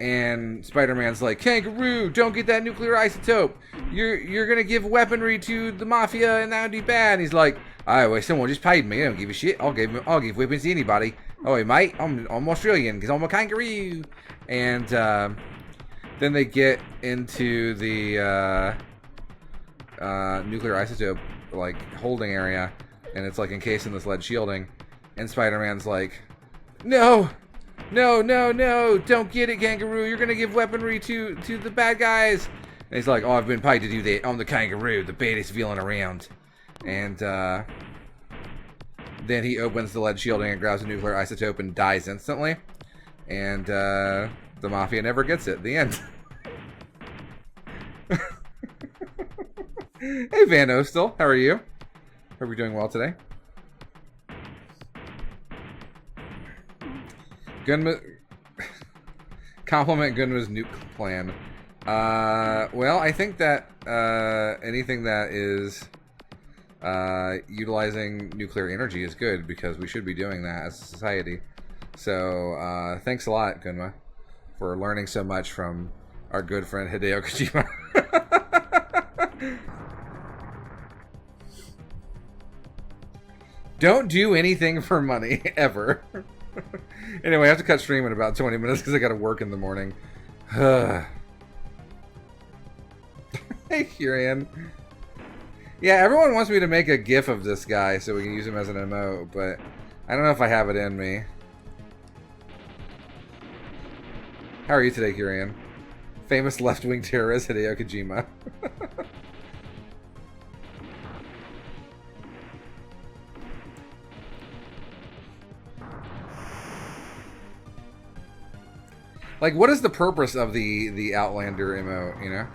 And Spider-Man's like, kangaroo, don't get that nuclear isotope. You're gonna give weaponry to the mafia, and that would be bad. And he's like, alright, well, someone just paid me. I don't give a shit. I'll give weapons to anybody. Oh, hey, mate, I'm Australian because I'm a kangaroo. And then they get into the nuclear isotope like holding area, and it's like encased in this lead shielding. And Spider-Man's like, no, don't get it, kangaroo. You're gonna give weaponry to the bad guys. And he's like, oh, I've been paid to do that. I'm the kangaroo, the baddest villain around. And then he opens the lead shielding and grabs a nuclear isotope and dies instantly. And the mafia never gets it. The end. Hey, Van Ostel. How are you? Hope you're doing well today. Gunma... Compliment Gunma's nuke plan. Well, I think that anything that is utilizing nuclear energy is good because we should be doing that as a society. So, thanks a lot, Gunma, for learning so much from our good friend Hideo Kojima. Don't do anything for money, ever. Anyway, I have to cut stream in about 20 minutes because I got to work in the morning. Hey, Kieran. Yeah, everyone wants me to make a GIF of this guy so we can use him as an emote, but I don't know if I have it in me. How are you today, Kieran? Famous left-wing terrorist Hideo Kojima. Like, what is the purpose of the Outlander emote, you know?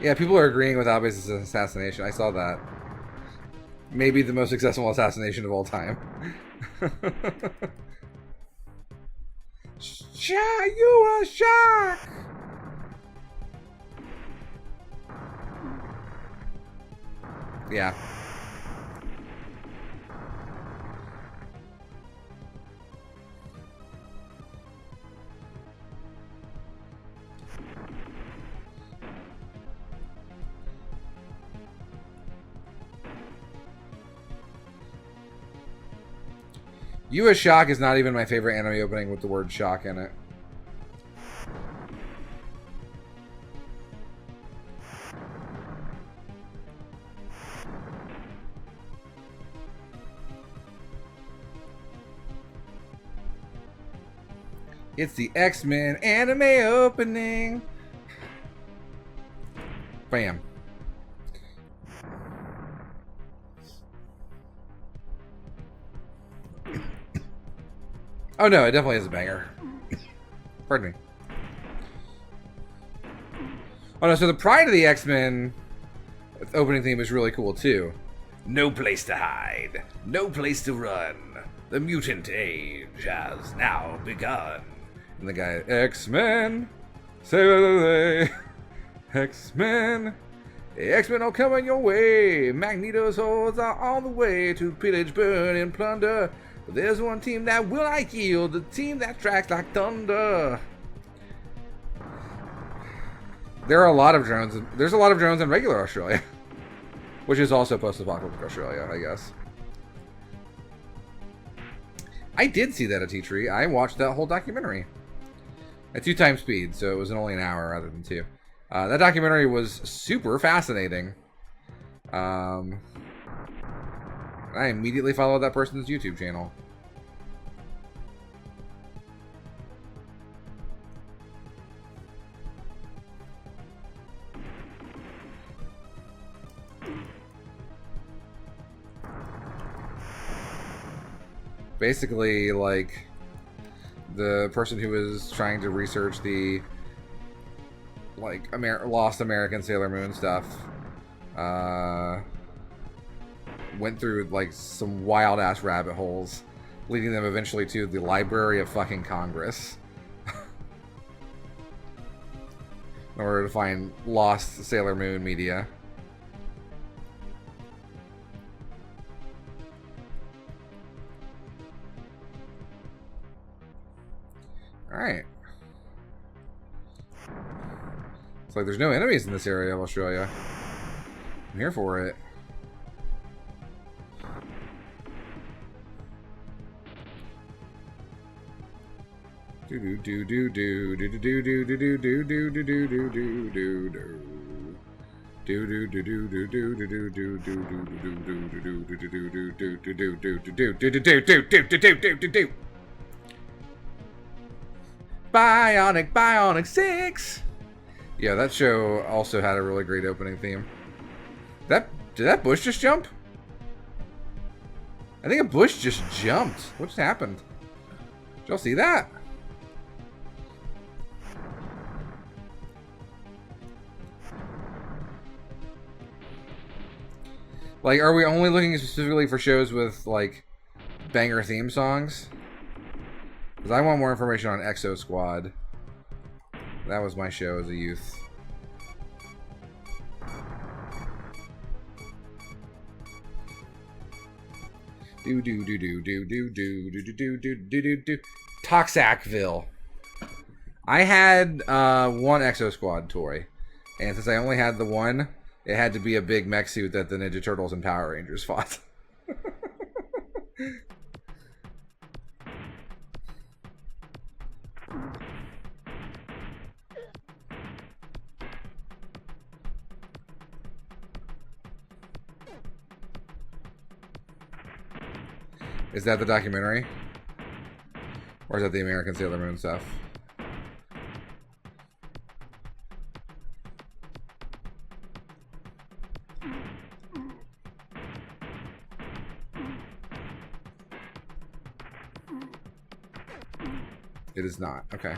Yeah, people are agreeing with Abe's assassination. I saw that. Maybe the most successful assassination of all time. You a shark! Yeah. You a Shock is not even my favorite anime opening with the word shock in it. It's the X-Men anime opening. Bam. Oh no, it definitely is a banger. Pardon me. Oh no, so the Pride of the X-Men opening theme is really cool too. No place to hide, no place to run. The mutant age has now begun. And the guy, X-Men, save the day. X-Men, X-Men are coming your way. Magneto's hordes are on the way to pillage, burn, and plunder. But there's one team that will not yield, the team that strikes like thunder. There are a lot of drones. There's a lot of drones in regular Australia, which is also post-apocalyptic Australia, I guess. I did see that at T-Tree. I watched that whole documentary at 2 times speed, so it was only an hour rather than 2. That documentary was super fascinating. I immediately followed that person's YouTube channel. Basically, like, the person who was trying to research the, like, lost American Sailor Moon stuff, went through, like, some wild-ass rabbit holes, leading them eventually to the Library of fucking Congress. In order to find lost Sailor Moon media. Alright. It's like there's no enemies in this area of Australia. I'm here for it. Do do do do do do do do do do do do do do do do do do. Do do do do do do do do do do do do. Bionic 6. Yeah, that show also had a really great opening theme. Did that bush just jump? I think a bush just jumped. What just happened? Did y'all see that? Like, are we only looking specifically for shows with, like, banger theme songs? Because I want more information on Exo Squad. That was my show as a youth. Do do do do do do do do do do do do do. Toxacville. I had one Exo Squad toy, and since I only had the one, it had to be a big mech suit that the Ninja Turtles and Power Rangers fought. Is that the documentary? Or is that the American Sailor Moon stuff? It is not. Okay.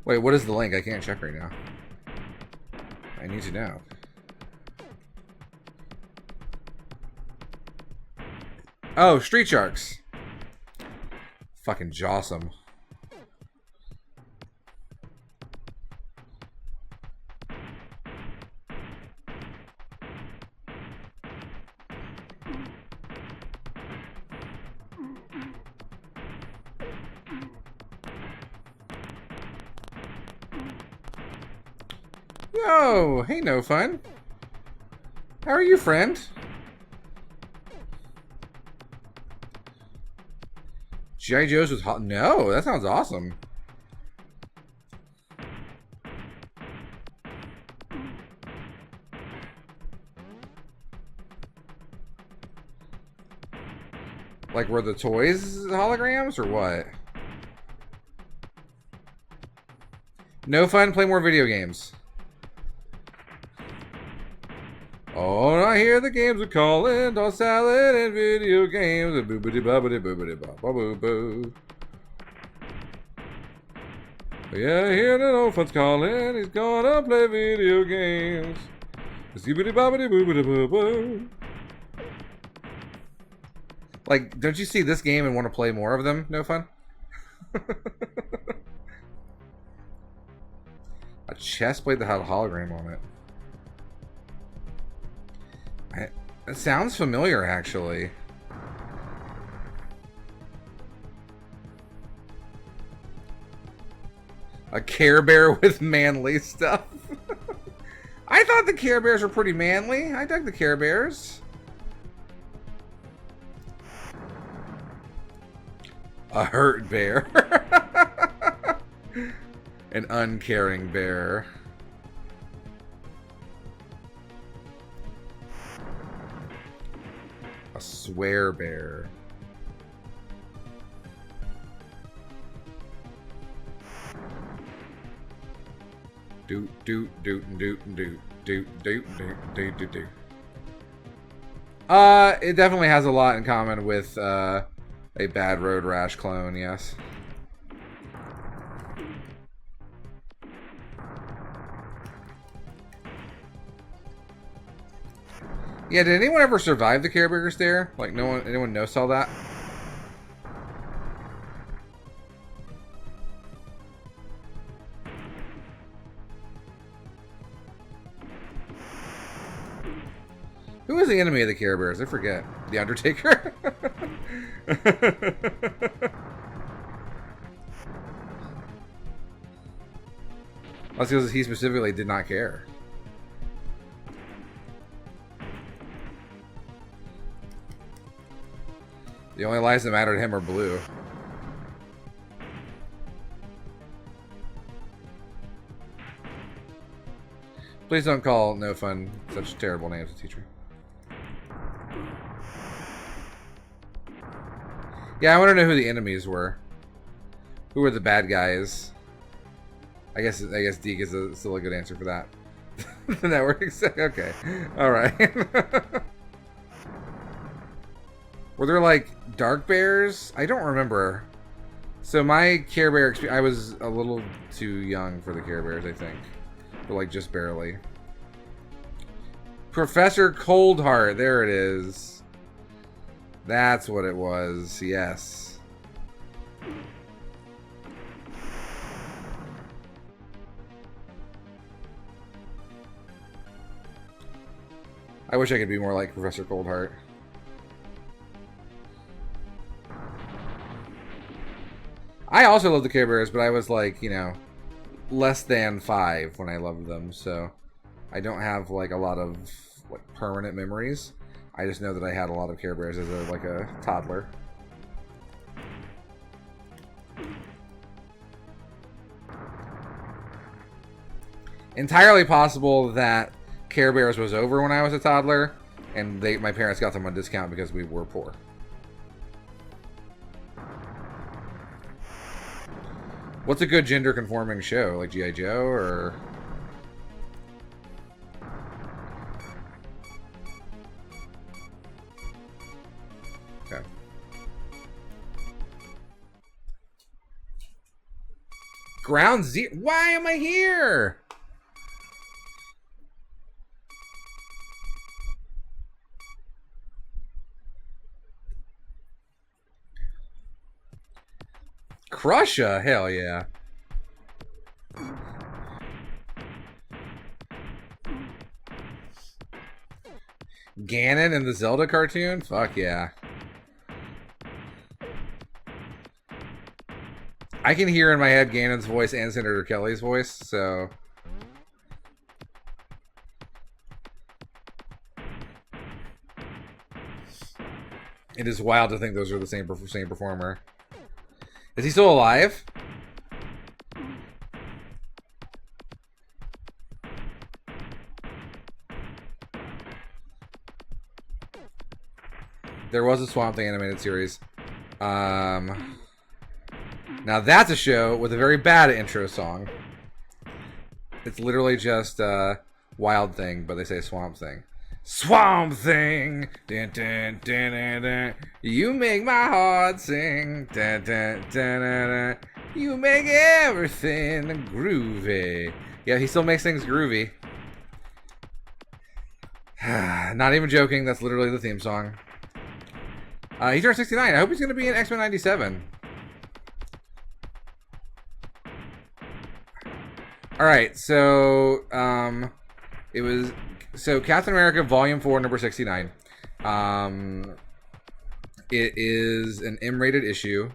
Wait, what is the link? I can't check right now. I need to know. Oh, Street Sharks. Fucking jawsome. Yo, hey, no fun. How are you, friend? G.I. Joe's was hot. No, that sounds awesome. Like, were the toys holograms or what? No fun, play more video games. Oh, I hear the games are calling, all salad and video games. Boobity bobbity boobity bop boo boo. Yeah, I hear the no fun's calling, he's gonna play video games. Skibbity bobbity boobity boo boo. Like, don't you see this game and want to play more of them? No fun? A chest plate that had a hologram on it. It sounds familiar, actually. A Care Bear with manly stuff. I thought the Care Bears were pretty manly. I dug the Care Bears. A hurt bear. An uncaring bear. A swear bear. Doot doot doot doot doot doot doot doot doot doot. It definitely has a lot in common with a Bad Road Rash clone, yes. Yeah, did anyone ever survive the Care Bear stare? Like, anyone no saw that? Who is the enemy of the Care Bears? I forget. The Undertaker? That's because he specifically did not care. The only lives that matter to him are blue. Please don't call No Fun such terrible names to teacher. Yeah, I want to know who the enemies were. Who were the bad guys? I guess Deke is still a good answer for that. The network. Okay. Alright. Were there like dark bears? I don't remember. So my Care Bear experience, I was a little too young for the Care Bears, I think. But like just barely. Professor Coldheart, there it is. That's what it was, yes. I wish I could be more like Professor Coldheart. I also love the Care Bears, but I was like, you know, less than 5 when I loved them, so I don't have like a lot of like permanent memories. I just know that I had a lot of Care Bears as a toddler. Entirely possible that Care Bears was over when I was a toddler, and my parents got them on discount because we were poor. What's a good gender-conforming show? Like G.I. Joe, or... Okay. Ground Zero... Why am I here? Crusher, hell yeah. Ganon in the Zelda cartoon? Fuck yeah. I can hear in my head Ganon's voice and Senator Kelly's voice, so... It is wild to think those are the same performer. Is he still alive? There was a Swamp Thing animated series. Now that's a show with a very bad intro song. It's literally just Wild Thing, but they say Swamp Thing. Swamp Thing, dun, dun, dun, dun, dun. You make my heart sing, dun, dun, dun, dun, dun. You make everything groovy. Yeah, he still makes things groovy. Not even joking, that's literally the theme song. He turned 69. I hope he's going to be in X-Men 97. All right, so it was Captain America Volume 4, number 69. It is an M-rated issue.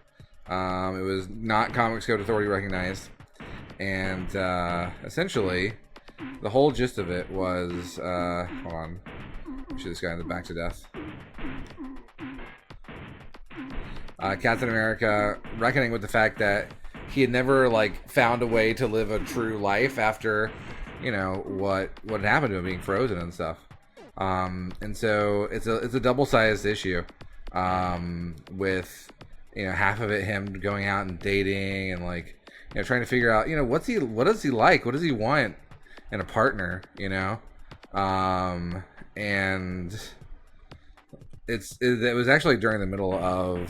It was not Comics Code Authority recognized, and essentially, the whole gist of it was hold on, shoot this guy in the back to death. Captain America reckoning with the fact that he had never like found a way to live a true life after, you know, what had happened to him being frozen and stuff. And so it's a double-sized issue, with, you know, half of it him going out and dating and like, you know, trying to figure out, you know, what does he like, what does he want in a partner, you know, and it was actually during the middle of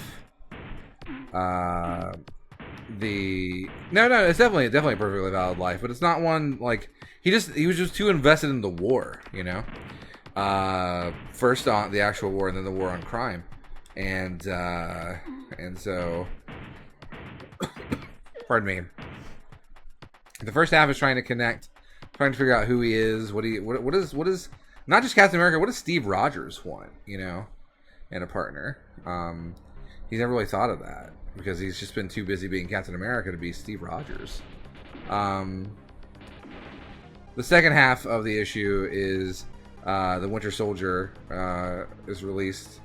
it's definitely a perfectly valid life, but it's not one like he was just too invested in the war, you know. First on the actual war and then the war on crime, and so pardon me, the first half is trying to figure out who he is, what is not just Captain America, what does Steve Rogers want, you know, in a partner. He's never really thought of that because he's just been too busy being Captain America to be Steve Rogers. The second half of the issue is the Winter Soldier is released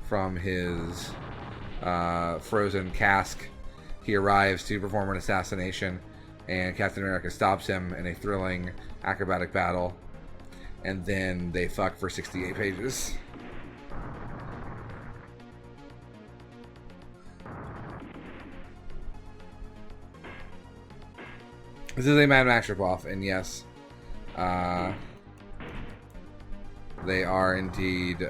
from his frozen cask. He arrives to perform an assassination, and Captain America stops him in a thrilling acrobatic battle, and then they fuck for 68 pages. This is a Mad Max ripoff, and yes, they are indeed they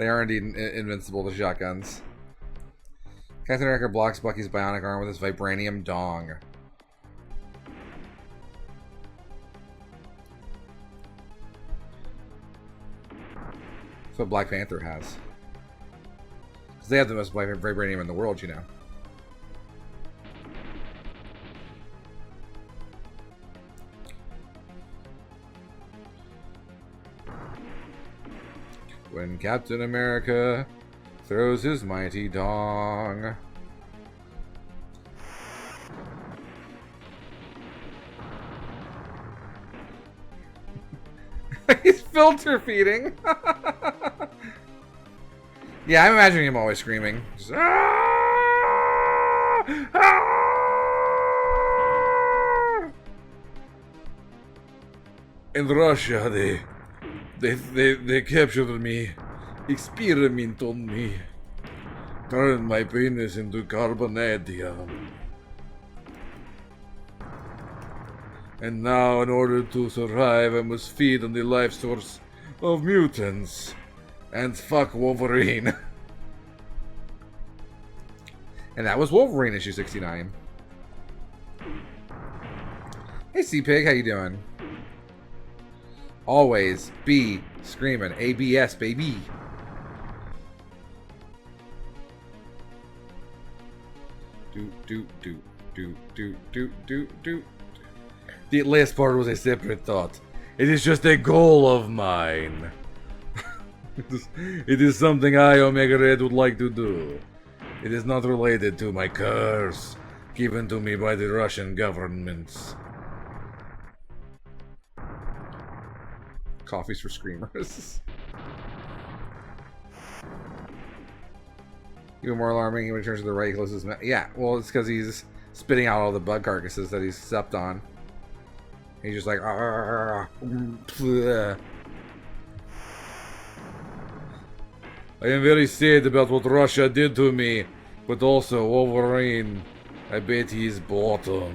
are indeed invincible to shotguns. Captain America blocks Bucky's bionic arm with his vibranium dong. That's what Black Panther has. Because they have the most vibranium in the world, you know. When Captain America throws his mighty dong. He's filter feeding. Yeah, I'm imagining him always screaming. Just, "Ah! Ah!" In Russia, they captured me, experiment on me, turned my penis into carbonadium. And now, in order to survive, I must feed on the life source of mutants. And fuck Wolverine. And that was Wolverine issue 69. Hey C-Pig, how you doing? Always be screaming. ABS, baby. Do. The last part was a separate thought. It is just a goal of mine. It is something I, Omega Red, would like to do. It is not related to my curse given to me by the Russian government. Coffees for screamers. Even more alarming, he returns to the right, he closes his mouth. Yeah, well, it's because he's spitting out all the bug carcasses that he's stepped on. He's just like, I am very sad about what Russia did to me, but also Wolverine, I bet he's bottom.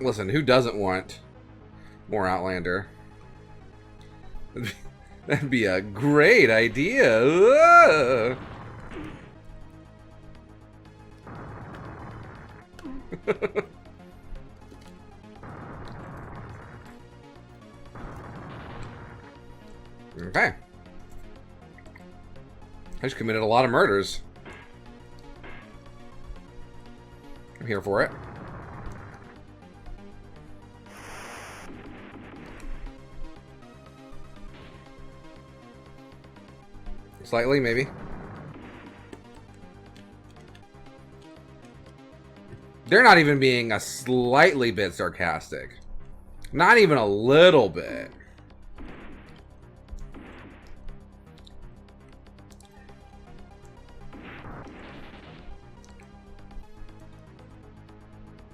Listen, who doesn't want more Outlander? That'd be a great idea. Ugh. Okay. I just committed a lot of murders. I'm here for it. Slightly, maybe. They're not even being a slightly bit sarcastic. Not even a little bit.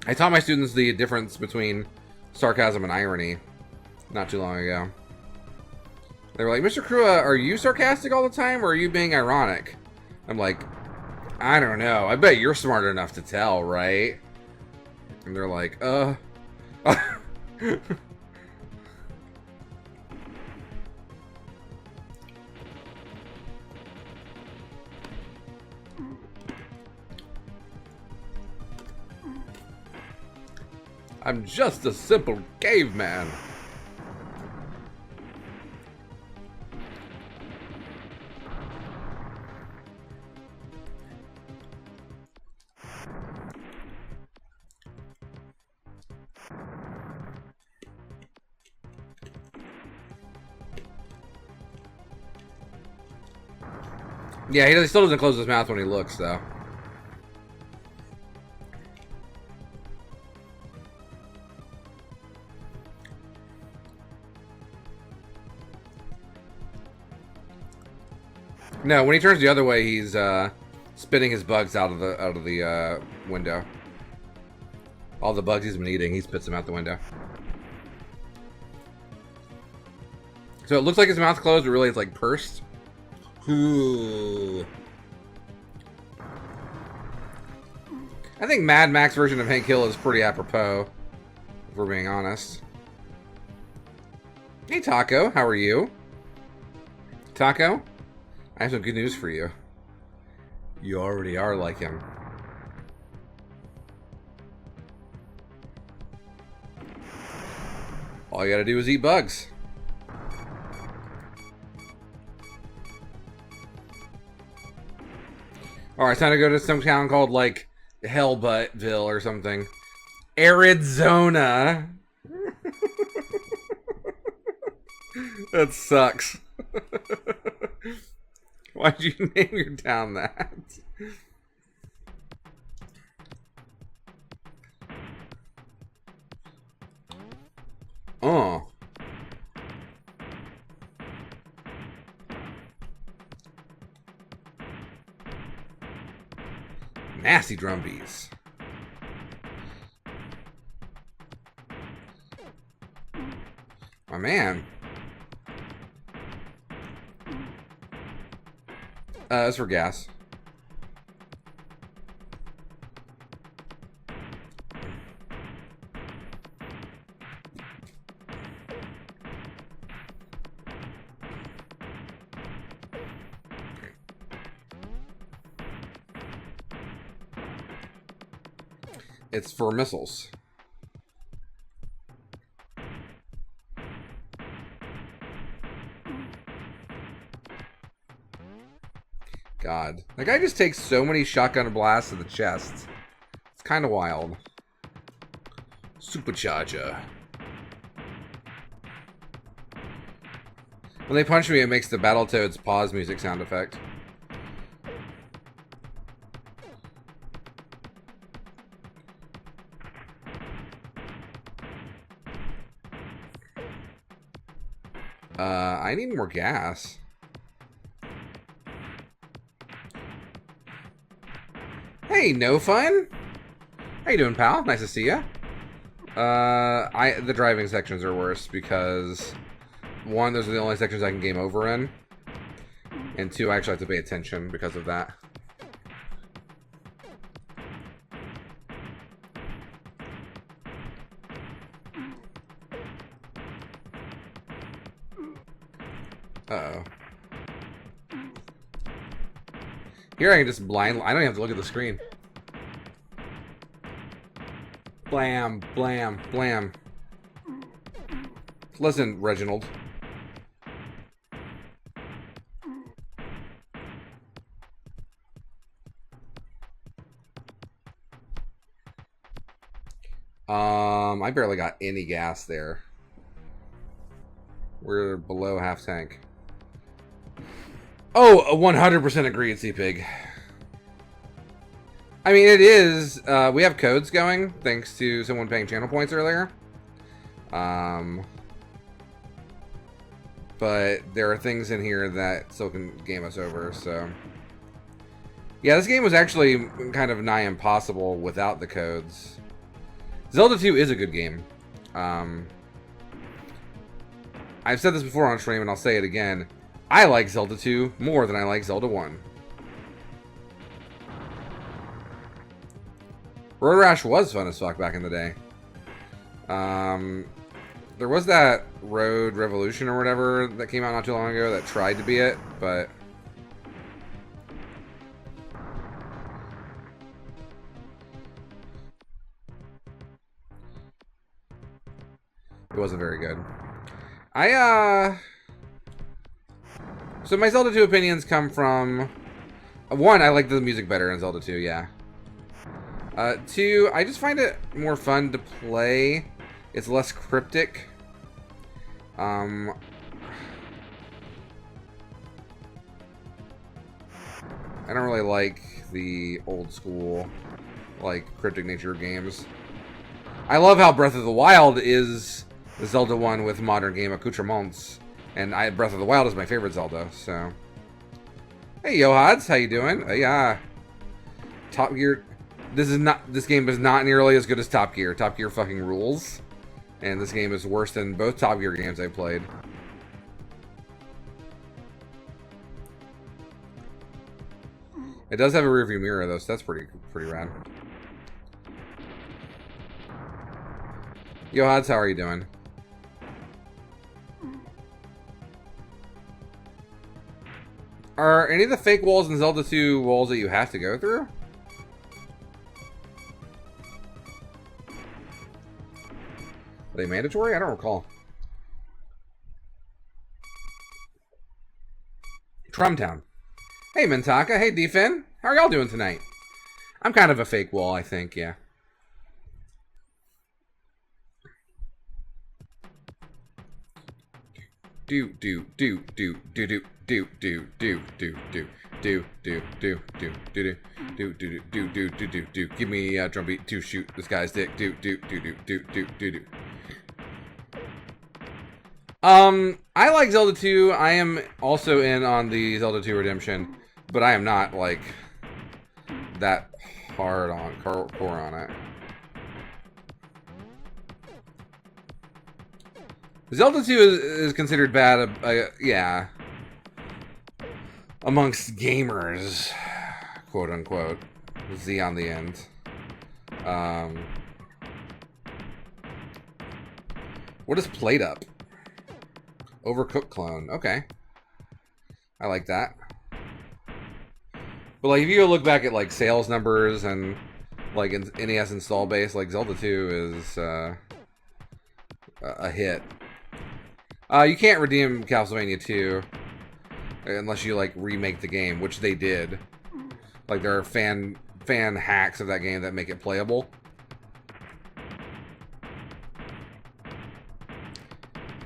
I taught my students the difference between sarcasm and irony not too long ago. They were like, Mr. Krua, are you sarcastic all the time, or are you being ironic? I'm like, I don't know. I bet you're smart enough to tell, right? And they're like, I'm just a simple caveman. Yeah, he still doesn't close his mouth when he looks, though. No, when he turns the other way, he's spitting his bugs out of the window. All the bugs he's been eating, he spits them out the window. So it looks like his mouth's closed, but really it's like pursed. Ooh. I think Mad Max version of Hank Hill is pretty apropos, if we're being honest. Hey Taco, how are you? Taco, I have some good news for you. You already are like him. All you gotta do is eat bugs. Alright, it's time to go to some town called, like, Hellbuttville or something. Arizona. That sucks. Why'd you name your town that? Oh. Nasty drum beats. My man. That's for gas. It's for missiles. God. That guy just takes so many shotgun blasts to the chest. It's kind of wild. Supercharger. When they punch me, it makes the Battletoads pause music sound effect. I need more gas. Hey, no fun. How you doing, pal? Nice to see ya. The driving sections are worse because one, those are the only sections I can game over in, and two, I actually have to pay attention because of that. Uh-oh. Here I can just blind... I don't even have to look at the screen. Blam, blam, blam. Listen, Reginald. I barely got any gas there. We're below half tank. Oh, 100% agreed, C-Pig. I mean, it is. We have codes going, thanks to someone paying channel points earlier. But there are things in here that still can game us over, so... Yeah, this game was actually kind of nigh impossible without the codes. Zelda 2 is a good game. I've said this before on stream, and I'll say it again. I like Zelda 2 more than I like Zelda 1. Road Rash was fun as fuck back in the day. There was that Road Revolution or whatever that came out not too long ago that tried to be it, but... it wasn't very good. So my Zelda 2 opinions come from... one, I like the music better in Zelda 2, yeah. Two, I just find it more fun to play. It's less cryptic. I don't really like the old school, like, cryptic nature of games. I love how Breath of the Wild is the Zelda 1 with modern game accoutrements. And Breath of the Wild is my favorite Zelda, so... Hey, Yohads, how you doing? Yeah. Top Gear... This game is not nearly as good as Top Gear. Top Gear fucking rules. And this game is worse than both Top Gear games I played. It does have a rearview mirror though, so that's pretty rad. Yohads, how are you doing? Are any of the fake walls in Zelda 2 walls that you have to go through? Are they mandatory? I don't recall. Trumtown. Hey, Mintaka. Hey, Defin. How are y'all doing tonight? I'm kind of a fake wall, I think, yeah. Give me a drum beat to shoot this guy's dick. I like Zelda 2. I am also in on the Zelda 2 Redemption, but I am not like that hard on core on it. Zelda 2 is considered bad, yeah, amongst gamers, quote unquote, Z on the end. What is Plate Up? Overcooked clone. Okay, I like that. But like, if you go look back at like sales numbers and like in NES install base, like Zelda 2 is a hit. You can't redeem Castlevania 2 unless you like remake the game, which they did. Like there are fan hacks of that game that make it playable.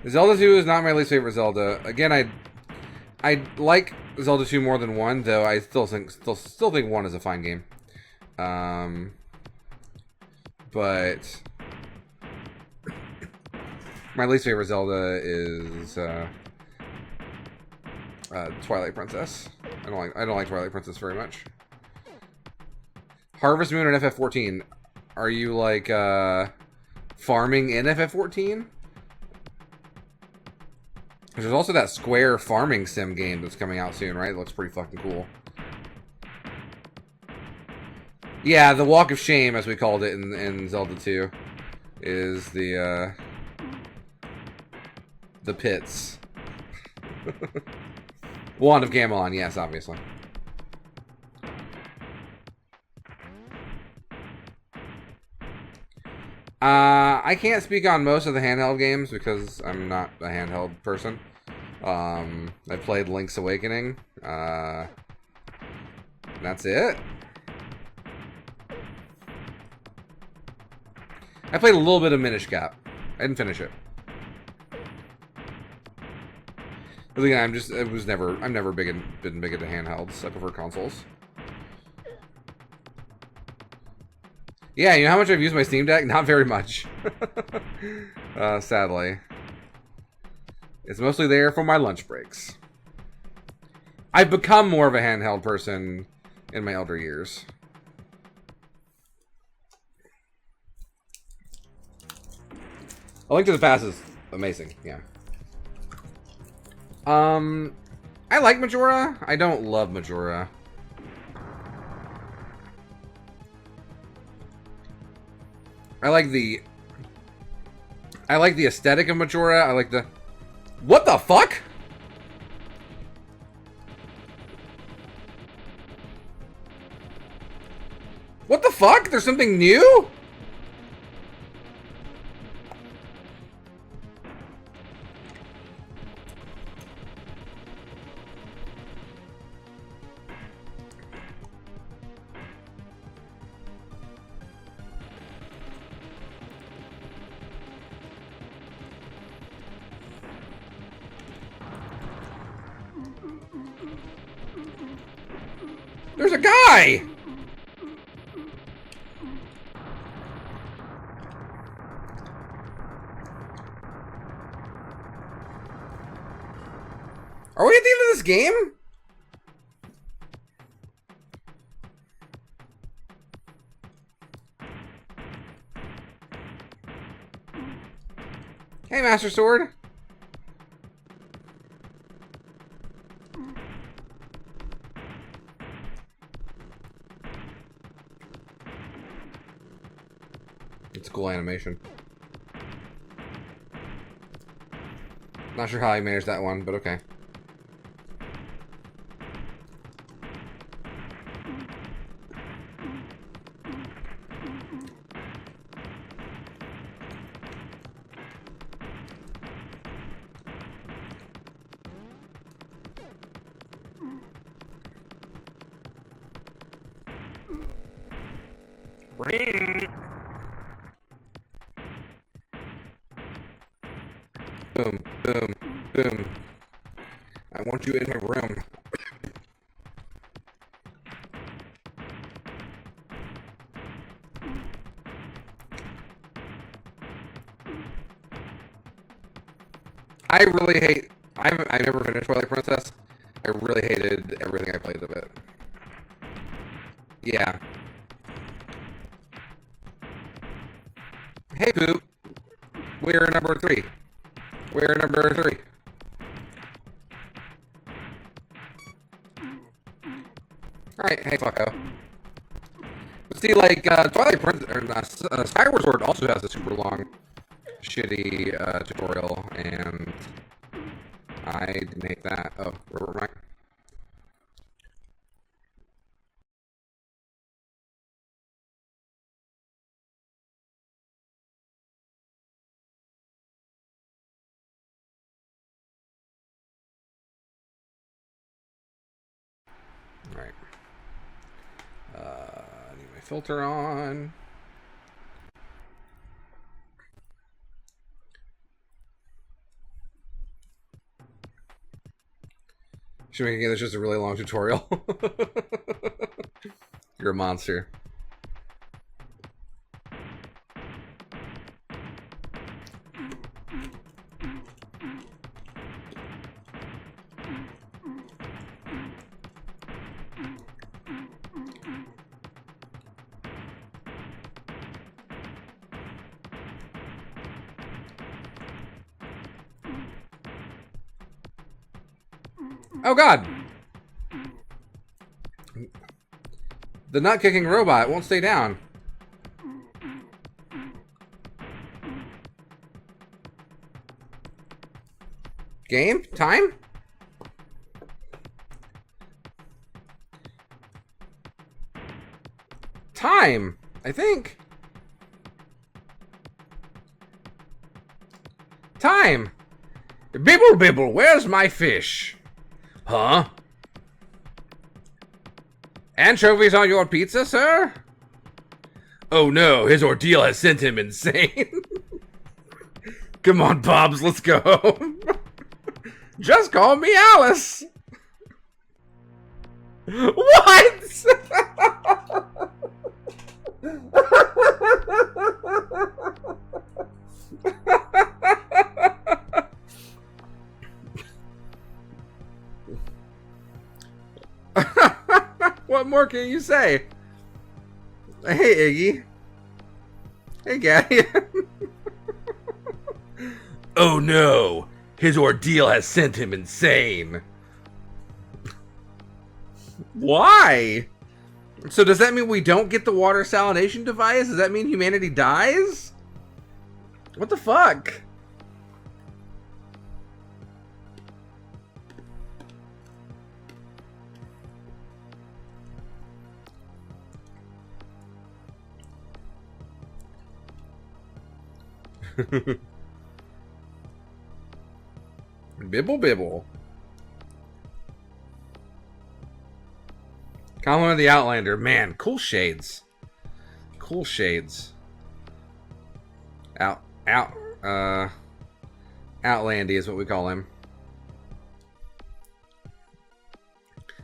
Zelda 2 is not my least favorite Zelda. Again, I like Zelda 2 more than 1, though I still think 1 is a fine game. But my least favorite Zelda is Twilight Princess. I don't like Twilight Princess very much. Harvest Moon and FF14. Are you like farming in FF14? There's also that Square farming sim game that's coming out soon, right? It looks pretty fucking cool. Yeah, the Walk of Shame, as we called it in Zelda 2, is the pits. Wand of Gamelon, yes, obviously. I can't speak on most of the handheld games because I'm not a handheld person. I played Link's Awakening. That's it. I played a little bit of Minish Cap. I didn't finish it. But again, I've never been big into handhelds. I prefer consoles. Yeah, you know how much I've used my Steam Deck? Not very much. Sadly. It's mostly there for my lunch breaks. I've become more of a handheld person in my elder years. A Link to the Past is amazing, yeah. I like Majora. I don't love Majora. I like the aesthetic of Majora. I like the... What the fuck? What the fuck? There's something new? There's a guy! Are we at the end of this game? Hey, Master Sword. It's a cool animation. Not sure how I managed that one, but okay. Boom, boom, boom. I want you in my room. I really hate... I never finished Twilight Princess. I really hated everything I played of it. Yeah. Hey, Poop. We're number 3. We're number 3. Alright, hey, fucko. But see, like, Twilight Princess, or Skyward Sword also has a super long, shitty, tutorial, and I didn't hate that. Oh, where were my... Alright. I need my filter on. Should we get this just a really long tutorial? You're a monster. Oh god! The nut-kicking robot won't stay down. Game? Time? time, I think. Time. Bibble bibble, where's my fish? Huh? Anchovies on your pizza, sir? Oh no, his ordeal has sent him insane. Come on, Bobs, let's go home. Just call me Alice. What? What more can you say? Hey, Iggy. Hey, Gaddy. Oh no, his ordeal has sent him insane. Why? So does that mean we don't get the water salination device? Does that mean humanity dies? What the fuck? Bibble bibble. Compliment of the Outlander. Man, cool shades. Cool shades. Outlandy is what we call him.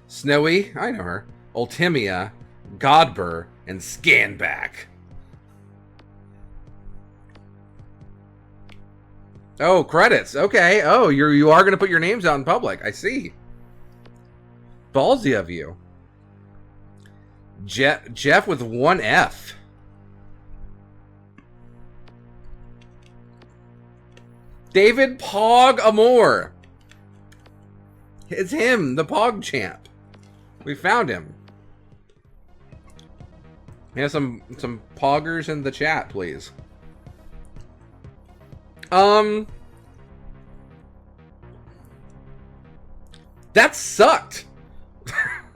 Snowy, I know her. Ultimia, Godber, and Scanback. Oh, credits. Okay. Oh, you are going to put your names out in public. I see. Ballsy of you. Jeff with one F. David Pog Amore. It's him, the Pog champ. We found him. We have some poggers in the chat, please. That sucked.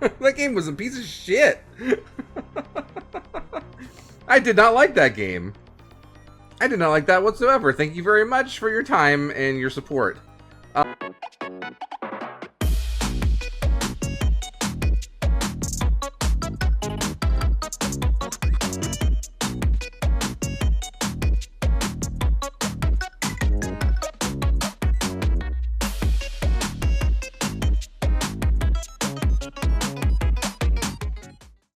That game was a piece of shit. I did not like that game. I did not like that whatsoever. Thank you very much for your time and your support.